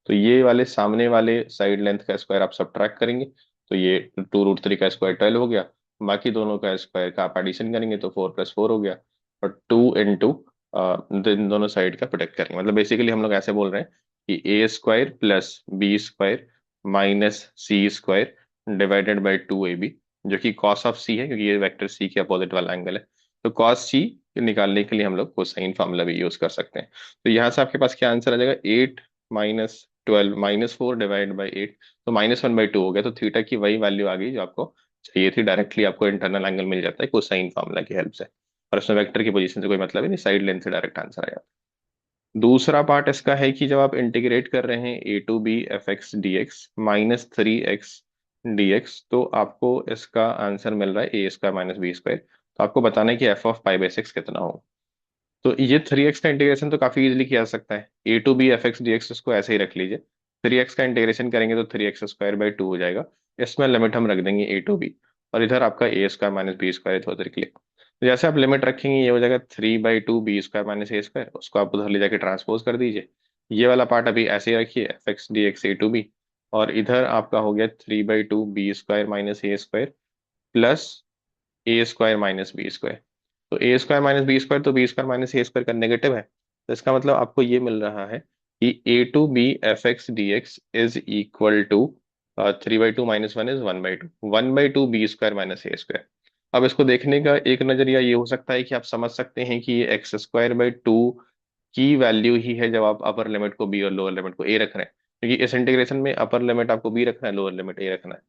तो ये वाले सामने वाले साइड लेंथ का स्क्वायर आप सबट्रैक्ट करेंगे, तो ये 2√3 का स्क्वायर 12 हो गया। बाकी दोनों का स्क्वायर का आप एडिशन करेंगे तो 4 + 4 हो गया। और 2 इंटू इन दोनों साइड का प्रोडक्ट करेंगे। मतलब बेसिकली हम लोग ऐसे बोल रहे हैं कि a² + b² minus c² divided by 2ab, जो कि कॉस ऑफ सी है क्योंकि ये वेक्टर सी के अपोजिट वाला एंगल है। तो कॉस सी निकालने के लिए हम लोग कोसाइन फार्मूला भी यूज कर सकते हैं। तो यहाँ से आपके पास क्या आंसर आ जाएगा, 8 - 12 -4 डिवाइड बाई 8, तो -1/2 हो गया। तो थीटा की वही वैल्यू आ गई जो आपको चाहिए थी। डायरेक्टली आपको इंटरनल एंगल मिल जाता है कोसाइन फार्मूला की हेल्प से। और इसमें वेक्टर की पोजीशन से कोई मतलब ही नहीं, साइड लेंथ से डायरेक्ट आंसर आ जाता है। दूसरा पार्ट इसका है कि जब आप इंटीग्रेट कर रहे हैं a to b f(x) dx -3x dx, तो आपको इसका आंसर मिल रहा है a² - b²। तो आपको बताना है कि f(π/6) कितना हो। तो ये 3x का इंटीग्रेशन तो काफी इजीली किया जा सकता है। a to b f(x) dx इसको ऐसे ही रख लीजिए। 3x का इंटीग्रेशन करेंगे तो 3x² 2 हो जाएगा। इसमें लिमिट हम रख देंगे a to b, और इधर आपका a² - b² थोड़ा देर के लिए। तो जैसे आप लिमिट रखेंगे ये हो जाएगा 3/2 b² - a²। उसको आप उधर ले जाके ट्रांसपोज कर दीजिए। ये वाला पार्ट अभी ऐसे ही रखिए, f(x) dx a to b। और इधर आपका हो गया 3/2 b² - a² plus a² - b²। तो a² - b² तो b² - a² का नेगेटिव है। तो इसका मतलब आपको ये मिल रहा है कि a to b f(x) dx is equal to 3/2 -1 is 1/2, 1/2 b² - a²। अब इसको देखने का एक नजरिया ये हो सकता है कि आप समझ सकते हैं कि ये x²/2 की वैल्यू ही है जब आप अपर लिमिट को b और लोअर लिमिट को a रख रहे हैं। क्योंकि इस इंटीग्रेशन में अपर लिमिट आपको b रखना है, लोअर लिमिट a रखना है।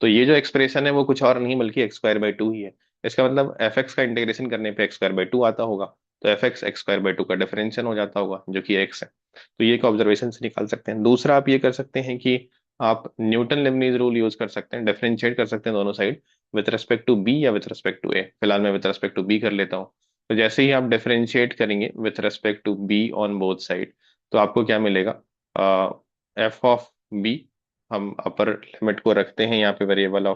तो ये जो एक्सप्रेशन है वो कुछ और नहीं बल्कि x²/2 ही है। इसका मतलब f(x) का इंटीग्रेशन करने पे x²/2 आता होगा। तो f(x) x²/2 का डिफरेंशियल हो जाता होगा जो कि x है। तो ये एक ऑब्जर्वेशन से निकाल सकते हैं। दूसरा आप ये कर सकते हैं कि आप न्यूटन लेबनीज रूल यूज कर सकते हैं, डिफरेंशिएट कर सकते हैं दोनों side with respect to b या विथ रिस्पेक्ट टू a। फिलहाल मैं विथ रिस्पेक्ट टू b कर लेता हूँ। तो जैसे ही आप डिफरेंशिएट करेंगे with respect to b on both side, तो आपको क्या मिलेगा, f(b), हम अपर लिमिट को रखते हैं यहाँ पे वेरिएबल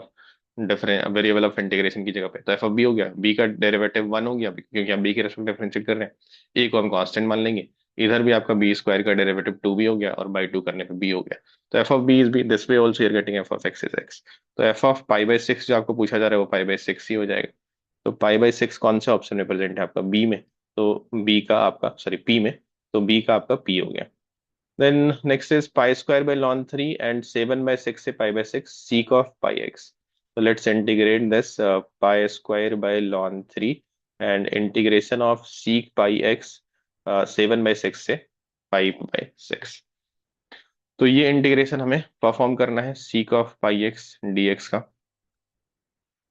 ऑफ इंटीग्रेशन की जगह पे, तो f(b) हो गया। b का डेरिवेटिव 1 हो गया क्योंकि हम b के रेस्पेक्ट डिफरेंशिएट कर रहे हैं। a को हम कांस्टेंट मान लेंगे। इधर भी आपका b² का डेरिवेटिव 2b हो गया और बाई 2 करने पे b हो गया। तो f(b) is B this way also, you're getting f(x) is x। तो f(π/6) जो आपको पूछा जा रहा है वो π/6 ही हो जाएगा। तो π/6 कौन से ऑप्शन में प्रेजेंट है आपका, बी में। तो बी का आपका, सॉरी, पी में। तो बी का आपका p हो गया। Then next is π² by ln 3 and 7/6 से π/6 sec of πx. So let's integrate this π² by ln 3 and integration of sec πx 7/6 से π/6। तो ये इंटीग्रेशन हमें परफॉर्म करना है sec of πx dx का।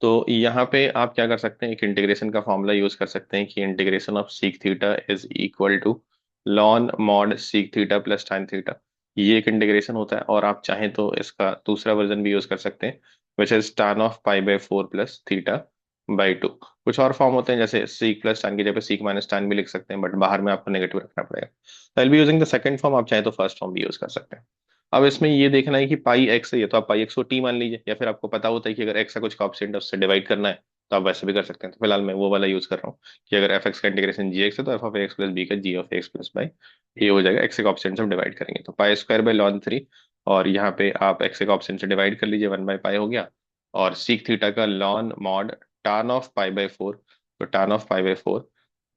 तो यहाँ पे आप क्या कर सकते हैं, एक इंटीग्रेशन का फॉर्मूला यूज कर सकते हैं कि integration of sec theta is equal to ln mod sec theta plus tan theta. ये एक इंटीग्रेशन होता है। और आप चाहें तो इसका दूसरा वर्जन भी यूज कर सकते हैं, which is tan of π/4 plus θ/2। कुछ और फॉर्म होते हैं जैसे सीक प्लस tan की जगह सीक माइनस tan भी लिख सकते हैं, बट बाहर में आपको नेगेटिव रखना पड़ेगा। तो I be using the second form, आप चाहें तो फर्स्ट फॉर्म भी यूज कर सकते हैं। अब इसमें ये देखना है कि पाई एक्स है, ये तो आप पाई एक्स को टी मान लीजिए, या फिर आपको पता होता है कि अगर एक्स का कुछ कॉन्स्टेंट है उससे डिवाइड करना है तो आप वैसे भी कर सकते हैं। तो फिलहाल मैं वो वाला यूज कर रहा हूँ कि अगर एफ एक्स का इंटीग्रेशन जी एक्स है तो F of X plus B का G of X plus by A हो जाएगा। एक्स के ऑप्शन से हम डिवाइड करेंगे तो π² by ln 3, और यहाँ पे आप एक्स के ऑप्शन से डिवाइड कर लीजिए, 1/π हो गया। और सीक थीटा का लॉन मॉड tan ऑफ π/4, तो tan ऑफ π/4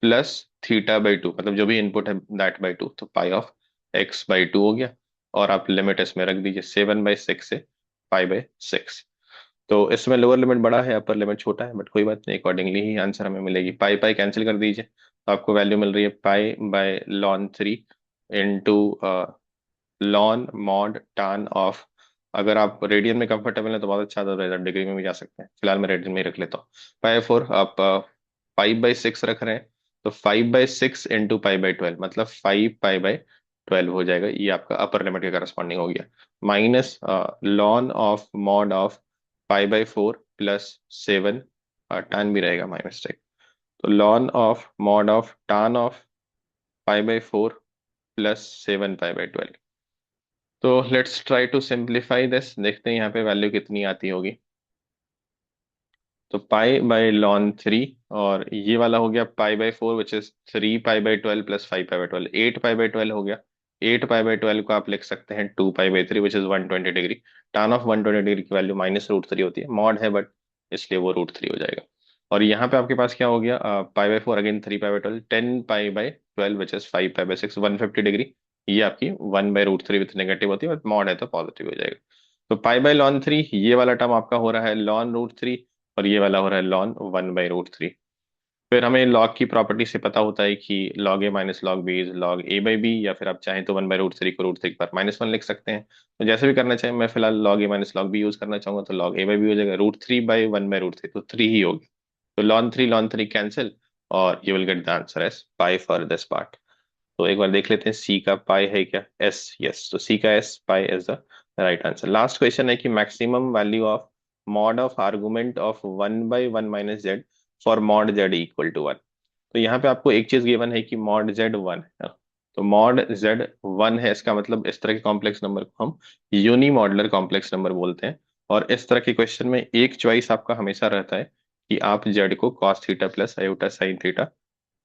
प्लस θ/2, मतलब जो भी इनपुट है दैट/2, तो π(x/2) हो गया। और आप लिमिट इसमें रख दीजिए 7/6 से π/6। तो इसमें लोअर लिमिट बड़ा है, अपर लिमिट छोटा है, बट कोई बात नहीं, अकॉर्डिंगली ही आंसर हमें मिलेगी। पाई पाई कैंसिल कर दीजिए तो आपको वैल्यू मिल रही है π/ln 3 इंटू लॉन मॉड टान ऑफ, अगर आप रेडियन में कंफर्टेबल है तो बहुत अच्छा था, डिग्री में भी जा सकते हैं, फिलहाल मैं रेडियन में ही रख लेता हूँ। π/4 आप 5/6 रख रहे हैं, तो 5/6 इंटू π/12 मतलब 5π/12 12 हो जाएगा, ये आपका अपर लिमिट के करस्पॉन्डिंग हो गया। Minus ln of mod of पाई/4 प्लस 7, tan भी रहेगा माइनस, तो ln of mod of tan of पाई/4 प्लस 7 पाई/12। तो let's try to simplify this, देखते हैं यहाँ पे वैल्यू कितनी आती होगी। तो पाई/ln 3, और ये वाला हो गया पाई/4 विच इज 3 पाई/12 प्लस 5 पाई/12, 8 पाई/12 हो गया। 8 पाई/12 को आप लिख सकते हैं 2 पाई/3 विच इज 120 डिग्री। टान ऑफ 120 डिग्री की वैल्यू -√3 होती है, मॉड है बट इसलिए वो √3 हो जाएगा। और यहाँ पे आपके पास क्या हो गया, पाई/4 अगेन 3 पाई/12, 10 पाई/12 विच इज 5 पाई/6, 150 डिग्री। ये आपकी 1/√3 विथ नेगेटिव होती है, बट मॉड है तो पॉजिटिव हो जाएगा। तो पाई/ln 3, ये वाला टर्म आपका हो रहा है ln√3, और ये वाला हो रहा है लॉन 1/√3। फिर हमें लॉग की प्रॉपर्टी से पता होता है कि log A minus log B is log a/b, या फिर आप चाहें तो 1/√3 को √3 पर -1 लिख सकते हैं। तो जैसे भी करना चाहें, मैं फिलहाल log A minus log B use करना चाहूंगा, तो लॉग a/b हो जाएगा √3/1/√3, तो 3 ही होगी। तो ln 3 कैंसिल, और you will get the answer S pi for this part. तो एक बार देख लेते हैं सी का पाई है क्या, एस, यस, तो सी का S pi is the right answer. Last question है कि maximum value of mod of argument of 1/1 - z for mod z equal to 1। तो यहाँ पे आपको एक चीज गिवन है कि मॉड z 1 है, तो मॉड z 1 है, इसका मतलब इस तरह के कॉम्प्लेक्स नंबर को हम यूनी मॉडुलर कॉम्प्लेक्स नंबर बोलते हैं। और इस तरह के क्वेश्चन में एक चॉइस आपका हमेशा रहता है कि आप z को cos theta plus iota sine theta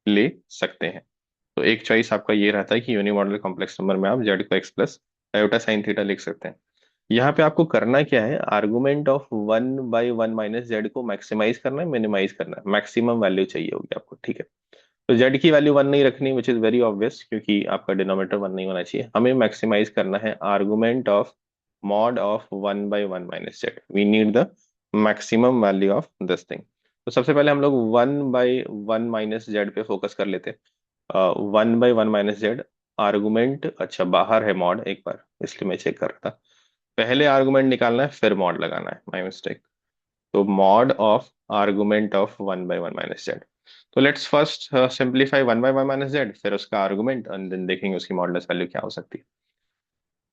ले सकते हैं। तो एक चॉइस आपका ये रहता है कि यूनिमॉडुलर कॉम्प्लेक्स नंबर में आप जेड को x plus iota sine theta लिख सकते हैं। यहाँ पे आपको करना क्या है, आर्गुमेंट ऑफ 1/1 - z को मैक्सिमाइज करना है, मिनिमाइज करना है, मैक्सिमम वैल्यू चाहिए होगी आपको, ठीक है। तो z की वैल्यू 1 नहीं रखनी, विच इज वेरी ऑब्वियस, क्योंकि आपका डिनोमिनेटर 1 नहीं होना चाहिए। हमें मैक्सिमाइज करना है argument of mod of 1/1 - z, we need the maximum value of this thing. तो सबसे पहले हम लोग 1/1 - z पे फोकस कर लेते हैं। 1/1 - z आर्गुमेंट, अच्छा बाहर है मॉड, एक बार इसलिए मैं चेक कर रहा था। पहले आर्गुमेंट निकालना है फिर मॉड लगाना है, माय मिस्टेक। तो mod of argument of 1/1 - z। तो लेट्स फर्स्ट सिंप्लीफाई 1/1 - z, फिर उसका आर्गुमेंट, एंड देन देखेंगे उसकी मॉडुलस वैल्यू क्या हो सकती है।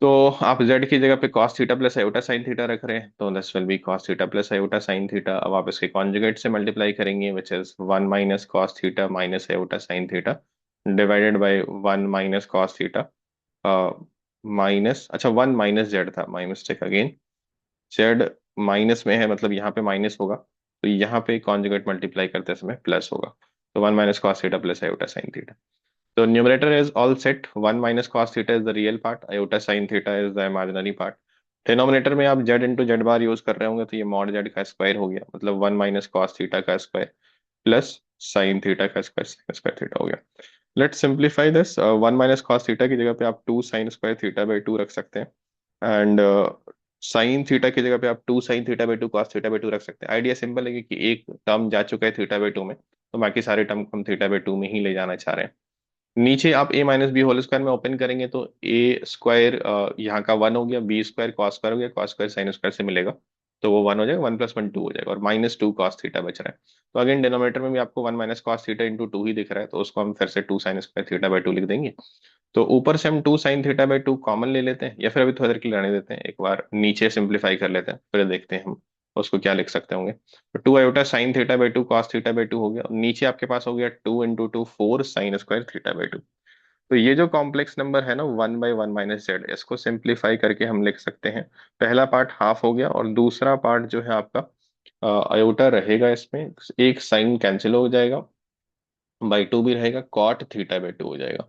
तो आप z की जगह पे cos theta plus iota sine theta रख रहे हैं, तो this will be cos theta plus iota sine theta. अब आप इसके कॉन्जुगेट से मल्टीप्लाई करेंगे, विच is 1 minus cos theta minus iota sine theta divided by 1 minus cos theta minus, अच्छा 1 माइनस जेड था, my mistake again. Z minus में है, मतलब यहाँ पे माइनस होगा, तो यहाँ पे कॉन्जुगेट मल्टीप्लाई करते समय प्लस होगा। तो 1 minus cos theta plus iota sine theta. So numerator is all set. 1 minus cos theta is the real part. Iota sin theta is the imaginary part. Denominator में आप z इंटू जेड बार use कर रहे होंगे, तो ये mod Z का square हो गया, मतलब 1 माइनस कॉस थीटा का स्क्वायर प्लस साइन थीटा का स्क्वायर, साइन स्क्वायर थीटा हो गया। Let's simplify this. 1 minus cos theta की जगह पे आप 2 साइन स्क्वायर थीटा बाई 2 रख सकते हैं, एंड साइन थीटा की जगह पे आप 2 sine theta by 2 cos theta by 2 रख सकते हैं। आइडिया सिंपल है कि एक टर्म जा चुका है थीटा/2 में, तो बाकी सारे टर्म को हम थीटा/2 में ही ले जाना चाह रहे हैं। नीचे आप a minus B whole square में ओपन करेंगे, तो ए स्क्वायर यहाँ का 1 हो गया, बी स्क्वायर कॉस स्क्वायर हो गया, कॉस स्क्वायर साइन स्क्वायर से मिलेगा, तो वो 1 हो जाएगा, 1 + 1 2 हो जाएगा, और -2 कॉस थीटा बच रहा है। तो अगेन डिनोमिनेटर में भी आपको 1 माइनस कॉस थीटा इंटू 2 ही दिख रहा है, तो उसको हम फिर से 2 साइन स्क्वायर थीटा बाई 2 लिख देंगे। तो ऊपर से हम 2 साइन थीटा बाई 2 कॉमन ले लेते हैं, या फिर अभी थोड़ी देर के लिए रहने देते हैं, एक बार नीचे सिंप्लीफाई कर लेते हैं, फिर देखते हैं हम उसको क्या लिख सकते होंगे। तो 2 iota sine theta by 2 cos theta by 2 हो गया, और नीचे आपके पास हो गया 2 into 2 4 sine square theta by 2। तो ये जो कॉम्प्लेक्स नंबर है ना 1/1 - z, इसको सिंप्लीफाई करके हम लिख सकते हैं। पहला पार्ट हाफ हो गया, और दूसरा पार्ट जो है आपका अयोटा रहेगा, इसमें एक साइन कैंसिल हो जाएगा, बाई 2 भी रहेगा, कॉट थीटा बाई 2 हो जाएगा।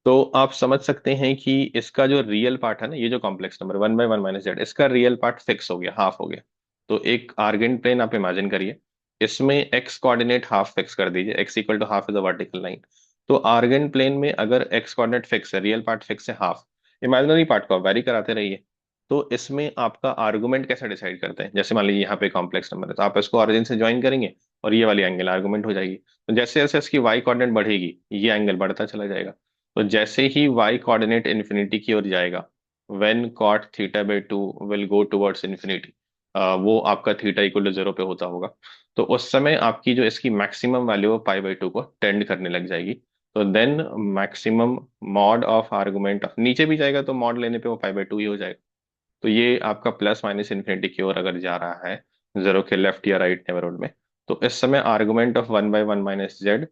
तो आप समझ सकते हैं कि इसका जो रियल पार्ट है ना, ये जो कॉम्प्लेक्स नंबर 1/1 - z, इसका रियल पार्ट फिक्स हो गया, हाफ हो गया। तो एक आर्गेंट प्लेन आप इमेजिन करिए, इसमें एक्स कोऑर्डिनेट हाफ फिक्स कर दीजिए, x equal to half is a vertical line. तो आर्गेंट प्लेन में अगर एक्स कोऑर्डिनेट फिक्स है, रियल पार्ट फिक्स है हाफ, इमेजिनरी पार्ट को आप वेरी कराते रहिए। तो इसमें आपका आर्गुमेंट कैसे डिसाइड करते हैं, जैसे मान लीजिए यहाँ पे कॉम्प्लेक्स नंबर है, तो आप इसको ऑरिजिन से ज्वाइन करेंगे, और ये वाली एंगल आर्गुमेंट हो जाएगी। तो जैसे जैसे इसकी वाई कोऑर्डिनेट बढ़ेगी, ये एंगल बढ़ता चला जाएगा। तो जैसे ही y कोऑर्डिनेट इन्फिनिटी की ओर जाएगा, when cot θ/2 will go towards infinity, वो आपका थीटा इक्वल टू 0 पे होता होगा, तो उस समय आपकी जो इसकी मैक्सिमम वैल्यू है पाई/2 को टेंड करने लग जाएगी। तो then maximum mod of argument of, नीचे भी जाएगा तो मॉड लेने पे वो 5/2 ही हो जाएगा। तो ये आपका प्लस माइनस इन्फिनिटी की ओर अगर जा रहा है जीरो के लेफ्ट या राइट नेबरहुड में, तो इस समय आर्गुमेंट ऑफ 1/1 - z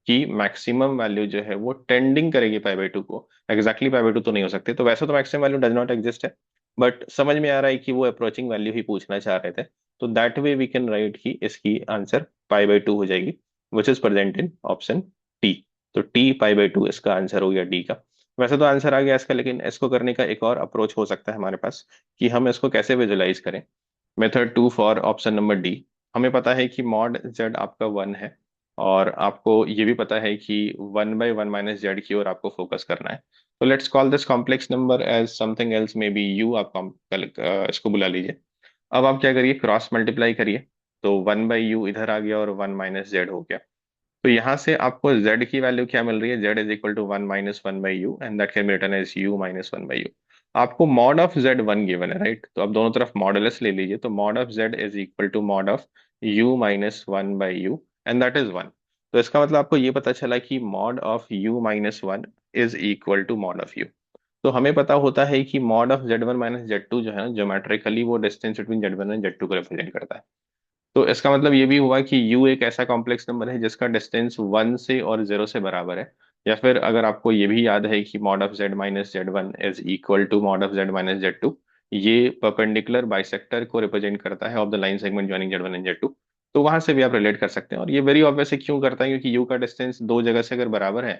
की मैक्सिमम वैल्यू जो है वो टेंडिंग करेगी π/2 को। एग्जैक्टली π/2 तो नहीं हो सकते, तो वैसे तो maximum value does not exist है, बट समझ में आ रहा है कि वो अप्रोचिंग वैल्यू ही पूछना चाह रहे थे। तो that way we can write कि इसकी आंसर π/2 हो जाएगी, which is present in option T. तो टी π/2 इसका आंसर हो गया डी का। वैसे तो आंसर आ गया इसका, लेकिन इसको करने का एक और अप्रोच हो सकता है हमारे पास कि हम इसको कैसे विजुलाइज करें। Method two for option number D. हमें पता है कि मॉड जेड आपका 1 है, और आपको ये भी पता है कि 1/1 - z की ओर आपको फोकस करना है। तो let's call this complex number as something else, may be u. आप इसको बुला लीजिए। अब आप क्या करिए, क्रॉस मल्टीप्लाई करिए। तो 1/u इधर आ गया और 1 - z हो गया। तो यहाँ से आपको z की वैल्यू क्या मिल रही है, z is equal to 1 - 1/u, and that can be written as u - 1/u। आपको मॉड ऑफ z 1 गिवन है, राइट? तो आप दोनों तरफ मॉडुलस ले लीजिए। तो mod of z is equal to mod of u - 1/u, and that is 1। तो इसका मतलब आपको ये पता चला कि mod of u - 1 is equal to mod of u। तो हमें पता होता है कि मॉड ऑफ z1 - z2 जो है ना, ज्योमेट्रिकली वो distance between z1 and z2 को रिप्रेजेंट करता है। तो इसका मतलब ये भी हुआ कि u एक ऐसा कॉम्प्लेक्स नंबर है जिसका डिस्टेंस 1 से और 0 से बराबर है। या फिर अगर आपको ये भी याद है कि mod of z - z1 is equal to mod of z - z2, ये परपेंडिकुलर बाइसेक्टर को रिप्रेजेंट करता है of the line segment joining z1 and z2। तो वहां से भी आप रिलेट कर सकते हैं, और ये वेरी ऑब्वियस है। क्यों करता है? क्योंकि u का डिस्टेंस दो जगह से अगर बराबर है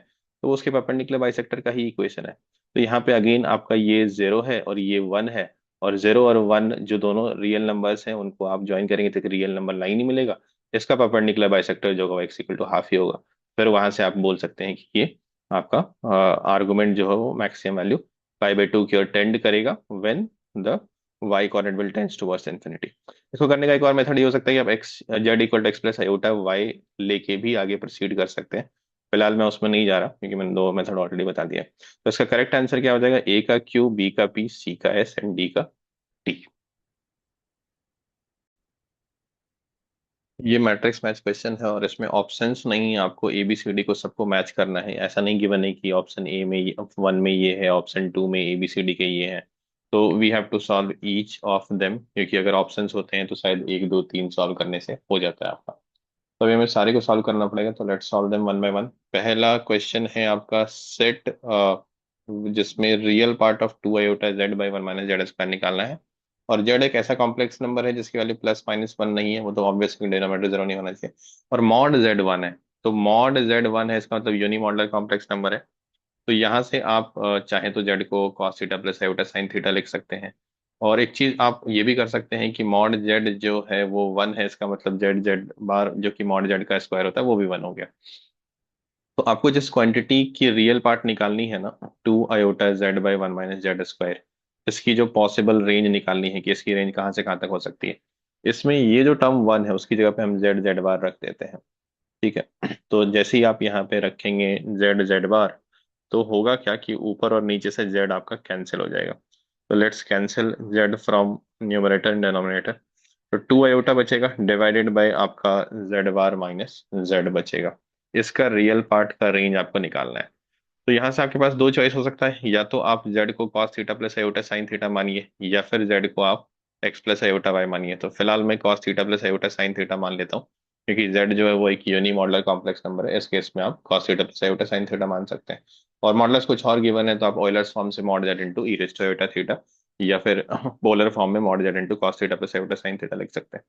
तो वो उसके परपेंडिकुलर बाइसेक्टर का ही इक्वेशन है। तो यहाँ पे अगेन आपका ये 0 है और ये 1 है, और 0 और 1 जो दोनों रियल नंबर्स हैं उनको आप ज्वाइन करेंगे तो एक रियल नंबर लाइन ही मिलेगा। इसका परपेंडिकुलर बाइसेक्टर जो होगा x इक्वल टू हाफ ही होगा। फिर वहां से आप बोल सकते हैं कि ये आपका आर्गुमेंट जो है वो मैक्सिमम वैल्यू π/2 की ओर टेंड करेगा when the y coordinate will tends towards infinity. इसको करने का एक और मेथड ये हो सकता है कि आप x z equal to x plus iota y लेके भी आगे प्रोसीड कर सकते हैं। फिलहाल मैं उसमें नहीं जा रहा क्योंकि मैंने दो मेथड ऑलरेडी बता दिया। तो इसका करेक्ट आंसर क्या हो जाएगा, a का q, b का p, c का s एंड d का t। ये मैट्रिक्स मैच क्वेश्चन है और इसमें ऑप्शंस नहीं है, आपको ए बी सी डी को सबको मैच करना है। ऐसा नहीं गिवन है कि ऑप्शन ए में 1 में ये है, ऑप्शन 2 में ए बी सी डी के ये हैं। तो we have to solve each of them, क्योंकि अगर ऑप्शंस होते हैं तो शायद 1 2 3 सॉल्व करने से हो जाता है आपका। तो अभी हमें सारे को सॉल्व करना पड़ेगा, तो let's solve them one by one. पहला क्वेश्चन है आपका सेट, जिसमें real part of 2 i/z/1 - z² निकालना है। और जेड एक ऐसा कॉम्प्लेक्स नंबर है जिसकी वैल्यू +-1 नहीं है, वो तो ऑब्वियसली डिनोमिनेटर 0 नहीं होना चाहिए। और मॉड z1 है, तो मॉड z1 है, इसका मतलब यूनिमॉडुलर कॉम्प्लेक्स नंबर है। तो यहाँ से आप चाहे तो जेड को cos theta plus iota sine theta लिख सकते हैं। और एक चीज आप ये भी कर सकते हैं कि मॉड जेड जो है वो 1 है, इसका मतलब जेड जेड बार जो कि मॉड जेड का स्क्वायर होता है वो भी 1 हो गया। तो आपको जिस क्वांटिटी की रियल पार्ट निकालनी है ना, 2 i/z/1 - z², इसकी जो पॉसिबल रेंज निकालनी है कि इसकी रेंज कहाँ से कहाँ तक हो सकती है, इसमें ये जो टर्म 1 है उसकी जगह पे हम जेड जेड बार रख देते हैं। ठीक है, तो जैसे ही आप यहाँ पे रखेंगे जेड जेड बार, तो होगा क्या कि ऊपर और नीचे से जेड आपका कैंसिल हो जाएगा। तो let's cancel Z from numerator and denominator. तो 2 i बचेगा डिवाइडेड बाय आपका जेड बार माइनस जेड बचेगा। इसका रियल पार्ट का रेंज आपको निकालना है। तो यहाँ से आपके पास दो चॉइस हो सकता है, या तो आप जेड को cos theta plus iota sine theta मानिए, या फिर जेड को आप x प्लस आयोटा वाई मानिए। तो फिलहाल मैं cos theta plus iota sine theta मान लेता हूँ, क्योंकि z जो है वो एक यूनी मॉडुलर कॉम्प्लेक्स नंबर है। इस केस में आप cos theta plus iota sine theta मान सकते हैं। और मॉडुलस कुछ और गिवन है तो आप ऑयलर्स फॉर्म से mod z into e raise to iota theta, या फिर पोलर फॉर्म में mod z into cos theta plus iota sine theta लिख सकते हैं।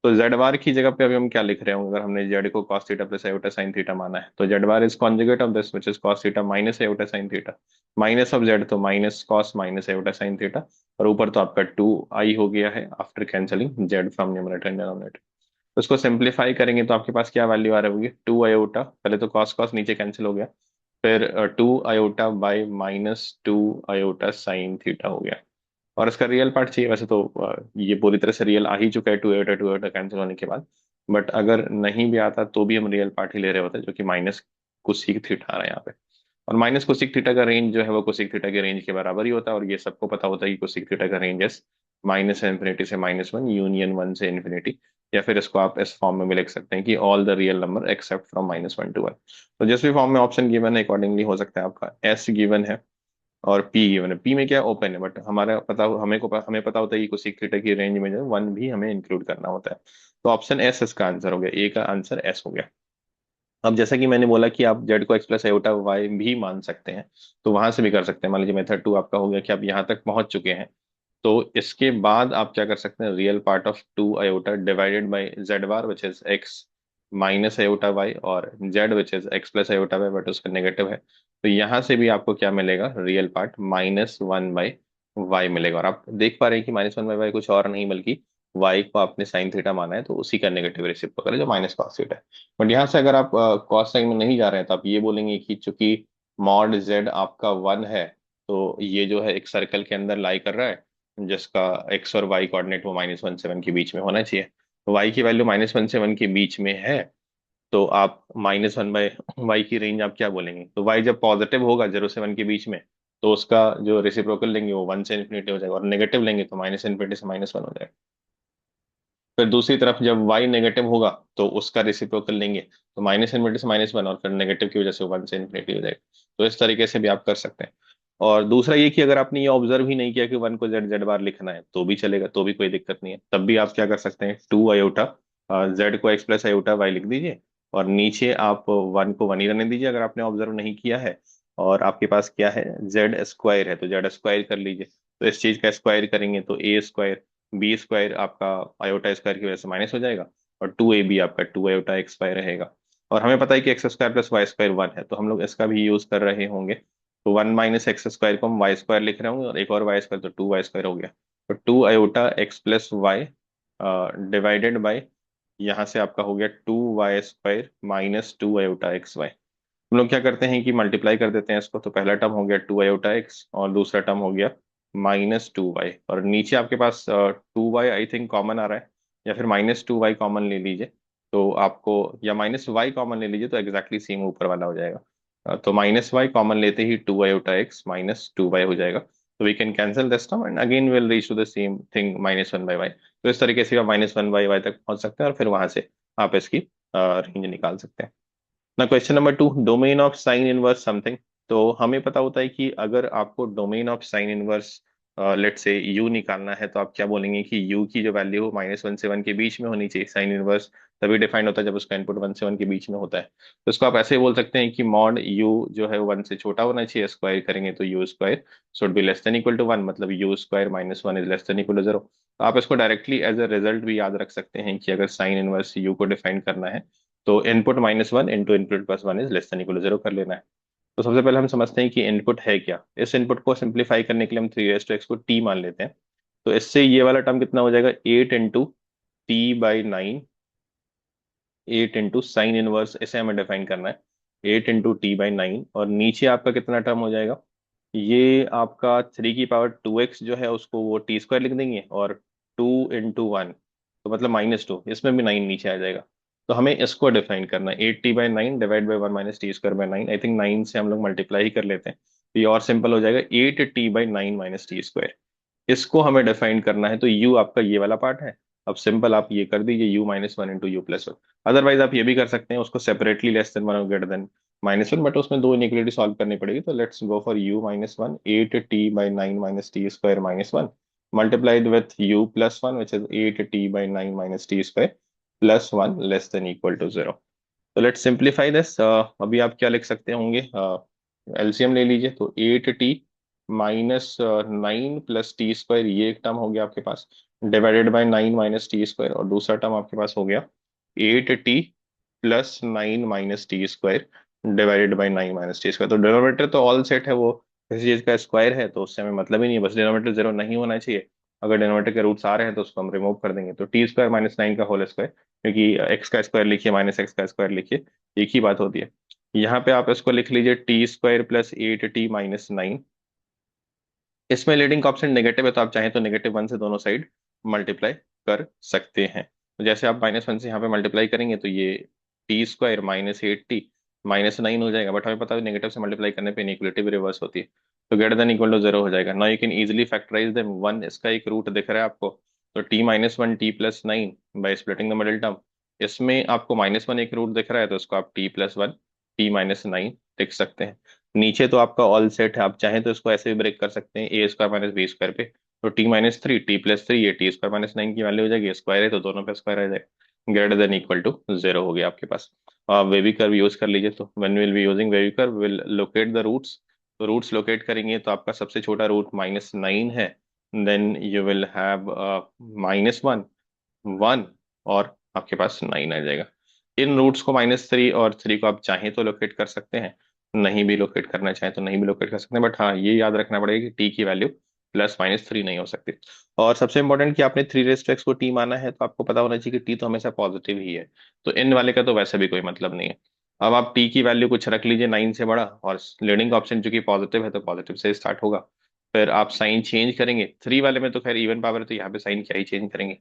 तो जेड बार की जगह पे अभी हम क्या लिख रहे हैं, अगर हमने जेड को cos theta plus iota sine theta माना है, तो z bar is conjugate of this which is cos theta minus iota sine theta. Minus of z तो minus cos minus iota sine theta. और ऊपर तो आपका 2i हो गया है after cancelling z from numerator and denominator. तो उसको सिंप्लीफाई करेंगे तो आपके पास क्या वैल्यू आ रही होगी, 2 i, पहले तो cos cos नीचे कैंसिल हो गया, फिर 2 i by -2 i sine theta हो गया। और इसका रियल पार्ट चाहिए, वैसे तो ये पूरी तरह से रियल आ ही चुका है 2 i कैंसिल होने के बाद। बट अगर नहीं भी आता तो भी हम रियल पार्ट ही ले रहे होते, जो कि माइनस कोसेक थीटा आ रहा है यहाँ पे। और माइनस कोसेक थीटा का रेंज जो है वो कोसेक थीटा के रेंज के बराबर ही होता है, और ये सबको पता होता है कि कोसेक थीटा का रेंज है -∞ से -1 यूनियन 1 से इन्फिनिटी। या फिर इसको आप इस फॉर्म में भी लिख सकते हैं कि all the real number except from -1 to 1। तो जिस भी फॉर्म में ऑप्शन गिवन है अकॉर्डिंगली हो सकता है आपका एस गिवन है और पी गिवन है। पी में क्या ओपन है, बट हमारा पता हमें पता होता है कि कुछ थीटा की रेंज में जो है 1 भी हमें इंक्लूड करना होता है। तो ऑप्शन एस इसका आंसर हो गया, ए का आंसर एस हो गया। अब जैसा कि मैंने बोला कि आप जेड को एक्स प्लस आयोटा वाई भी मान सकते हैं, तो वहां से भी कर सकते हैं। मान लीजिए मेथड 2 आपका हो गया कि आप यहाँ तक पहुंच चुके हैं, तो इसके बाद आप क्या कर सकते हैं, real part of 2 iota divided by z bar which is x minus iota y, और z which is x plus iota y but उसका नेगेटिव है। तो यहाँ से भी आपको क्या मिलेगा, रियल पार्ट -1/y मिलेगा। और आप देख पा रहे हैं कि -1/y कुछ और नहीं बल्कि y को आपने साइन थीटा माना है, तो उसी का नेगेटिव रेसिप्रोकल है जो माइनस कॉस थीटा है। बट यहाँ से अगर आप कॉस साइन में नहीं जा रहे हैं तो आप ये बोलेंगे कि चूंकि मॉड जेड आपका 1 है, तो ये जो है एक सर्कल के अंदर लाई कर रहा है जिसका एक्स और वाई कोऑर्डिनेट वो -1 से 1 के बीच में होना चाहिए। तो वाई की वैल्यू -1 से 1 के बीच में है, तो आप -1/y की रेंज आप क्या बोलेंगे। तो वाई जब पॉजिटिव होगा 0 से 1 के बीच में, तो उसका जो रेसिप्रोकल लेंगे वो 1 से ∞ हो जाएगा, और नेगेटिव लेंगे तो -∞ से -1 हो जाएगा। फिर दूसरी तरफ जब y नेगेटिव होगा तो उसका रेसिप्रोकल लेंगे तो -∞ से -1, और फिर नेगेटिव की वजह से 1 से ∞ हो जाएगा। तो इस तरीके से भी आप कर सकते हैं। और दूसरा ये कि अगर आपने ये ऑब्जर्व ही नहीं किया कि 1 को जेड जेड बार लिखना है तो भी चलेगा, तो भी कोई दिक्कत नहीं है। तब भी आप क्या कर सकते हैं, 2 आयोटा जेड को एक्स प्लस आयोटा वाई लिख दीजिए, और नीचे आप 1 को 1 ही रहने दीजिए अगर आपने ऑब्जर्व नहीं किया है। और आपके पास क्या है, जेड स्क्वायर है तो जेड स्क्वायर कर लीजिए। तो इस चीज का स्क्वायर करेंगे तो ए स्क्वायर, बी स्क्वायर आपका आयोटा स्क्वायर की वजह से माइनस हो जाएगा, और 2ab आपका 2 आयोटा एक्स स्क्वायर रहेगा। और हमें पता है कि x square plus Y square 1 है, तो हम लोग इसका भी यूज कर रहे होंगे। तो 1 - x² को हम वाई स्क्वायर लिख रहे होंगे, और एक और वाई स्क्वायर, तो 2 y² हो गया। तो 2 iota x plus y divided by, यहाँ से आपका हो गया 2 y² -2 आयोटा xy। हम लोग क्या करते हैं कि मल्टीप्लाई कर देते हैं इसको, तो पहला टर्म हो गया 2 आयोटा x और दूसरा टर्म हो गया -2y, और नीचे आपके पास 2y आई थिंक कॉमन आ रहा है, या फिर -2y कॉमन ले लीजिए तो आपको, या -y कॉमन ले लीजिए तो एग्जैक्टली सेम ऊपर वाला हो जाएगा। तो -y कॉमन लेते ही 2 आयोटा x -2y हो जाएगा। तो we can cancel this term and again will reach to the same thing -1/y। तो इस तरीके से आप -1/y तक पहुंच सकते हैं, और फिर वहां से आप इसकी रेंज निकाल सकते हैं ना। Question number 2, domain of sine inverse something. तो हमें पता होता है कि अगर आपको domain of sine inverse let say u निकालना है, तो आप क्या बोलेंगे कि यू की जो वैल्यू हो -1 से 1 के बीच में होनी चाहिए। साइन इनवर्स तभी डिफाइंड होता है जब उसका इनपुट 1 से 1 के बीच में होता है। तो इसको आप ऐसे बोल सकते हैं कि मॉड यू जो है 1 से छोटा होना चाहिए, स्क्वायर करेंगे तो u square should be less than equal to 1, मतलब u square -1 is less than equal to 0। तो आप इसको डायरेक्टली एज अ रिजल्ट भी याद रख सकते हैं कि अगर साइन इनवर्स यू को डिफाइन करना है तो input -1 into input +1 is less than equal to 0 कर लेना है। तो सबसे पहले हम समझते हैं कि इनपुट है क्या। इस इनपुट को सिंप्लीफाई करने के लिए हम 3 x को t मान लेते हैं। तो इससे ये वाला टर्म कितना हो जाएगा, 8 × t/9, 8 × साइन इनवर्स, इसे हमें डिफाइन करना है, 8 × t/9। और नीचे आपका कितना टर्म हो जाएगा, ये आपका 3 की पावर 2x जो है उसको वो t² लिख देंगे, और 2 × 1 तो मतलब -2, इसमें भी 9 नीचे आ जाएगा। तो हमें इसको डिफाइन करना है, 8t/9 divide by 1 - t² by 9। I think 9 से हम लोग मल्टीप्लाई ही कर लेते हैं, तो ये और सिंपल हो जाएगा, 8t/9 -t²। इसको हमें डिफाइन करना है, तो u आपका ये वाला पार्ट है। अब सिंपल आप ये कर दीजिए, u-1 इंटू u+1। अदरवाइज आप ये भी कर सकते हैं, उसको सेपरेटली लेस देन 1 और ग्रेटर देन -1, बट उसमें दो इनइक्वालिटी सॉल्व करनी पड़ेगी। तो let's go for u-1, 8t/9 -t² -1 multiplied with u+1 which is 8t/9 -t² +1 less than equal to 0। तो लेट्स सिंप्लीफाई दिस। अभी आप क्या लिख सकते होंगे, एलसीएम ले लीजिए, तो 8t - 9 +t², ये एक टर्म हो गया आपके पास, डिवाइडेड बाय 9 -t², और दूसरा टर्म आपके पास हो गया 8t + 9 -t² divided by 9 -t²। तो डिनोमिनेटर तो ऑल सेट है, वो किसी चीज का स्क्वायर है तो उससे हमें मतलब ही नहीं है, बस डिनोमिनेटर 0 नहीं होना चाहिए। अगर डिनोमिनेटर के रूट्स आ रहे हैं तो उसको हम रिमूव कर देंगे, तो t² -9 का होल स्क्वायर, क्योंकि x का स्क्वायर लिखिए -x का स्क्वायर लिखिए, एक ही बात होती है। यहाँ पे आप इसको लिख लीजिए t² +8t - 9। इसमें लीडिंग का ऑप्शन नेगेटिव है, तो आप चाहें तो -1 से दोनों साइड मल्टीप्लाई कर सकते हैं। तो जैसे आप -1 से यहाँ पे मल्टीप्लाई करेंगे तो ये t² -8t -9 हो जाएगा, बट हमें पता है नेगेटिव से मल्टीप्लाई करने पे इनइक्वलिटी भी रिवर्स होती है, तो ग्रेटर देन इक्वल टू 0 हो जाएगा। Now you can easily factorise them. 1 इसका एक रूट दिख रहा है आपको, तो t-1 t+9 by splitting the middle term. इसमें आपको -1 एक रूट दिख रहा है, तो इसको आप t+1 t-9 लिख सकते हैं। नीचे तो आपका ऑल सेट है, आप चाहें तो इसको ऐसे भी ब्रेक कर सकते हैं a² - b² पे। तो t-3 t+3 ये t² - 9 की वैल्यू हो जाएगी, स्क्वायर है तो दोनों पे स्क्वायर आ जाएगा, ग्रेटर देन इक्वल टू 0 हो गया आपके पास। आप वेवी कर्व यूज कर लीजिए। तो when will be using wavy curve, will locate the roots. तो रूट्स लोकेट करेंगे तो आपका सबसे छोटा रूट -9 है, देन यू विल हैव -1 1 और आपके पास 9 आ जाएगा। इन रूट्स को -3 और 3 को आप चाहें तो लोकेट कर सकते हैं, नहीं भी लोकेट करना चाहें तो नहीं भी लोकेट कर सकते हैं, बट हाँ ये याद रखना पड़ेगा कि टी की वैल्यू +-3 नहीं हो सकती। और सबसे इंपॉर्टेंट कि आपने 3 को टी माना है, तो आपको पता होना चाहिए कि टी तो हमेशा पॉजिटिव ही है, तो इन वाले का तो वैसे भी कोई मतलब नहीं है। अब आप टी की वैल्यू कुछ रख लीजिए 9 से बड़ा, और लीडिंग ऑप्शन चूंकि पॉजिटिव है तो पॉजिटिव से स्टार्ट होगा। फिर आप साइन चेंज करेंगे, 3 वाले में तो खैर इवन पावर है तो यहाँ पे साइन क्या ही चेंज करेंगे।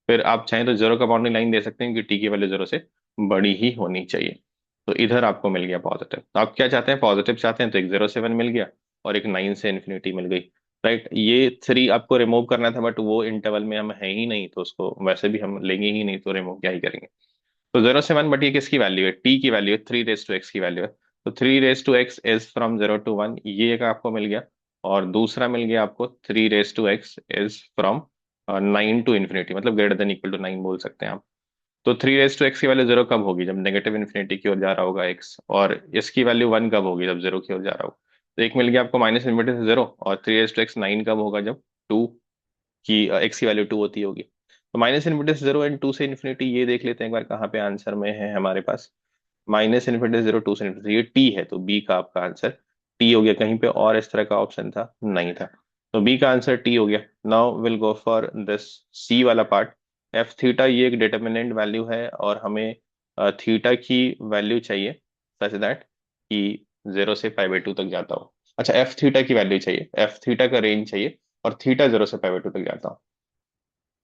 फिर आप चाहें तो 0 का बाउंड्री लाइन दे सकते हैं कि टी की वैल्यू 0 से बड़ी ही होनी चाहिए। तो इधर आपको मिल गया पॉजिटिव। तो आप क्या चाहते हैं, पॉजिटिव चाहते हैं तो एक 0 से 1 मिल गया, और एक 9 से इन्फिनिटी मिल गई। राइट, ये 3 आपको रिमूव करना था, बट वो इंटरवल में हम है ही नहीं, तो उसको वैसे भी हम लेंगे ही नहीं, तो रिमूव क्या ही करेंगे। तो 0 से 1, बट ये किसकी वैल्यू है, टी की वैल्यू है, 3 रेज टू एक्स की वैल्यू है। तो 3 raise to x is from 0 to 1, ये एक आपको मिल गया। और दूसरा मिल गया आपको 3 raise to x is from 9 to infinity, मतलब ग्रेटर देन इक्वल टू 9 बोल सकते हैं आप। तो 3 रेज टू एक्स की वैल्यू 0 कब होगी, जब नेगेटिव इन्फिनिटी की ओर जा रहा होगा एक्स, और इसकी वैल्यू 1 कब होगी, जब 0 की ओर जा रहा होगा। तो एक मिल गया आपको -∞ से 0, और 3 रेज टू एक्स 9 कब होगा, जब 2 की एक्स की वैल्यू 2 होती होगी। तो -∞ से 0 एंड 2 से इन्फिनिटी, ये देख लेते हैं एक बार कहाँ पे आंसर में है हमारे पास। -∞ से 0, 2 से इन्फिनिटी, ये टी है, तो बी का आपका आंसर टी हो गया। कहीं पे और इस तरह का ऑप्शन था, नहीं था, तो बी का आंसर टी हो गया। Now will go for this c वाला पार्ट। एफ थीटा ये एक डिटर्मिनेंट वैल्यू है, और हमें थीटा की वैल्यू चाहिए सच दैट कि 0 से π/2 तक जाता हो। अच्छा, एफ थीटा की वैल्यू चाहिए, एफ थीटा का रेंज चाहिए, और थीटा 0 से π/2 तक जाता हो।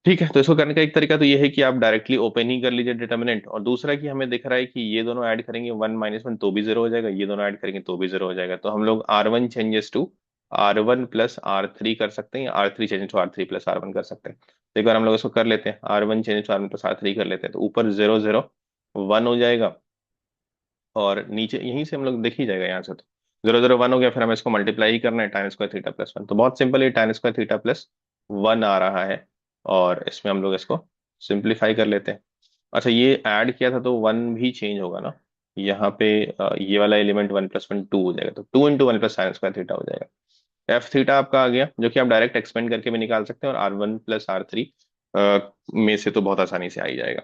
ठीक है, तो इसको करने का एक तरीका तो ये है कि आप डायरेक्टली ओपन ही कर लीजिए डिटर्मिनेंट, और दूसरा कि हमें दिख रहा है कि ये दोनों ऐड करेंगे 1 - 1 तो भी 0 हो जाएगा, ये दोनों ऐड करेंगे तो भी 0 हो जाएगा, तो हम लोग R1 changes to R1 + R3 कर सकते हैं, या R3 changes to R3 + R1 कर सकते हैं। तो एक बार हम लोग इसको कर लेते हैं, R1 changes to R1 + R3 कर लेते हैं, तो ऊपर 0 0 1 हो जाएगा, और नीचे यहीं से हम लोग देख ही जाएगा यहाँ से, तो 0 0 1 हो गया। फिर हमें इसको मल्टीप्लाई ही करना है, tan² θ + 1, तो बहुत सिंपल, ये tan² θ + 1 आ रहा है, और इसमें हम लोग इसको सिंप्लीफाई कर लेते हैं। अच्छा, ये ऐड किया था तो 1 भी चेंज होगा ना, यहाँ पे ये वाला एलिमेंट 1 + 1 2 हो जाएगा, तो 2 × 1 + sin² θ हो जाएगा। एफ थीटा आपका आ गया, जो कि आप डायरेक्ट एक्सपेंड करके भी निकाल सकते हैं, और R1 + R3 में से तो बहुत आसानी से आ ही जाएगा।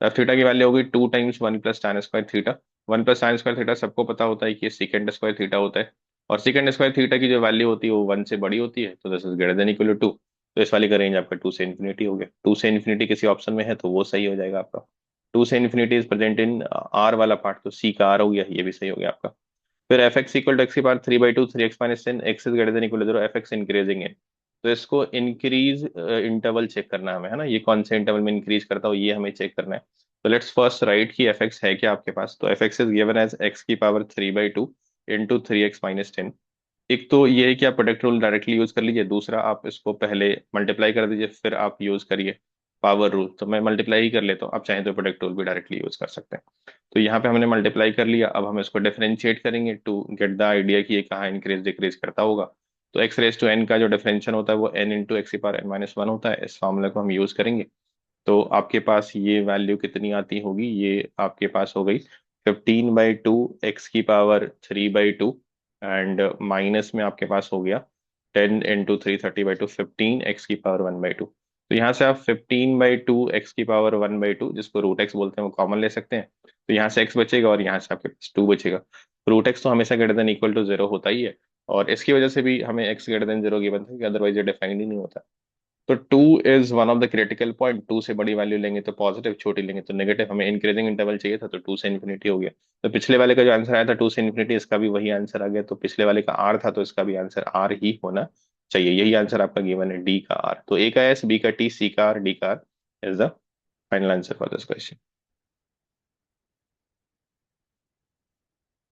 एफ थीटा की वैल्यू होगी 2 × 1 + tan² θ। 1 + sin² θ सबको पता होता है कि sec² θ होता है, और sec² θ की जो वैल्यू होती है वो 1 से बड़ी होती है, तो this is greater than equal to 2। तो इस वाली का रेंज आपका 2 से इन्फिनिटी हो गया। 2 से इन्फिनिटी किसी ऑप्शन में है तो वो सही हो जाएगा आपका। 2 से infinity is present in are वाला पार्ट, तो सी का आर हो गया, ये भी सही हो गया आपका। फिर F x equal to x⁵3/2 3x - 10 x is greater than equal to 0, F x increasing है, तो इसको इंक्रीज इंटरवल चेक करना है हमें, है ना, ये कौन से इंटरवल में इंक्रीज करता हो ये हमें चेक करना है। तो लेट्स फर्स्ट राइट की एफ एक्स है क्या आपके पास, तो F x is given as x⁵3/2 × 3x - 10। एक तो ये है कि आप प्रोडक्ट रूल डायरेक्टली यूज कर लीजिए, दूसरा आप इसको पहले मल्टीप्लाई कर दीजिए, फिर आप यूज करिए पावर रूल। तो मैं मल्टीप्लाई ही कर लेता हूँ, आप चाहें तो प्रोडक्ट रूल भी डायरेक्टली यूज कर सकते हैं। तो यहाँ पे हमने मल्टीप्लाई कर लिया, अब हम इसको डिफरेंशिएट करेंगे टू गेट द आइडिया कि ये कहाँ इंक्रीज डिक्रीज करता होगा। तो x⁵n का जो डिफरेंशियल होता है वो n × x⁴n - 1 होता है, इस फॉर्मूला को हम यूज करेंगे। तो आपके पास ये वैल्यू कितनी आती होगी, ये आपके पास हो गई 15/2 x⁵3/2, एंड माइनस में आपके पास हो गया 10 × 3 30/2 15 x⁴1/2। तो यहाँ से आप 15/2 x⁴1/2, जिसको √x बोलते हैं, वो कॉमन ले सकते हैं, तो यहाँ से x बचेगा और यहाँ से आपके पास 2 बचेगा। √x तो हमेशा ग्रेटर देन इक्वल टू 0 होता ही है, और इसकी वजह से भी हमें x ग्रेटर देन 0 गिवन था, कि अदरवाइज ये डिफाइंड ही नहीं होता। तो 2 is one of the critical point, 2 से बड़ी वैल्यू लेंगे तो पॉजिटिव, छोटी लेंगे तो नेगेटिव, हमें इंक्रीजिंग इंटरवल चाहिए था, तो 2 से इन्फिनिटी हो गया। तो पिछले वाले का जो आंसर आया था 2 से इन्फिनिटी, इसका भी वही आंसर आ गया, तो पिछले वाले का आर था तो इसका भी आंसर आर ही होना चाहिए। यही आंसर आपका गिवन है, डी का आर। तो ए का एस, बी का टी, सी का आर, डी का R is the final answer for this question.